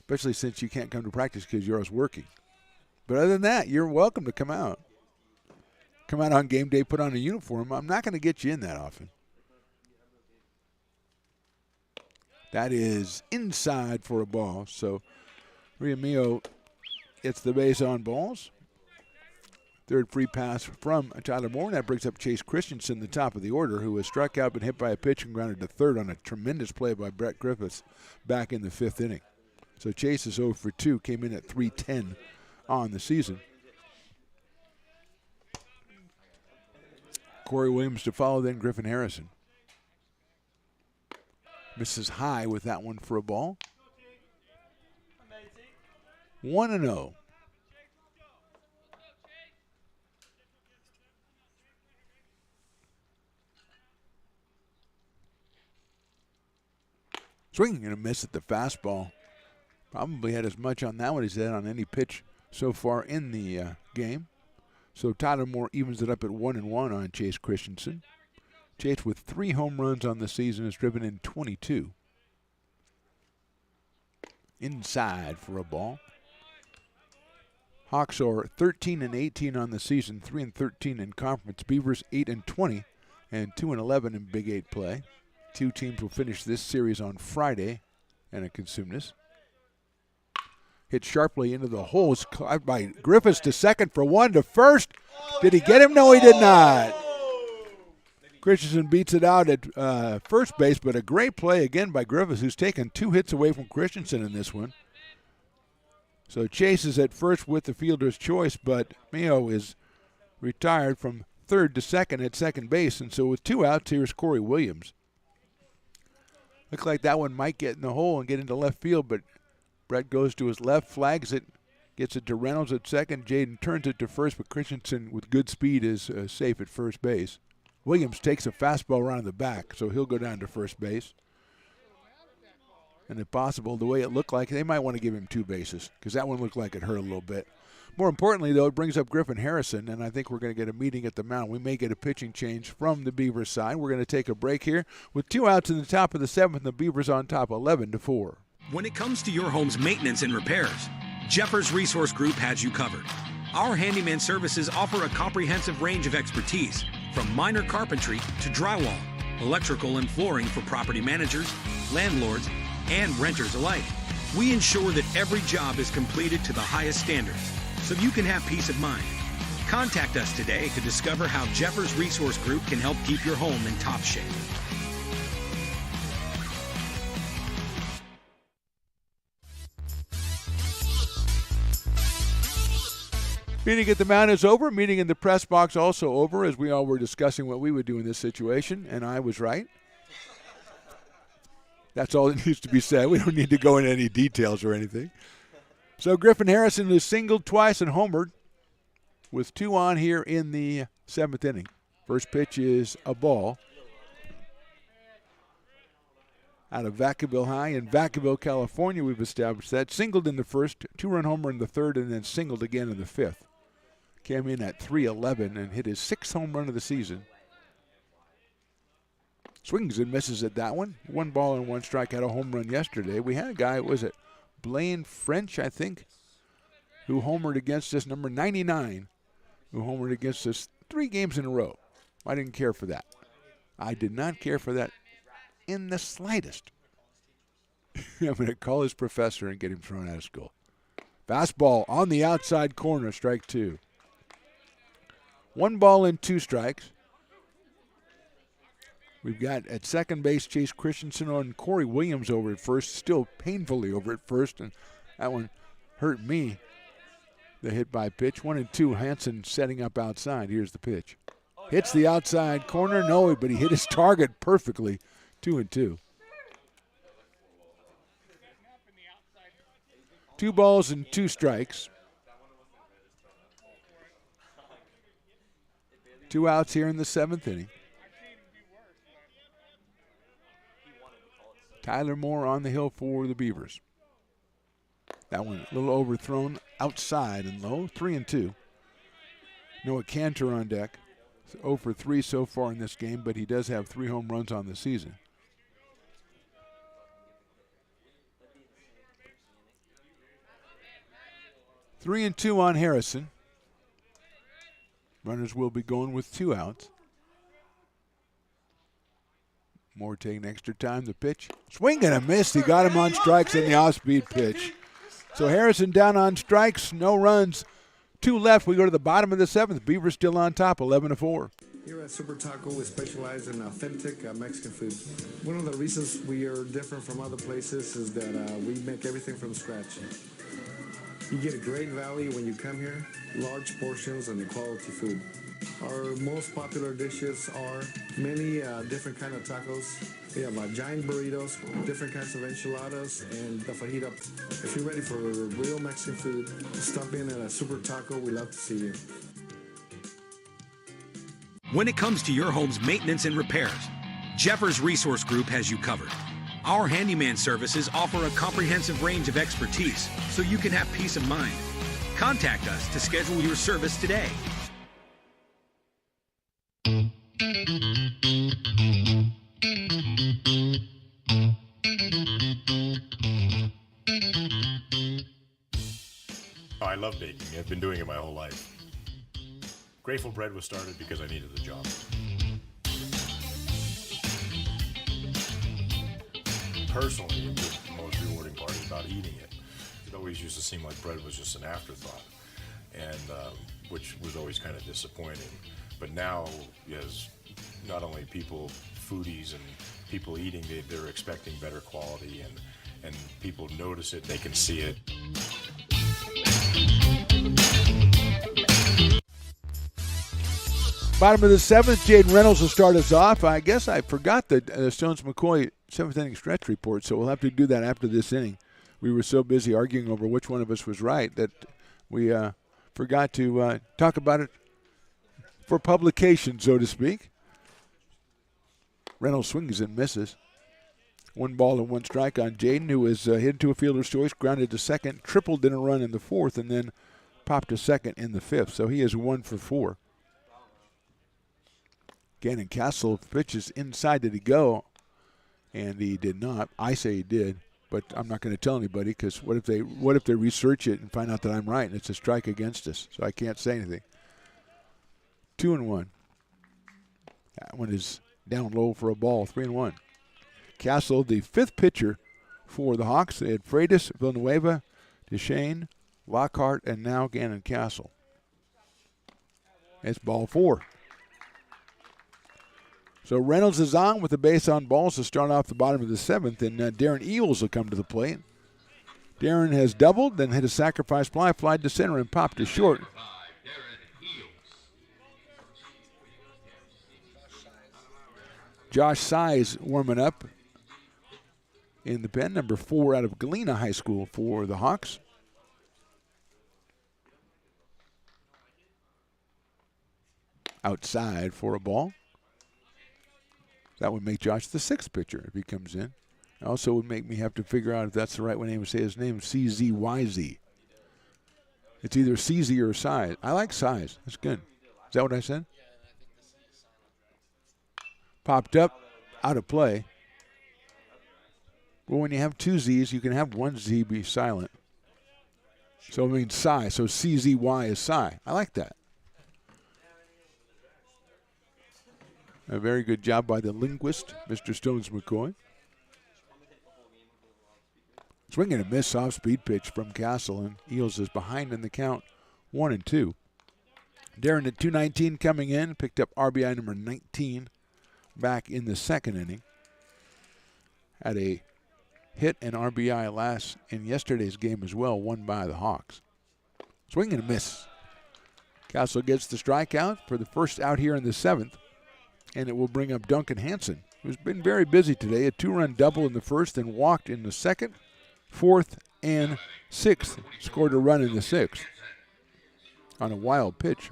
[SPEAKER 6] especially since you can't come to practice because you're always working. But other than that, you're welcome to come out. Come out on game day, put on a uniform. I'm not going to get you in that often. That is inside for a ball. So Riamillo gets the base on balls. Third free pass from Tyler Moore, and that brings up Chase Christensen, the top of the order, who was struck out and hit by a pitch and grounded to third on a tremendous play by Brett Griffiths back in the 5th inning. So Chase is 0 for 2, came in at .310 on the season. Corey Williams to follow, then Griffin Harrison. Misses high with that one for a ball. 1-0. Swinging and a miss at the fastball. Probably had as much on that one as he had on any pitch so far in the game. So Tyler Moore evens it up at 1-1 on Chase Christensen. Chase with 3 home runs on the season has driven in 22. Inside for a ball. Hawks are 13-18 on the season, 3-13 in conference. Beavers 8-20 and 2-11 in Big 8 play. 2 teams will finish this series on Friday and at Cosumnes. Hit sharply into the hole. It's caught by Griffiths to second for 1 to first. Did he get him? No, he did not. Christensen beats it out at first base, but a great play again by Griffiths, who's taken 2 hits away from Christensen in this one. So Chase is at first with the fielder's choice, but Mayo is retired from third to second at second base. And so with 2 outs, here's Corey Williams. Looks like that one might get in the hole and get into left field, but Brett goes to his left, flags it, gets it to Reynolds at second. Jaden turns it to first, but Christensen with good speed is safe at first base. Williams takes a fastball around the back, so he'll go down to first base. And if possible, the way it looked like, they might want to give him 2 bases because that one looked like it hurt a little bit. More importantly, though, it brings up Griffin Harrison, and I think we're going to get a meeting at the mound. We may get a pitching change from the Beavers side. We're going to take a break here with 2 outs in the top of the 7th, the Beavers on top 11-4.
[SPEAKER 9] When it comes to your home's maintenance and repairs, Jeffers Resource Group has you covered. Our handyman services offer a comprehensive range of expertise, from minor carpentry to drywall, electrical and flooring for property managers, landlords, and renters alike. We ensure that every job is completed to the highest standards, so you can have peace of mind. Contact us today to discover how Jeffers Resource Group can help keep your home in top shape.
[SPEAKER 6] Meeting at the mound is over. Meeting in the press box also over, as we all were discussing what we would do in this situation, and I was right. That's all that needs to be said. We don't need to go into any details or anything. So Griffin Harrison is singled twice and homered with 2 on here in the 7th inning. First pitch is a ball. Out of Vacaville High in Vacaville, California, we've established that. Singled in the first, 2-run homer in the third, and then singled again in the 5th. Came in at 311 and hit his 6th home run of the season. Swings and misses at that one. 1 ball and 1 strike. Had a home run yesterday. We had a guy, was it Blaine French, I think, who homered against us, number 99, who homered against us 3 games in a row. I didn't care for that. I did not care for that in the slightest. I'm going to call his professor and get him thrown out of school. Fastball on the outside corner, strike 2. 1 ball and 2 strikes. We've got at second base Chase Christensen on Corey Williams over at first, still painfully over at first, and that one hurt me, the hit by pitch. 1-2, Hansen setting up outside. Here's the pitch. Hits the outside corner, no, but he hit his target perfectly. 2-2. 2 balls and 2 strikes. 2 outs here in the 7th inning. Tyler Moore on the hill for the Beavers. That one a little overthrown outside and low. 3-2. Noah Cantor on deck. 0 for 3 so far in this game, but he does have 3 home runs on the season. Three and 2 on Harrison. Runners will be going with 2 outs. Moore taking extra time. The pitch. Swing and a miss. He got him on strikes in the off-speed pitch. So Harrison down on strikes. No runs. 2 left. We go to the bottom of the 7th. Beavers still on top, 11-4.
[SPEAKER 8] Here at Super Taco, we specialize in authentic Mexican food. One of the reasons we are different from other places is that we make everything from scratch. You get a great value when you come here, large portions and quality food. Our most popular dishes are many different kind of tacos. We have giant burritos, different kinds of enchiladas, and the fajita. If you're ready for real Mexican food, stop in at a Super Taco. We'd love to see you.
[SPEAKER 9] When it comes to your home's maintenance and repairs, Jeffers Resource Group has you covered. Our handyman services offer a comprehensive range of expertise so you can have peace of mind. Contact us to schedule your service today.
[SPEAKER 10] Oh, I love baking. I've been doing it my whole life. Grateful Bread was started because I needed the job. Personally, the most rewarding part is about eating it. It always used to seem like bread was just an afterthought, and which was always kind of disappointing. But now, as not only people, foodies and people eating, they're expecting better quality, and people notice it, they can see it.
[SPEAKER 6] Bottom of the seventh, Jaden Reynolds will start us off. I guess I forgot the Stones-McCoy seventh inning stretch report, so we'll have to do that after this inning. We were so busy arguing over which one of us was right that we forgot to talk about it for publication, so to speak. Reynolds swings and misses. 1 ball and 1 strike on Jaden, who was hit to a fielder's choice, grounded to second, tripled in a run in the fourth, and then popped to second in the fifth. So he is 1 for 4. Gannon Castle pitches inside. Did he go? And he did not. I say he did, but I'm not going to tell anybody because what if they research it and find out that I'm right and it's a strike against us? So I can't say anything. 2-1. That one is down low for a ball. 3-1. Castle, the 5th pitcher for the Hawks. They had Freitas, Villanueva, Deschain, Lockhart, and now Gannon Castle. It's ball 4. So Reynolds is on with the base on balls to start off the bottom of the 7th, and Darren Eels will come to the plate. Darren has doubled, then hit a sacrifice fly, flied to center, and popped to short. Josh Size warming up in the pen, number 4 out of Galena High School for the Hawks. Outside for a ball. That would make Josh the 6th pitcher if he comes in. It also would make me have to figure out if that's the right way to say his name, CZYZ. It's either CZ or Size. I like Size. That's good. Is that what I said? Popped up, out of play. Well, when you have 2 Z's, you can have 1 Z be silent. So it means Psy. So CZY is Psy. I like that. A very good job by the linguist, Mr. Stones-McCoy. Swing and a miss, off speed pitch from Castle, and Eels is behind in the count, 1-2. Darren at 219 coming in, picked up RBI number 19 back in the 2nd inning. Had a hit and RBI in yesterday's game as well, won by the Hawks. Swing and a miss. Castle gets the strikeout for the first out here in the 7th. And it will bring up Duncan Hansen, who's been very busy today. A 2-run double in the 1st and walked in the 2nd, 4th, and 6th. Scored a run in the 6th on a wild pitch.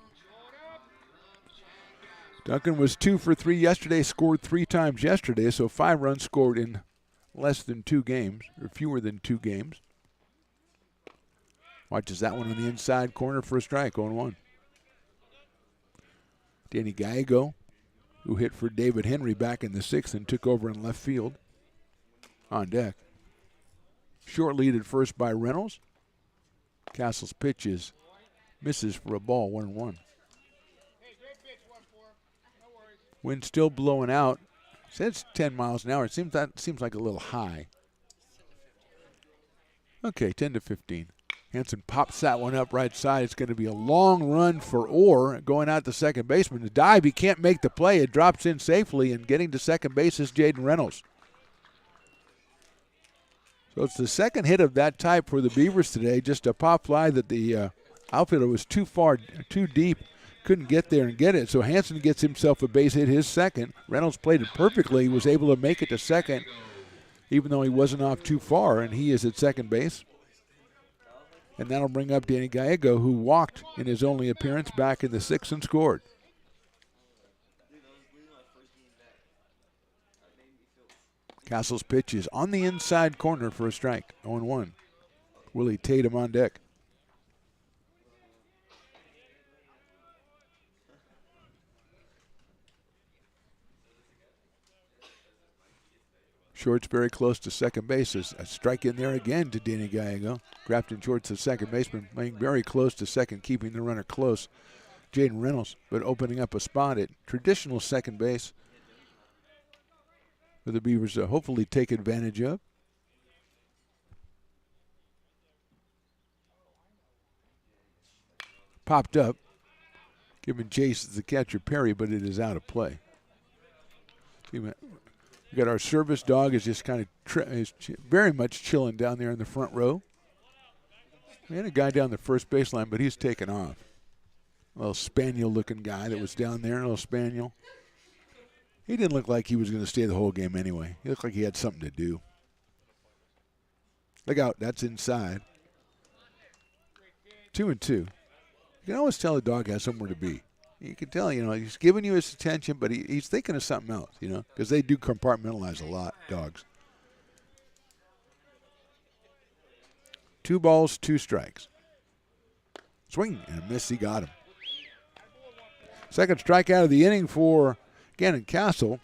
[SPEAKER 6] Duncan was 2 for 3 yesterday, scored 3 times yesterday, so 5 runs scored in less than 2 games, or fewer than 2 games. Watches that one on the inside corner for a strike, 0-1. Danny Gallego, who hit for David Henry back in the 6th and took over in left field, on deck. Short lead at first by Reynolds. Castle's pitch misses for a ball, 1-1. Wind still blowing out. Says 10 miles an hour. It seems like a little high. Okay, 10-15. Hansen pops that one up right side. It's going to be a long run for Orr going out to second baseman. The dive, he can't make the play. It drops in safely, and getting to second base is Jaden Reynolds. So it's the 2nd hit of that type for the Beavers today. Just a pop fly that the outfielder was too deep, couldn't get there and get it. So Hansen gets himself a base hit, his 2nd. Reynolds played it perfectly. He was able to make it to second, even though he wasn't off too far, and he is at second base. And that'll bring up Danny Gallego, who walked in his only appearance back in the 6th and scored.， Castle's pitch is on the inside corner for a strike. 0-1. Willie Tatum on deck. Short's very close to second base. There's a strike in there again to Danny Gallego. Grafton Short's the second baseman, playing very close to second, keeping the runner close. Jaden Reynolds, but opening up a spot at traditional second base for the Beavers to hopefully take advantage of. Popped up, giving chase to the catcher Perry, but it is out of play. We got our service dog is just kind of is very much chilling down there in the front row. We had a guy down the first baseline, but he's taken off. A little spaniel-looking guy that was down there, a little spaniel. He didn't look like he was going to stay the whole game anyway. He looked like he had something to do. Look out, that's inside. 2-2. You can always tell a dog has somewhere to be. You can tell, he's giving you his attention, but he's thinking of something else, because they do compartmentalize a lot, dogs. 2 balls, 2 strikes. Swing and a miss, he got him. Second strikeout of the inning for Gannon Castle.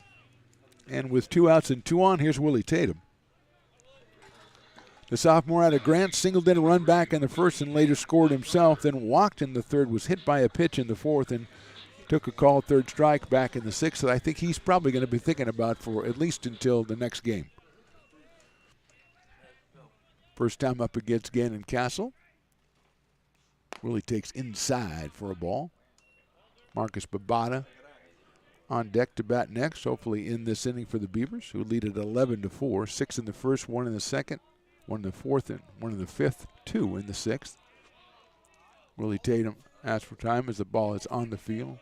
[SPEAKER 6] And with 2 outs and 2 on, here's Willie Tatum. The sophomore out of Grant singled in a run back in the first and later scored himself, then walked in the third, was hit by a pitch in the fourth, and took a call third strike back in the sixth that I think he's probably going to be thinking about for at least until the next game. First time up against Gannon Castle. Willie takes inside for a ball. Marcus Babata on deck to bat next, hopefully in this inning for the Beavers, who lead at 11-4. 6 in the first, 1 in the second, 1 in the fourth, and 1 in the fifth, 2 in the sixth. Willie Tatum asks for time as the ball is on the field.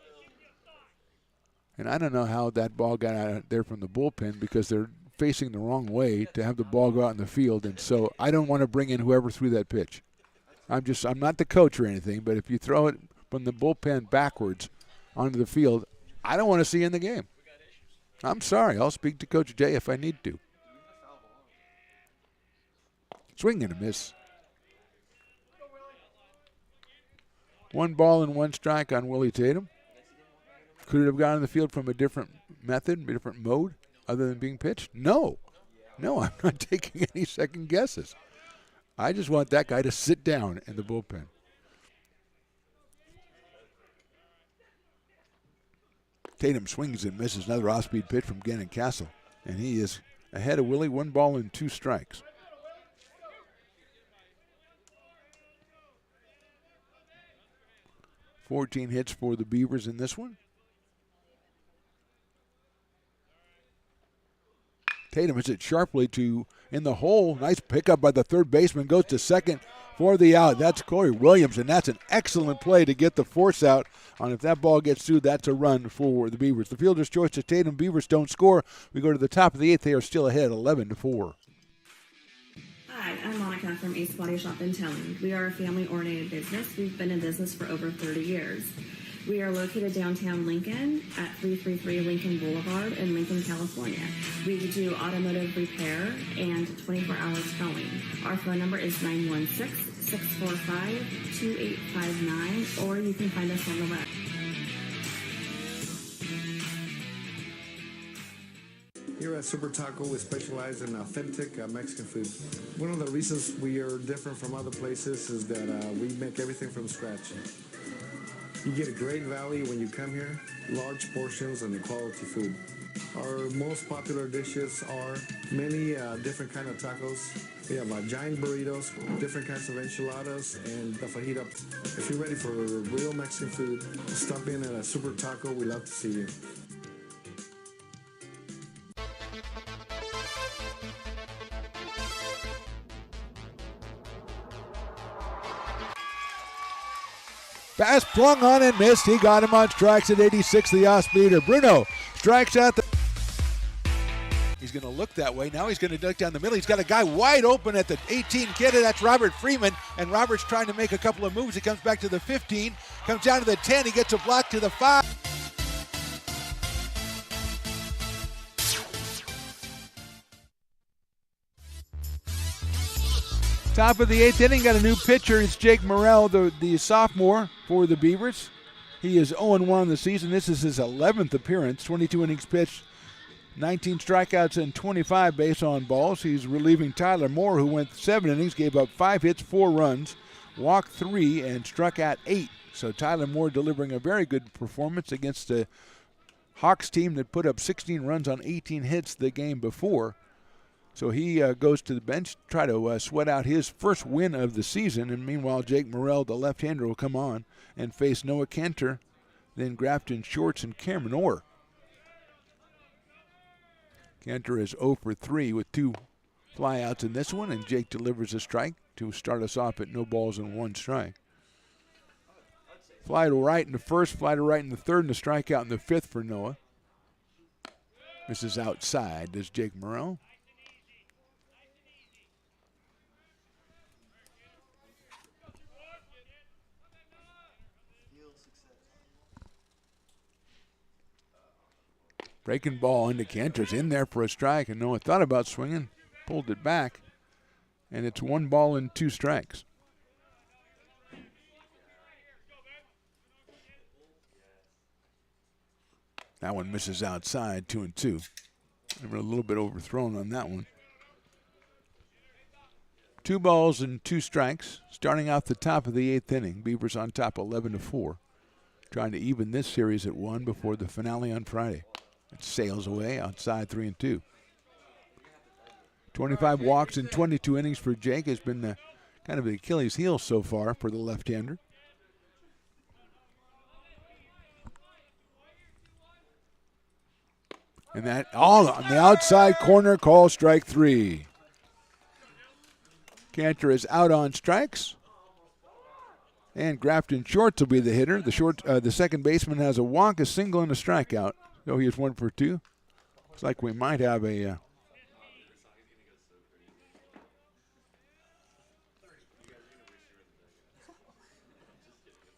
[SPEAKER 6] And I don't know how that ball got out there from the bullpen because they're facing the wrong way to have the ball go out in the field. And so I don't want to bring in whoever threw that pitch. I'm not the coach or anything, but if you throw it from the bullpen backwards onto the field, I don't want to see you in the game. I'm sorry. I'll speak to Coach Jay if I need to. Swing and a miss. 1 ball and 1 strike on Willie Tatum. Could it have gone in the field from a different method, a different mode, other than being pitched? No. No, I'm not taking any second guesses. I just want that guy to sit down in the bullpen. Tatum swings and misses another off-speed pitch from Gannon Castle, and he is ahead of Willie, 1 ball and 2 strikes. $14 hits for the Beavers in this one. Tatum hits it sharply to in the hole. Nice pickup by the third baseman. Goes to second for the out. That's Corey Williams, and that's an excellent play to get the force out. And if that ball gets through, that's a run for the Beavers. The fielder's choice to Tatum. Beavers don't score. We go to the top of the 8th. They are still ahead, 11-4.
[SPEAKER 15] Hi, I'm Monica from Ace Body Shop in Town. We are a family-oriented business. We've been in business for over 30 years. We are located downtown Lincoln at 333 Lincoln Boulevard in Lincoln, California. We do automotive repair and 24-hour towing. Our phone number is 916-645-2859, or you can find us on the web.
[SPEAKER 8] Here at Super Taco, we specialize in authentic Mexican food. One of the reasons we are different from other places is that we make everything from scratch. You get a great value when you come here, large portions and quality food. Our most popular dishes are many different kind of tacos. We have giant burritos, different kinds of enchiladas, and the fajita. If you're ready for real Mexican food, stop in at a Super Taco. We'd love to see you.
[SPEAKER 6] Fast swung on and missed. He got him on strikes at 86, the off-speeder. Bruno strikes out the... He's going to look that way. Now he's going to duck down the middle. He's got a guy wide open at the 18 kid, and that's Robert Freeman. And Robert's trying to make a couple of moves. He comes back to the 15, comes down to the 10. He gets a block to the 5. Top of the 8th inning, got a new pitcher. It's Jake Morrell, the sophomore for the Beavers. He is 0-1 on the season. This is his 11th appearance, 22 innings pitched, 19 strikeouts and 25 base on balls. He's relieving Tyler Moore, who went 7 innings, gave up 5 hits, 4 runs, walked 3, and struck out 8. So Tyler Moore delivering a very good performance against the Hawks team that put up 16 runs on 18 hits the game before. So he goes to the bench to try to sweat out his first win of the season. And meanwhile, Jake Morrell, the left-hander, will come on and face Noah Cantor, then Grafton Shorts and Cameron Orr. Cantor is 0 for 3 with 2 flyouts in this one, and Jake delivers a strike to start us off at no balls and 1 strike. Fly to right in the first, fly to right in the third, and a strikeout in the 5th for Noah. This is outside, does Jake Morrell. Breaking ball into Cantor's in there for a strike, and Noah thought about swinging, pulled it back, and it's 1 ball and 2 strikes. That one misses outside, 2-2. They were a little bit overthrown on that one. 2 balls and 2 strikes, starting out the top of the 8th inning. Beavers on top 11-4, trying to even this series at 1 before the finale on Friday. It sails away outside 3-2. 25 walks in 22 innings for Jake has been kind of the Achilles heel so far for the left-hander. And that all on the outside corner, call strike 3. Cantor is out on strikes. And Grafton Shorts will be the hitter. The second baseman has a walk, a single, and a strikeout. So he is 1 for 2. Looks like we might have a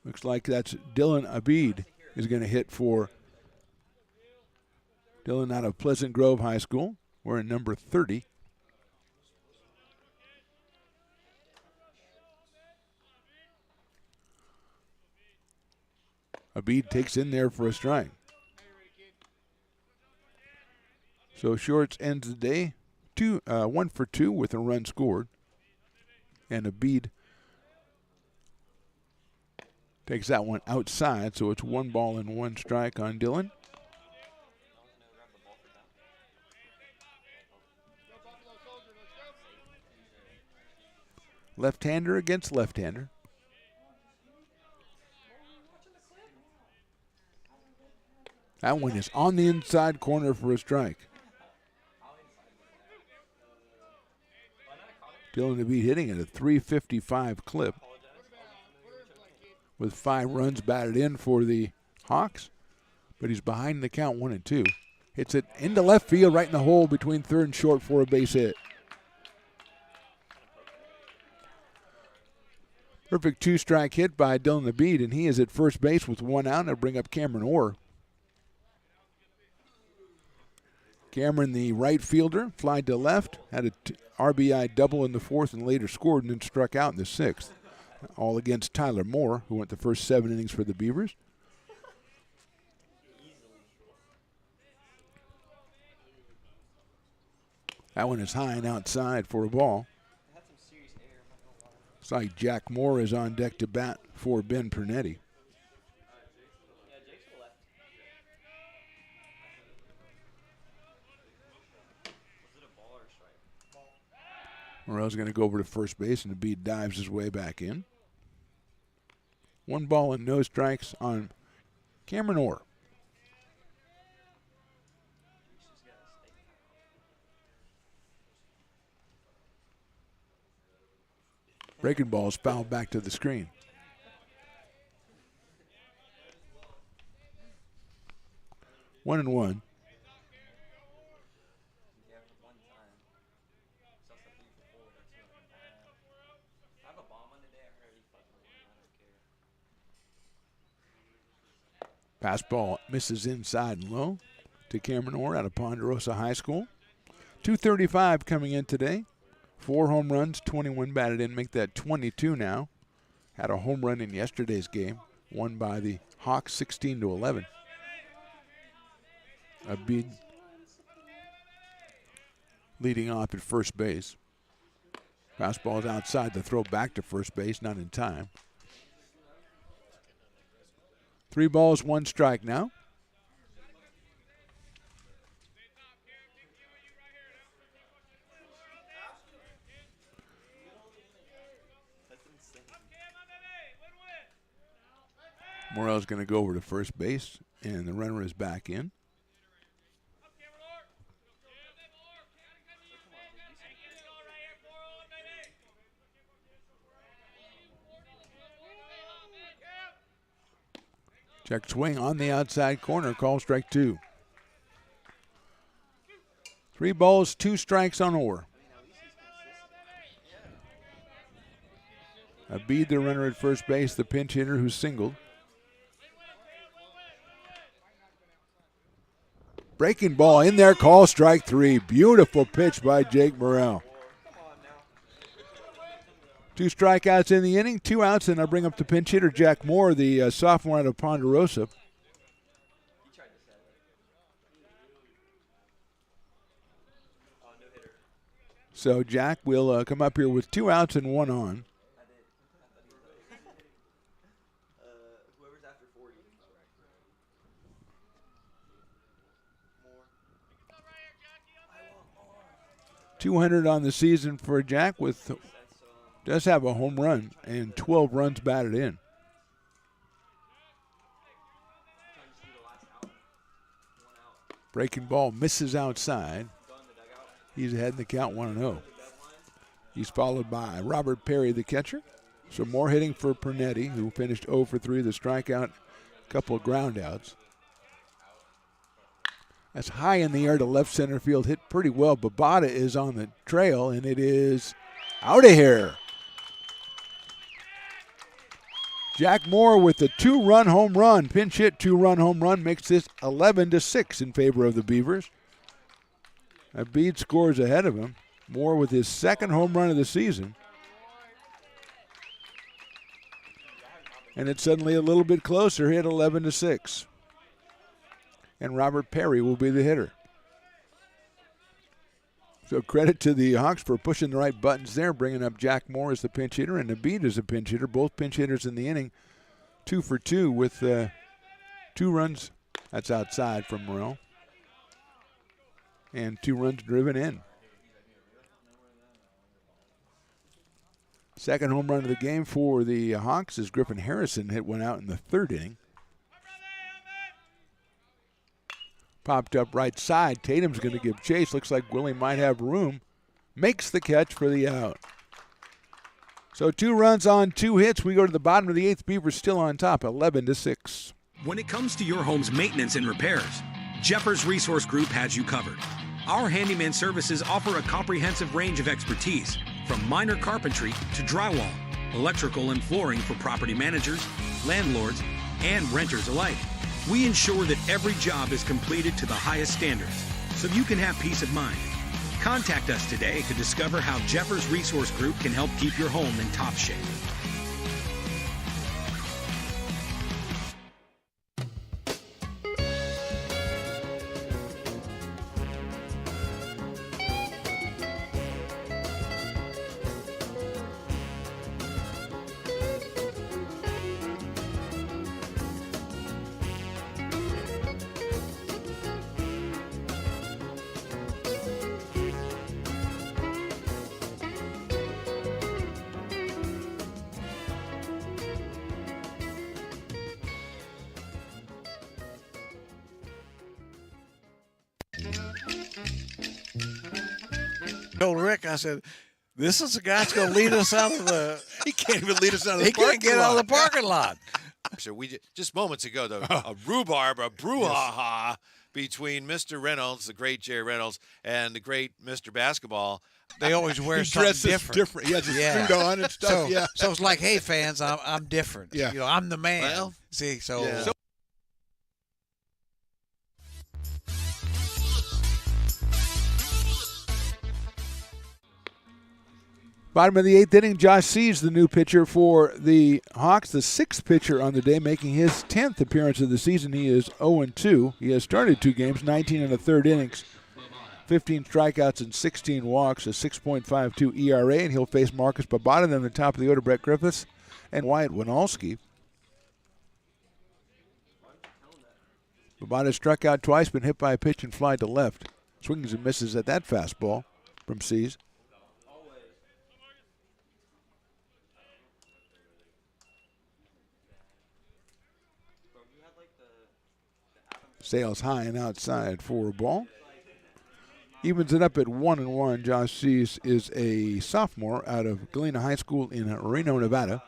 [SPEAKER 6] looks like that's Dylan Abid is going to hit for Dylan out of Pleasant Grove High School. We're in number 30. Abid takes in there for a strike. So Shorts ends the day 1 for 2 with a run scored. And Abid takes that one outside, so it's 1 ball and 1 strike on Dylan. Left-hander against left-hander. That one is on the inside corner for a strike. Dylan Abid hitting at a .355 clip with 5 runs batted in for the Hawks, but he's behind the count 1-2. Hits it into left field right in the hole between third and short for a base hit. Perfect 2-strike hit by Dylan Abid, and he is at first base with 1 out. It'll bring up Cameron Orr. Cameron, the right fielder, flied to left, had a RBI double in the 4th and later scored and then struck out in the 6th. All against Tyler Moore, who went the first 7 innings for the Beavers. That one is high and outside for a ball. It's like Jack Moore is on deck to bat for Ben Pernetti. Morrell's going to go over to first base, and Abid dives his way back in. 1 ball and no strikes on Cameron Orr. Breaking ball is fouled back to the screen. One and one. Pass ball misses inside and low to Cameron Orr out of Ponderosa High School. 2:35 coming in today. 4 home runs, 21 batted in, make that 22 now. Had a home run in yesterday's game, won by the Hawks 16-11. Abid leading off at first base. Fastball is outside, the throw back to first base, not in time. 3 balls, 1 strike now. Morel's going to go over to first base, and the runner is back in. Check swing on the outside corner, call strike 2. 3 balls, 2 strikes on Orr. Abid, the runner at first base, the pinch hitter who singled. Breaking ball in there, call strike 3. Beautiful pitch by Jake Morrell. 2 strikeouts in the inning, 2 outs, and I'll bring up the pinch hitter, Jack Moore, the sophomore out of Ponderosa. So Jack will come up here with 2 outs and 1 on.
[SPEAKER 18] Whoever's after 40.
[SPEAKER 6] 200 on the season for Jack, does have a home run and 12 runs batted in. Breaking ball misses outside. He's ahead in the count 1-0. He's followed by Robert Perry, the catcher. So more hitting for Pernetti, who finished 0 for 3, the strikeout, a couple of ground outs. That's high in the air to left center field, hit pretty well. Babada is on the trail, and it is out of here. Jack Moore with the 2-run home run, pinch hit 2-run home run, makes this 11-6 in favor of the Beavers. Abid scores ahead of him. Moore with his 2nd home run of the season. And it's suddenly a little bit closer, hit 11-6. And Robert Perry will be the hitter. So credit to the Hawks for pushing the right buttons there, bringing up Jack Moore as the pinch hitter and Abid as a pinch hitter. Both pinch hitters in the inning, 2 for 2 with 2 runs. That's outside from Morrell. And 2 runs driven in. 2nd home run of the game for the Hawks as Griffin Harrison hit one out in the 3rd inning. Popped up right side. Tatum's going to give chase. Looks like Willie might have room. Makes the catch for the out. So 2 runs on 2 hits. We go to the bottom of the 8th. Beavers still on top, 11-6.
[SPEAKER 9] When it comes to your home's maintenance and repairs, Jeffers Resource Group has you covered. Our handyman services offer a comprehensive range of expertise, from minor carpentry to drywall, electrical and flooring for property managers, landlords, and renters alike. We ensure that every job is completed to the highest standards, so you can have peace of mind. Contact us today to discover how Jeffers Resource Group can help keep your home in top shape.
[SPEAKER 16] Told Rick, I said, this is the guy that's going to lead us out of the.
[SPEAKER 17] He can't even lead us out of the
[SPEAKER 16] He
[SPEAKER 17] parking
[SPEAKER 16] can't get out of the
[SPEAKER 17] lot.
[SPEAKER 16] parking lot.
[SPEAKER 17] So we just moments ago, a rhubarb, a brouhaha between Mr. Reynolds, the great Jerry Reynolds, and the great Mr. Basketball.
[SPEAKER 16] They always wear
[SPEAKER 6] He
[SPEAKER 16] something
[SPEAKER 6] dresses
[SPEAKER 16] different.
[SPEAKER 6] He has his suit on and stuff.
[SPEAKER 16] So,
[SPEAKER 6] Yeah.
[SPEAKER 16] so it's like, hey, fans, I'm different.
[SPEAKER 6] Yeah.
[SPEAKER 16] You know, I'm the man.
[SPEAKER 17] Well,
[SPEAKER 16] see, so.
[SPEAKER 17] yeah.
[SPEAKER 6] Bottom of the 8th inning, Josh Sees, the new pitcher for the Hawks, the 6th pitcher on the day, making his 10th appearance of the season. He is 0-2. He has started 2 games, 19 and a third innings, 15 strikeouts and 16 walks, a 6.52 ERA, and he'll face Marcus Babada. Then the top of the order, Brett Griffiths and Wyatt Winalski. Babada struck out twice, been hit by a pitch and fly to left. Swings and misses at that fastball from Seas. Sails high and outside for a ball. Evens it up at 1-1. Josh Sees is a sophomore out of Galena High School in Reno, Nevada.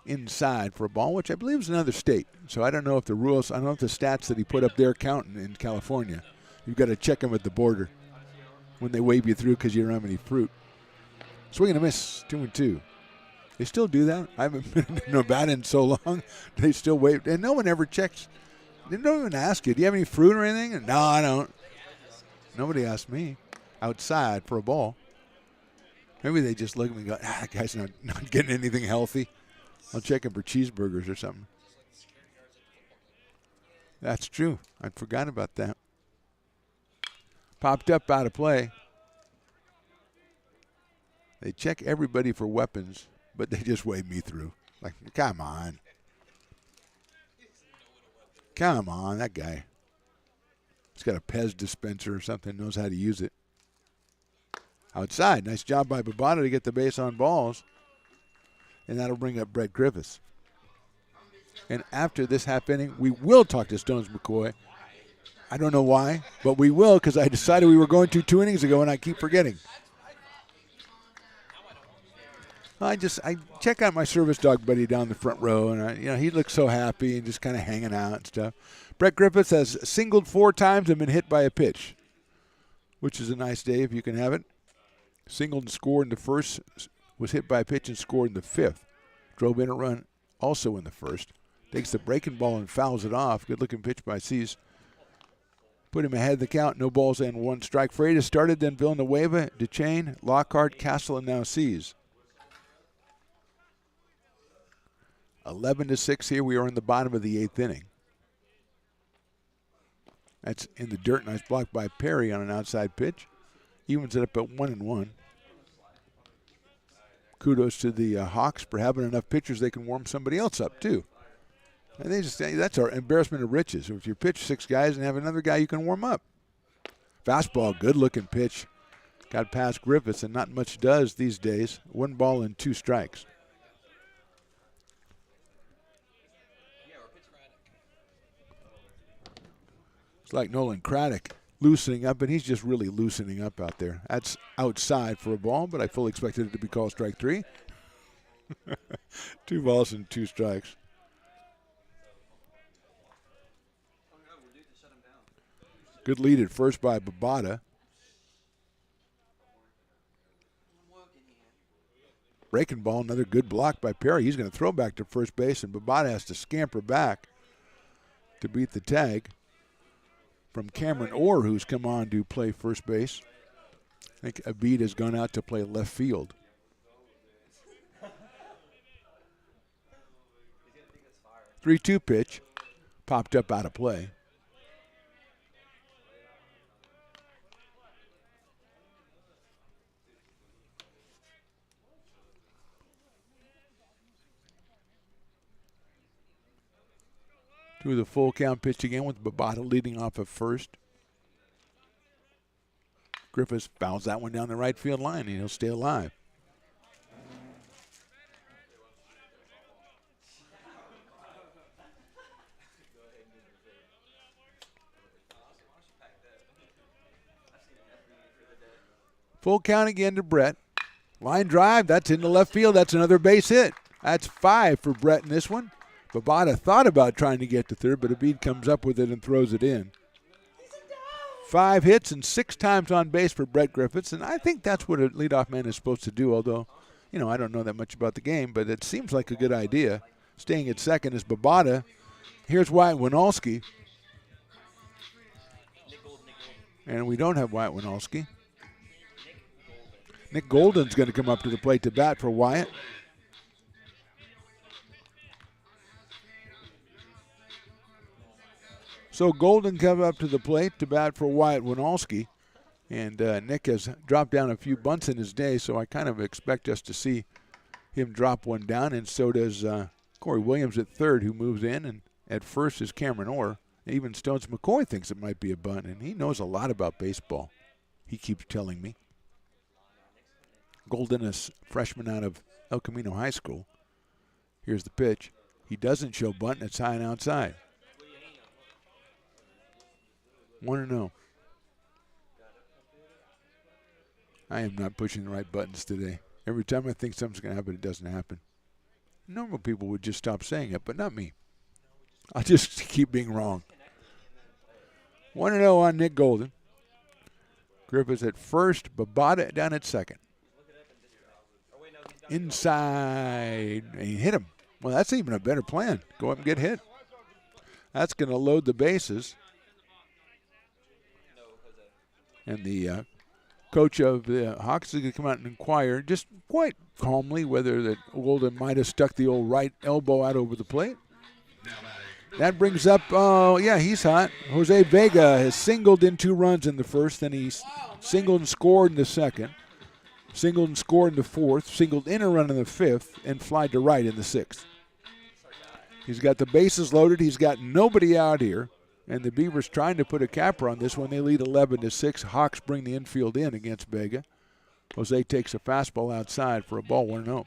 [SPEAKER 6] Inside for a ball, which I believe is another state. So I don't know if the rules, I don't know if the stats that he put up there counting in California. You've got to check them at the border when they wave you through because you don't have any fruit. Swing and a miss, 2-2. They still do that. I haven't been to Nevada in so long. They still wave, and no one ever checks. They don't even ask you, do you have any fruit or anything? No, I don't. Nobody asked me. Outside for a ball. Maybe they just look at me and go, that guy's not getting anything healthy. I'll check him for cheeseburgers or something. That's true. I forgot about that. Popped up out of play. They check everybody for weapons, but they just wave me through. Like, come on. Come on, that guy. He's got a Pez dispenser or something, knows how to use it. Outside. Nice job by Babada to get the base on balls. And that'll bring up Brett Griffiths. And after this half inning, we will talk to Stones McCoy. I don't know why, but we will because I decided we were going to 2 innings ago, and I keep forgetting. I check out my service dog buddy down the front row, and he looks so happy and just kind of hanging out and stuff. Brett Griffiths has singled 4 times and been hit by a pitch, which is a nice day if you can have it. Singled and scored in the first, was hit by a pitch and scored in the 5th. Drove in a run also in the first. Takes the breaking ball and fouls it off. Good-looking pitch by Seas. Put him ahead of the count. No balls and 1 strike. Freitas started, then Villanueva, DeChain, Lockhart, Castle, and now Seas. 11-6 here. We are in the bottom of the 8th inning. That's in the dirt. Nice block by Perry on an outside pitch. Evens it up at 1-1. Kudos to the Hawks for having enough pitchers they can warm somebody else up too. And that's our embarrassment of riches. If you pitch 6 guys and have another guy you can warm up. Fastball, good-looking pitch. Got past Griffiths, and not much does these days. 1 ball and 2 strikes. It's like Nolan Craddock loosening up, and he's just really loosening up out there. That's outside for a ball, but I fully expected it to be called strike 3. 2 balls and 2 strikes. Good lead at first by Babada. Breaking ball, another good block by Perry. He's going to throw back to first base, and Babada has to scamper back to beat the tag from Cameron Orr, who's come on to play first base. I think Abid has gone out to play left field. Three-two pitch, popped up out of play. To the full count pitch again with Babada leading off of first. Griffiths fouls that one down the right field line, and he'll stay alive. Full count again to Brett. Line drive, that's into left field. That's another base hit. That's 5 for Brett in this one. Babada thought about trying to get to third, but Abid comes up with it and throws it in. 5 hits and 6 times on base for Brett Griffiths, and I think that's what a leadoff man is supposed to do, although, I don't know that much about the game, but it seems like a good idea. Staying at second is Babada. Here's Wyatt Winalski. And we don't have Wyatt Winalski. Nick Golden's going to come up to the plate to bat for Wyatt. So Golden comes up to the plate to bat for Wyatt Winalski. And Nick has dropped down a few bunts in his day, so I kind of expect us to see him drop one down. And so does Corey Williams at third, who moves in. And at first is Cameron Orr. Even Stones McCoy thinks it might be a bunt, and he knows a lot about baseball, he keeps telling me. Golden is a freshman out of El Camino High School. Here's the pitch. He doesn't show bunt, and it's high and outside. 1-0. I am not pushing the right buttons today. Every time I think something's going to happen, it doesn't happen. Normal people would just stop saying it, but not me. I'll just keep being wrong. 1-0 on Nick Golden. Griffiths at first, Babada down at second. Inside, and he hit him. Well, that's even a better plan. Go up and get hit. That's going to load the bases. And the coach of the Hawks is going to come out and inquire just quite calmly whether that Golden might have stuck the old right elbow out over the plate. That brings up, he's hot. Jose Vega has singled in 2 runs in the first, then he singled and scored in the second, singled and scored in the fourth, singled in a run in the fifth, and flied to right in the sixth. He's got the bases loaded. He's got nobody out here, and the Beavers trying to put a capper on this one. They lead 11-6. Hawks bring the infield in against Vega. Jose takes a fastball outside for a ball, 1-0.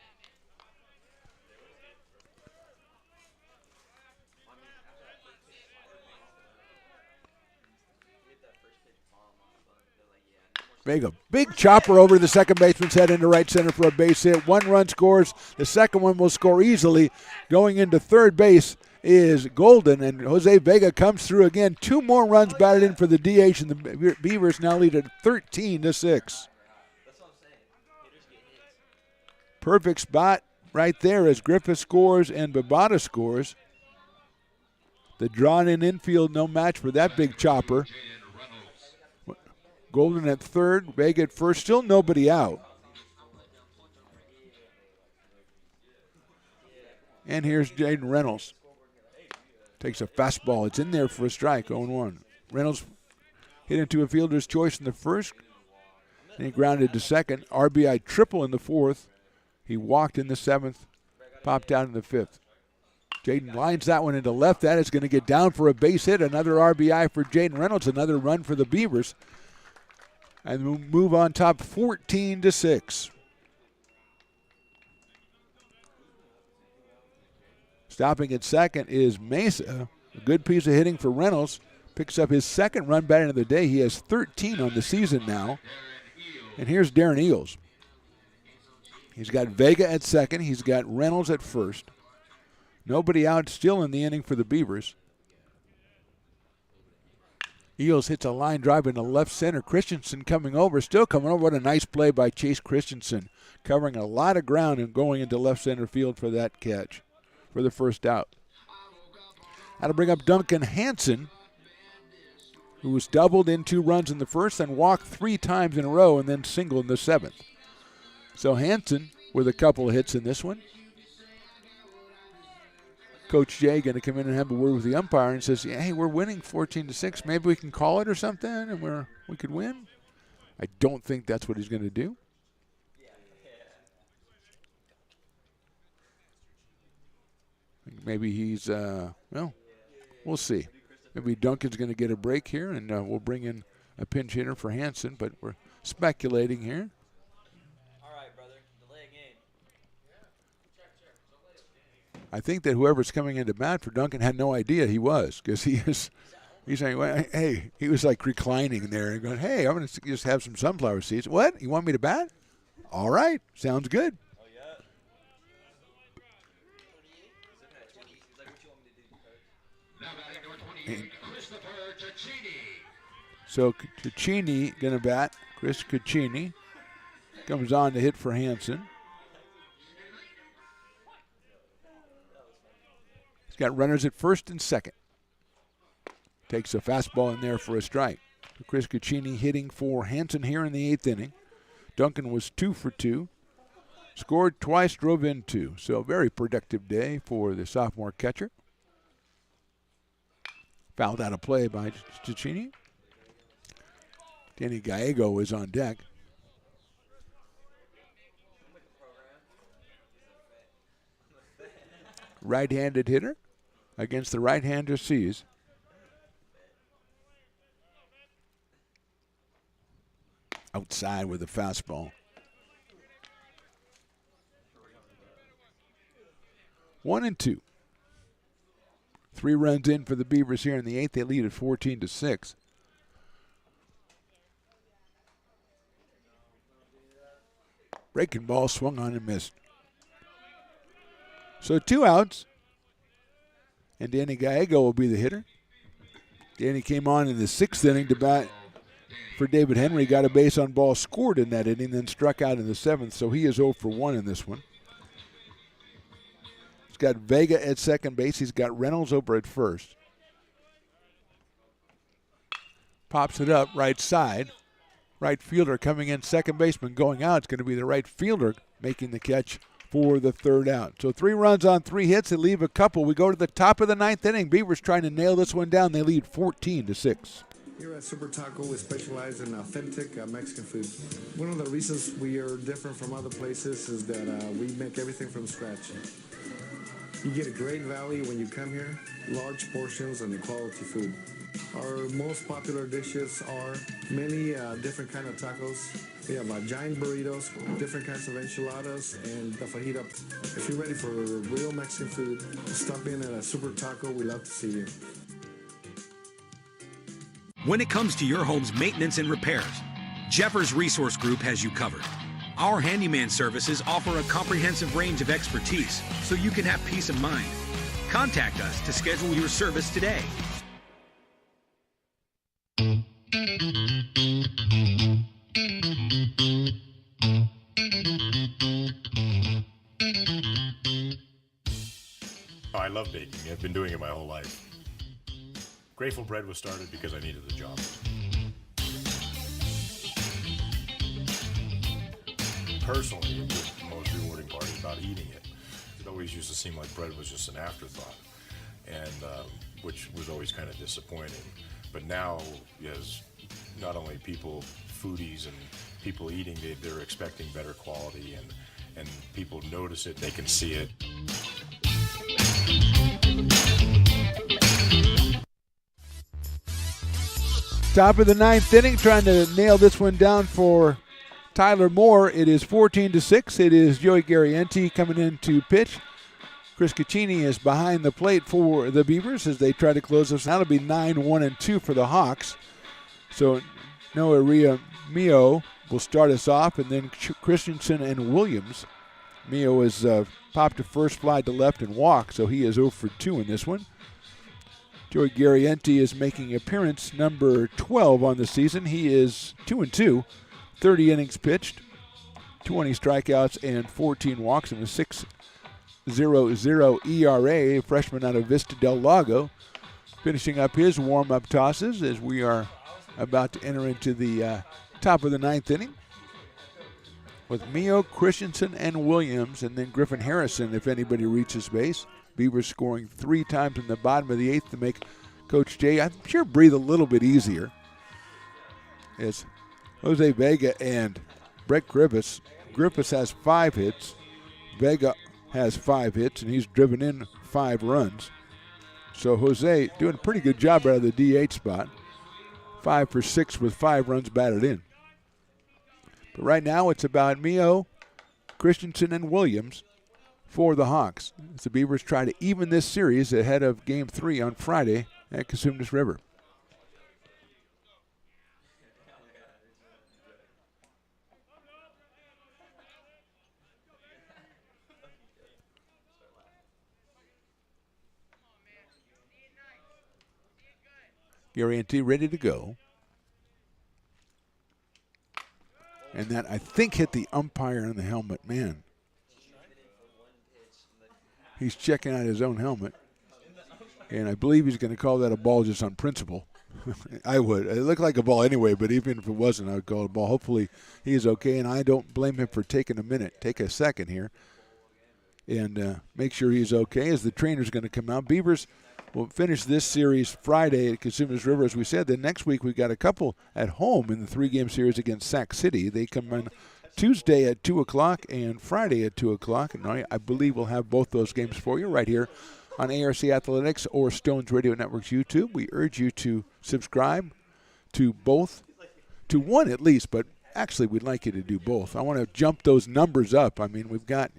[SPEAKER 6] Vega, big chopper over the second baseman's head into right center for a base hit. 1 run scores. The second one will score easily. Going into third base is Golden, and Jose Vega comes through again. 2 more runs batted in for the DH, and the Beavers now lead at 13-6. Perfect spot right there as Griffith scores and Babada scores. The drawn-in infield, no match for that big chopper. Golden at third, Vega at first, still nobody out. And here's Jaden Reynolds. Takes a fastball. It's in there for a strike, 0-1. Reynolds hit into a fielder's choice in the first, and he grounded to second. RBI triple in the fourth. He walked in the seventh, popped out in the fifth. Jaden lines that one into left. That is going to get down for a base hit. Another RBI for Jaden Reynolds, another run for the Beavers. And we'll move on top 14-6. Stopping at second is Mesa. A good piece of hitting for Reynolds. Picks up his second run batting of the day. He has 13 on the season now. And here's Darren Eels. He's got Vega at second. He's got Reynolds at first. Nobody out still in the inning for the Beavers. Eels hits a line drive into left center. Christensen coming over, still coming over. What a nice play by Chase Christensen, covering a lot of ground and going into left center field for that catch, for the first out. That'll bring up Duncan Hansen, who was doubled in 2 runs in the first and walked 3 times in a row and then singled in the 7th. So Hansen with a couple of hits in this one. Coach Jay going to come in and have a word with the umpire and says, hey, we're winning 14-6. Maybe we can call it or something and we could win. I don't think that's what he's going to do. Maybe he's, we'll see. Maybe Duncan's going to get a break here, and we'll bring in a pinch hitter for Hansen, but we're speculating here. I think that whoever's coming into bat for Duncan had no idea he was, because he's saying, well, hey, he was like reclining there and going, hey, I'm going to just have some sunflower seeds. What? You want me to bat? All right. Sounds good. So Caccini going to bat. Chris Caccini comes on to hit for Hansen. He's got runners at first and second. Takes a fastball in there for a strike. Chris Caccini hitting for Hansen here in the 8th inning. Duncan was 2 for 2. Scored twice, drove in 2. So a very productive day for the sophomore catcher. Fouled out of play by Cicchini. Danny Gallego is on deck. Right-handed hitter against the right-hander Seas. Outside with a fastball. 1-2. 3 runs in for the Beavers here in the 8th. They lead at 14-6. Breaking ball swung on and missed. So 2 outs. And Danny Gallego will be the hitter. Danny came on in the 6th inning to bat for David Henry. Got a base on ball, scored in that inning, then struck out in the 7th. So he is 0 for 1 in this one. He's got Vega at second base. He's got Reynolds over at first. Pops it up right side. Right fielder coming in, second baseman going out. It's going to be the right fielder making the catch for the 3rd out. So 3 runs on 3 hits. They leave a couple. We go to the top of the 9th inning. Beavers trying to nail this one down. They lead 14-6.
[SPEAKER 8] Here at Super Taco, we specialize in authentic Mexican food. One of the reasons we are different from other places is that we make everything from scratch. You get a great value when you come here, large portions and quality food. Our most popular dishes are many different kind of tacos. We have giant burritos, different kinds of enchiladas, and the fajita. If you're ready for real Mexican food, stop in at a Super Taco. We'd love to see you.
[SPEAKER 9] When it comes to your home's maintenance and repairs, Jeffers Resource Group has you covered. Our handyman services offer a comprehensive range of expertise so you can have peace of mind. Contact us to schedule your service today.
[SPEAKER 10] Oh, I love baking. I've been doing it my whole life. Grateful Bread was started because I needed the job. Personally, the most rewarding part is about eating it. It always used to seem like bread was just an afterthought, and which was always kind of disappointing. But now, as not only people, foodies and people eating, they're expecting better quality, and people notice it, they can see it.
[SPEAKER 6] Top of the 9th inning, trying to nail this one down for Tyler Moore. It is 14-6. It is Joey Garrienti coming in to pitch. Chris Caccini is behind the plate for the Beavers as they try to close this. That'll be 9-1-2 for the Hawks. So Noah Ria Mio will start us off, and then Christensen and Williams. Mio is popped to first, fly to left, and walked, so he is 0 for 2 in this one. Joey Garrienti is making appearance number 12 on the season. He is 2-2, 30 innings pitched, 20 strikeouts, and 14 walks, and a 6.00 ERA, freshman out of Vista del Lago, finishing up his warm-up tosses as we are about to enter into the top of the 9th inning with Mio, Christensen, and Williams, and then Griffin Harrison if anybody reaches base. Beavers scoring 3 times in the bottom of the 8th to make Coach Jay, I'm sure, breathe a little bit easier. It's Jose Vega and Brett Griffiths. Griffiths has 5 hits. Vega has 5 hits, and he's driven in 5 runs. So Jose doing a pretty good job out of the DH spot. 5 for 6 with 5 runs batted in. But right now it's about Mio, Christensen, and Williams for the Hawks as the Beavers try to even this series ahead of Game 3 on Friday at Cosumnes River. Garrienti ready to go. And that, I think, hit the umpire on the helmet. Man, he's checking out his own helmet. And I believe he's going to call that a ball just on principle. I would. It looked like a ball anyway, but even if it wasn't, I would call it a ball. Hopefully he is okay, and I don't blame him for taking a minute. Take a second here and make sure he's okay as the trainer's going to come out. Beavers will finish this series Friday at Cosumnes River, as we said. Then next week we've got a couple at home in the 3-game series against Sac City. They come in Tuesday at 2 o'clock and Friday at 2 o'clock. And I believe we'll have both those games for you right here on ARC Athletics or Stones Radio Network's YouTube. We urge you to subscribe to both, to one at least, but actually we'd like you to do both. I want to jump those numbers up. I mean, we've got,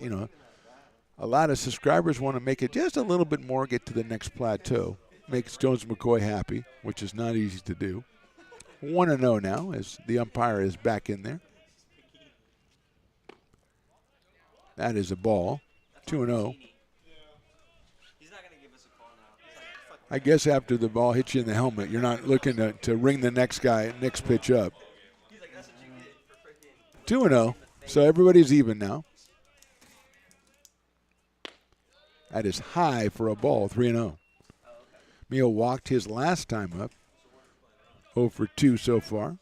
[SPEAKER 6] a lot of subscribers want to make it just a little bit more, get to the next plateau, make Stones McCoy happy, which is not easy to do. 1-0 now as the umpire is back in there. That is a ball. 2-0. I guess after the ball hits you in the helmet, you're not looking to ring the next pitch up. 2-0. So everybody's even now. That is high for a ball, 3-0. Mio walked his last time up. 0 for 2 so far.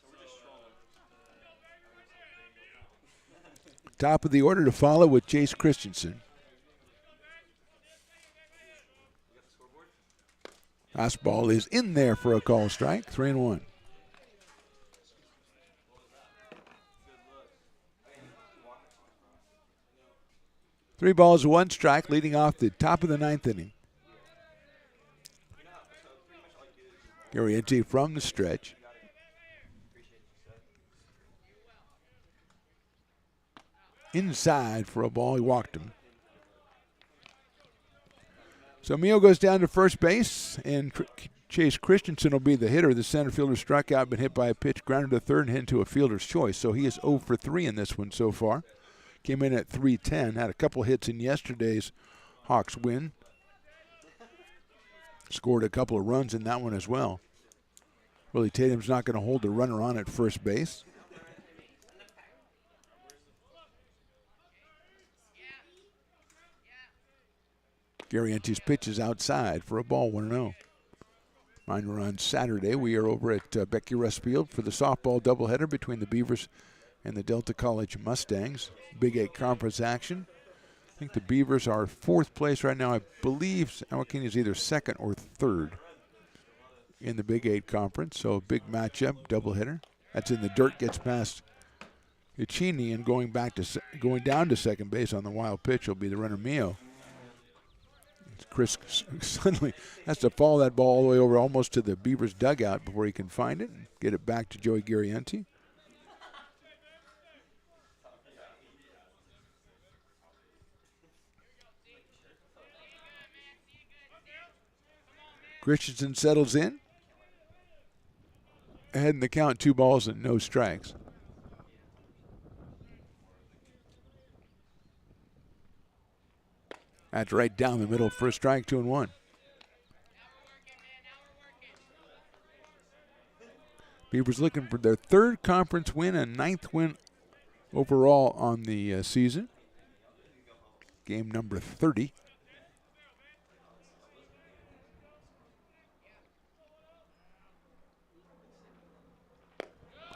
[SPEAKER 6] Top of the order to follow with Chase Christensen. Fastball is in there for a call strike, 3-1. Three balls, one strike, leading off the top of the ninth inning. Gariente from the stretch. Inside for a ball, he walked him. So Mio goes down to first base, and Chase Christensen will be the hitter. The center fielder struck out, been hit by a pitch, grounded to third, and hit into a fielder's choice. So he is 0 for 3 in this one so far. Came in at 310, had a couple hits in yesterday's Hawks win. Scored a couple of runs in that one as well. Willie Tatum's not going to hold the runner on at first base. Gariente's pitch is outside for a ball, 1-0. Reminder, on Saturday, we are over at Becky Russ Field for the softball doubleheader between the Beavers and the Delta College Mustangs. Big 8 conference action. I think the Beavers are 4th place right now. I believe San Joaquin is either 2nd or 3rd in the Big 8 conference. So a big matchup, doubleheader. That's in the dirt, gets past Ichini, and going down to second base on the wild pitch will be the runner Mio. Chris suddenly has to follow that ball all the way over almost to the Beavers dugout before he can find it and get it back to Joey Gariente. Christensen settles in. Ahead in the count, 2 balls and no strikes. That's right down the middle for a strike, 2-1. Beavers looking for their 3rd conference win and 9th win overall on the season. Game number 30.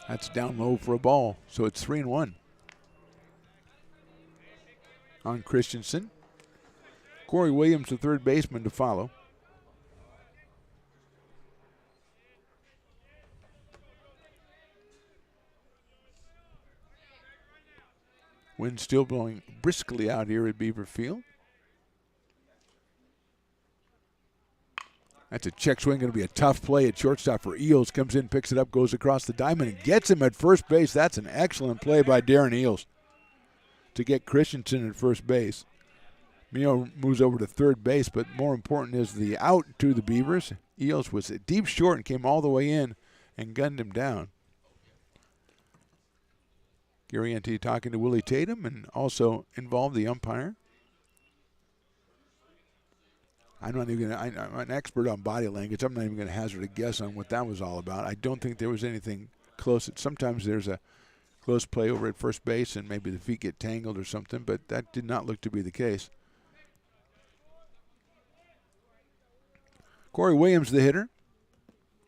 [SPEAKER 6] That's down low for a ball, so it's 3-1. On Christensen. Corey Williams, the third baseman, to follow. Wind still blowing briskly out here at Beaver Field. That's a check swing, going to be a tough play at shortstop for Eels. Comes in, picks it up, goes across the diamond, and gets him at first base. That's an excellent play by Darren Eels to get Christensen at first base. Mio moves over to third base, but more important is the out to the Beavers. Eels was a deep short and came all the way in and gunned him down. Gariente talking to Willie Tatum and also involved the umpire. I'm an expert on body language. I'm not even going to hazard a guess on what that was all about. I don't think there was anything close. Sometimes there's a close play over at first base and maybe the feet get tangled or something, but that did not look to be the case. Corey Williams, the hitter.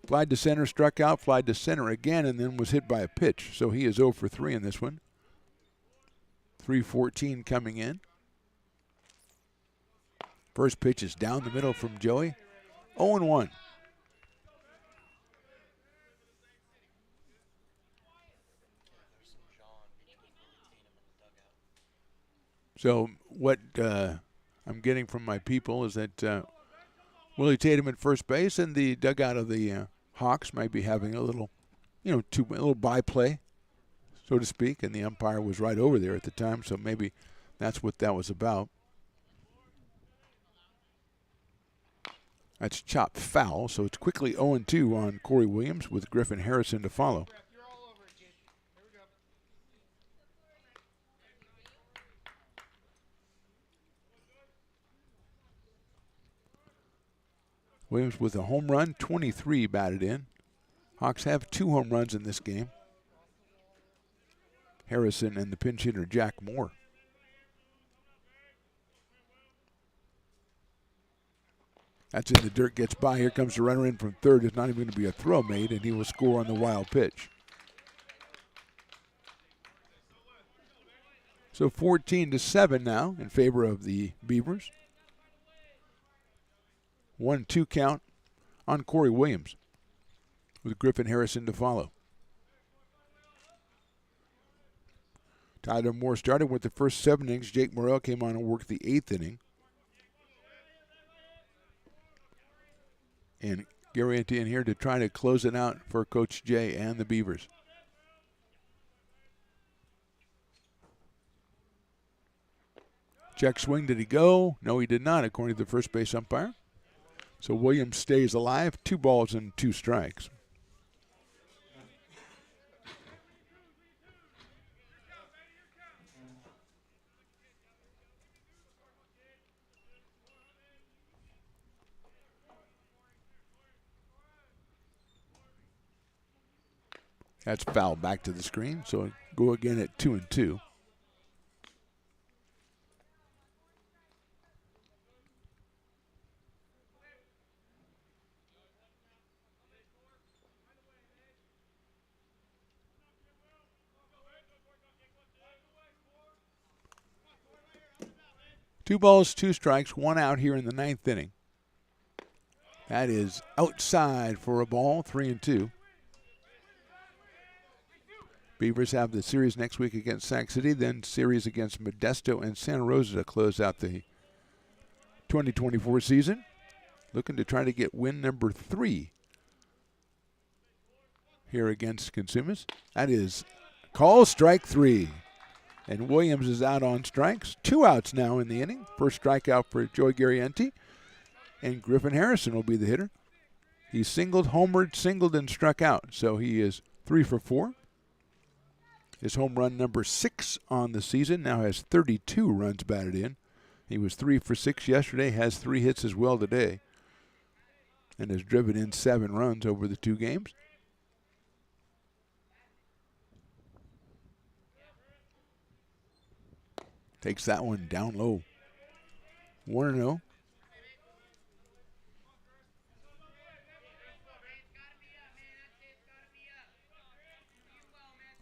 [SPEAKER 6] Flied to center, struck out, flied to center again, and then was hit by a pitch. So he is 0 for 3 in this one. 3-14 coming in. First pitch is down the middle from Joey. 0-1. So what I'm getting from my people is that Willie Tatum at first base and the dugout of the Hawks might be having a little, a little byplay, so to speak, and the umpire was right over there at the time, so maybe that's what that was about. That's chopped foul, so it's quickly 0-2 on Corey Williams with Griffin Harrison to follow. Williams with a home run, 23 batted in. Hawks have 2 home runs in this game. Harrison and the pinch hitter Jack Moore. That's in the dirt, gets by. Here comes the runner in from third. It's not even going to be a throw made, and he will score on the wild pitch. So 14-7 now in favor of the Beavers. 1-2 count on Corey Williams with Griffin Harrison to follow. Tyler Moore started with the first 7 innings. Jake Morrell came on and worked the 8th inning. And Garrienti in here to try to close it out for Coach Jay and the Beavers. Check swing, did he go? No, he did not, according to the first base umpire. So Williams stays alive, 2 balls and 2 strikes. That's foul back to the screen, so go again at 2-2. Two balls, 2 strikes, 1 out here in the 9th inning. That is outside for a ball, 3-2. Beavers have the series next week against Sac City, then series against Modesto and Santa Rosa to close out the 2024 season. Looking to try to get win number 3 here against Cosumnes. That is call strike 3. And Williams is out on strikes. 2 outs now in the inning. First strikeout for Joey Garrienti. And Griffin Harrison will be the hitter. He singled, homered, singled, and struck out. So he is 3 for 4. His home run number 6 on the season, now has 32 runs batted in. He was 3 for 6 yesterday, has 3 hits as well today, and has driven in 7 runs over the 2 games. Takes that one down low. 1-0.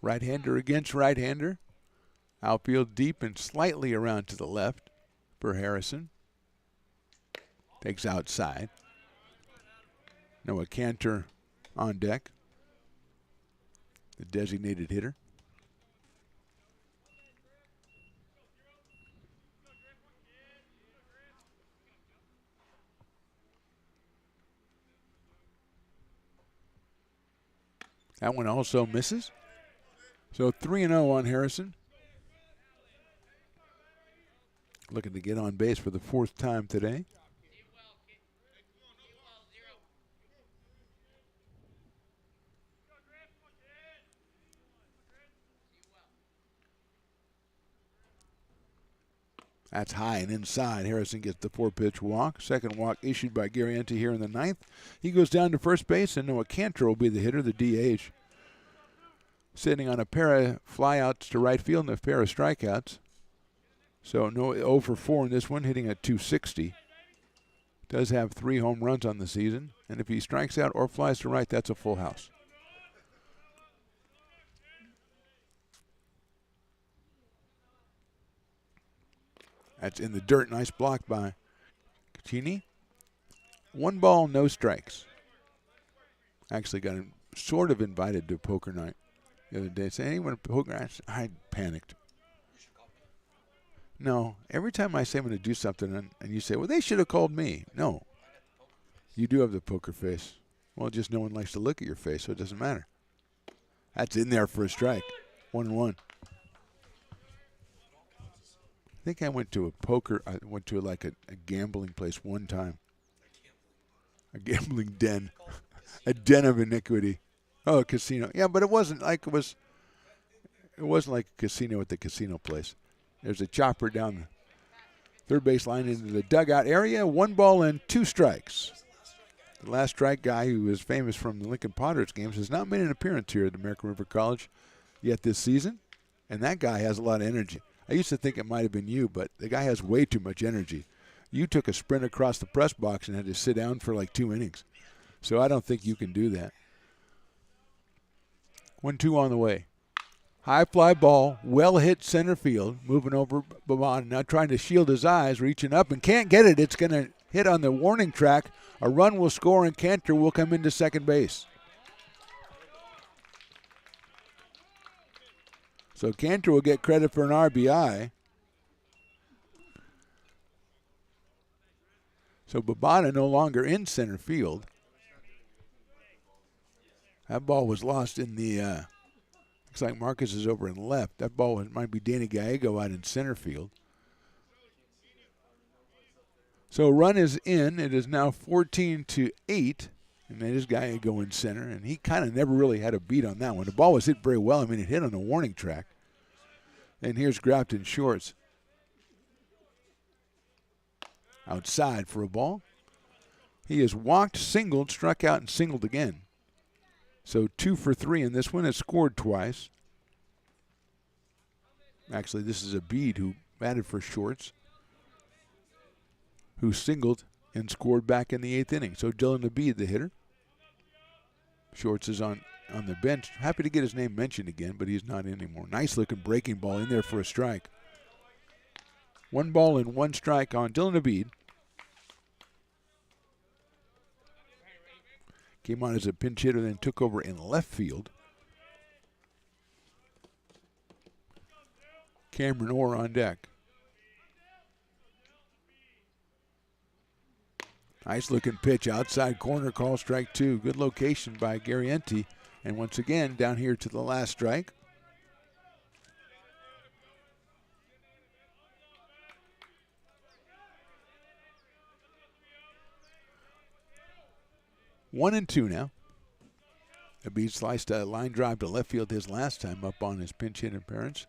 [SPEAKER 6] Right-hander against right-hander. Outfield deep and slightly around to the left for Harrison. Takes outside. Noah Cantor on deck, the designated hitter. That one also misses. So 3-0 on Harrison. Looking to get on base for the 4th time today. That's high and inside. Harrison gets the 4-pitch walk. Second walk issued by Garrienti here in the 9th. He goes down to first base, and Noah Cantor will be the hitter, the DH. Sitting on a pair of flyouts to right field and a pair of strikeouts. So no 0 for 4 in this one, hitting at 260. Does have 3 home runs on the season, and if he strikes out or flies to right, that's a full house. That's in the dirt. Nice block by Caccini. 1 ball, no strikes. Actually got him sort of invited to poker night the other day. Say, anyone poker night? I panicked. No, every time I say I'm going to do something and you say, well, they should have called me. No. You do have the poker face. Well, just no one likes to look at your face, so it doesn't matter. That's in there for a strike. 1-1. I think I went to like a gambling place one time. A gambling den. A den of iniquity. Oh, a casino. Yeah, but it wasn't like a casino at the casino place. There's a chopper down the third base line into the dugout area. 1 ball and 2 strikes. The last strike guy, who is famous from the Lincoln Potters games, has not made an appearance here at American River College yet this season. And that guy has a lot of energy. I used to think it might have been you, but the guy has way too much energy. You took a sprint across the press box and had to sit down for like 2 innings. So I don't think you can do that. 1-2 on the way. High fly ball, well hit center field, moving over Babon, now trying to shield his eyes, reaching up and can't get it. It's going to hit on the warning track. A run will score and Cantor will come into second base. So Cantor will get credit for an RBI. So Babana no longer in center field. That ball was lost in the, looks like Marcus is over in left. That ball might be Danny Gallego out in center field. So run is in. It is now 14-8. And that is Gallego in center. And he kind of never really had a beat on that one. The ball was hit very well. I mean, it hit on the warning track. And here's Grafton Shorts. Outside for a ball. He has walked, singled, struck out, and singled again. So 2 for 3 in this one. Has scored twice. Actually, this is Abid who batted for Shorts, who singled and scored back in the 8th inning. So Dylan Abid, the hitter. Shorts is on the bench. Happy to get his name mentioned again, but he's not in anymore. Nice looking breaking ball in there for a strike. 1 ball and 1 strike on Dylan Abid. Came on as a pinch hitter, then took over in left field. Cameron Orr on deck. Nice looking pitch outside corner, call strike 2. Good location by Garrienti. And once again, down here to the last strike. One and 2 now. Abid sliced a line drive to left field his last time up on his pinch hit appearance.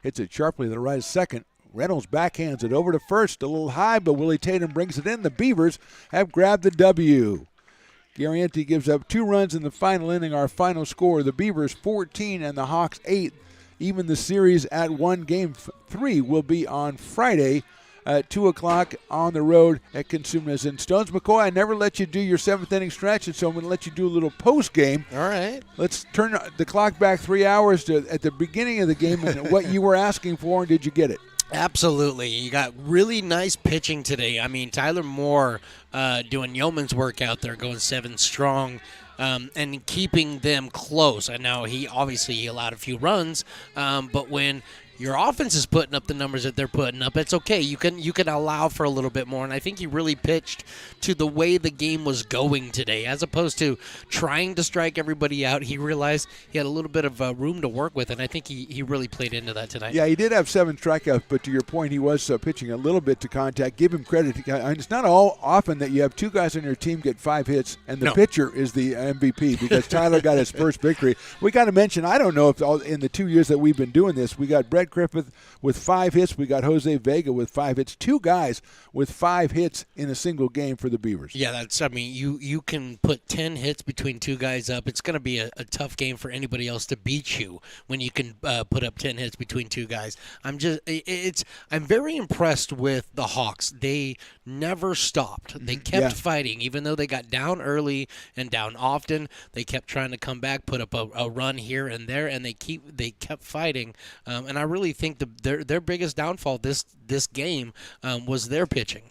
[SPEAKER 6] Hits it sharply to the right second. Reynolds backhands it over to first, a little high, but Willie Tatum brings it in. The Beavers have grabbed the W. Garrienti gives up 2 runs in the final inning. Our final score, the Beavers 14 and the Hawks 8. Even the series at 1. Game 3 will be on Friday at 2 o'clock on the road at Cosumnes. And Stones McCoy, I never let you do your 7th inning stretch, and so I'm going to let you do a little post game.
[SPEAKER 7] All right.
[SPEAKER 6] Let's turn the clock back 3 hours to at the beginning of the game and what you were asking for, and did you get it?
[SPEAKER 7] Absolutely. You got really nice pitching today. I mean, Tyler Moore doing yeoman's work out there, going 7 strong. And keeping them close. I know he allowed a few runs, but when your offense is putting up the numbers that they're putting up, it's okay. You can allow for a little bit more, and I think he really pitched to the way the game was going today, as opposed to trying to strike everybody out. He realized he had a little bit of room to work with, and I think he really played into that tonight.
[SPEAKER 6] Yeah, he did have 7 strikeouts, but to your point, he was pitching a little bit to contact. Give him credit. It's not all often that you have 2 guys on your team get 5 hits, and the pitcher is the MVP, because Tyler got his first victory. We got to mention, I don't know if in the 2 years that we've been doing this, we got Brett Brett Griffith with 5 hits. We got Jose Vega with 5 hits. 2 guys with 5 hits in a single game for the Beavers.
[SPEAKER 7] Yeah, you can put 10 hits between 2 guys up. It's going to be a tough game for anybody else to beat you when you can put up 10 hits between 2 guys. I'm very impressed with the Hawks. They never stopped. They kept fighting, even though they got down early and down often. They kept trying to come back, put up a run here and there, and they kept fighting. And I really think their biggest downfall this game was their pitching.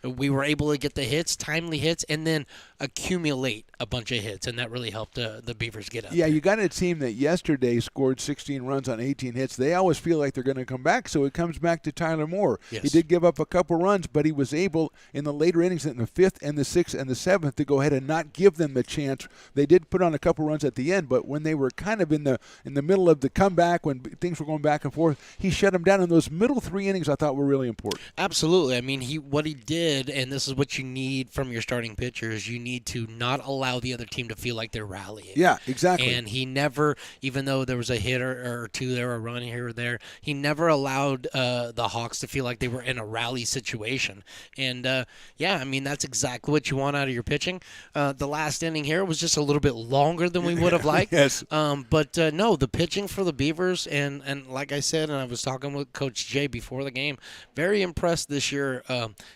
[SPEAKER 7] We were able to get the hits, timely hits, and then accumulate a bunch of hits, and that really helped the Beavers get up.
[SPEAKER 6] Yeah, you got a team that yesterday scored 16 runs on 18 hits. They always feel like they're going to come back, so it comes back to Tyler Moore.
[SPEAKER 7] Yes.
[SPEAKER 6] He did give up a couple runs, but he was able in the later innings in the 5th and the 6th and the 7th to go ahead and not give them the chance. They did put on a couple runs at the end, but when they were kind of in the middle of the comeback, when things were going back and forth, he shut them down. And those middle 3 innings I thought were really important.
[SPEAKER 7] Absolutely. I mean, what he did, and this is what you need from your starting pitchers, you need to not allow the other team to feel like they're rallying.
[SPEAKER 6] Yeah, exactly.
[SPEAKER 7] And he never, even though there was a hit or 2 there, a run here or there, he never allowed the Hawks to feel like they were in a rally situation. And, I mean, that's exactly what you want out of your pitching. The last inning here was just a little bit longer than we would have liked.
[SPEAKER 6] Yes.
[SPEAKER 7] But no, the pitching for the Beavers, and like I said, and I was talking with Coach Jay before the game, very impressed this year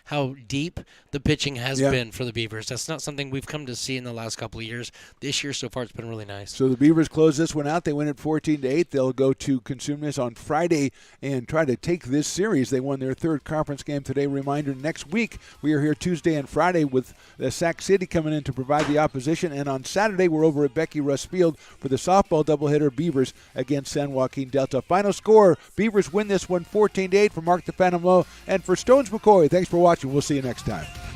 [SPEAKER 7] how deep the pitching has been for the Beavers. That's not something we've come to see in the last couple of years. This year so far it's been really nice.
[SPEAKER 6] So the Beavers close this one out. They win it 14-8. They'll go to Cosumnes on Friday and try to take this series. They won their 3rd conference game today. Reminder, next week we are here Tuesday and Friday with Sac City coming in to provide the opposition. And on Saturday we're over at Becky Russ Field for the softball doubleheader, Beavers against San Joaquin Delta. Final score, Beavers win this one 14-8. For Mark the Phantom Lowe and for Stones McCoy, thanks for watching. We'll see you next time.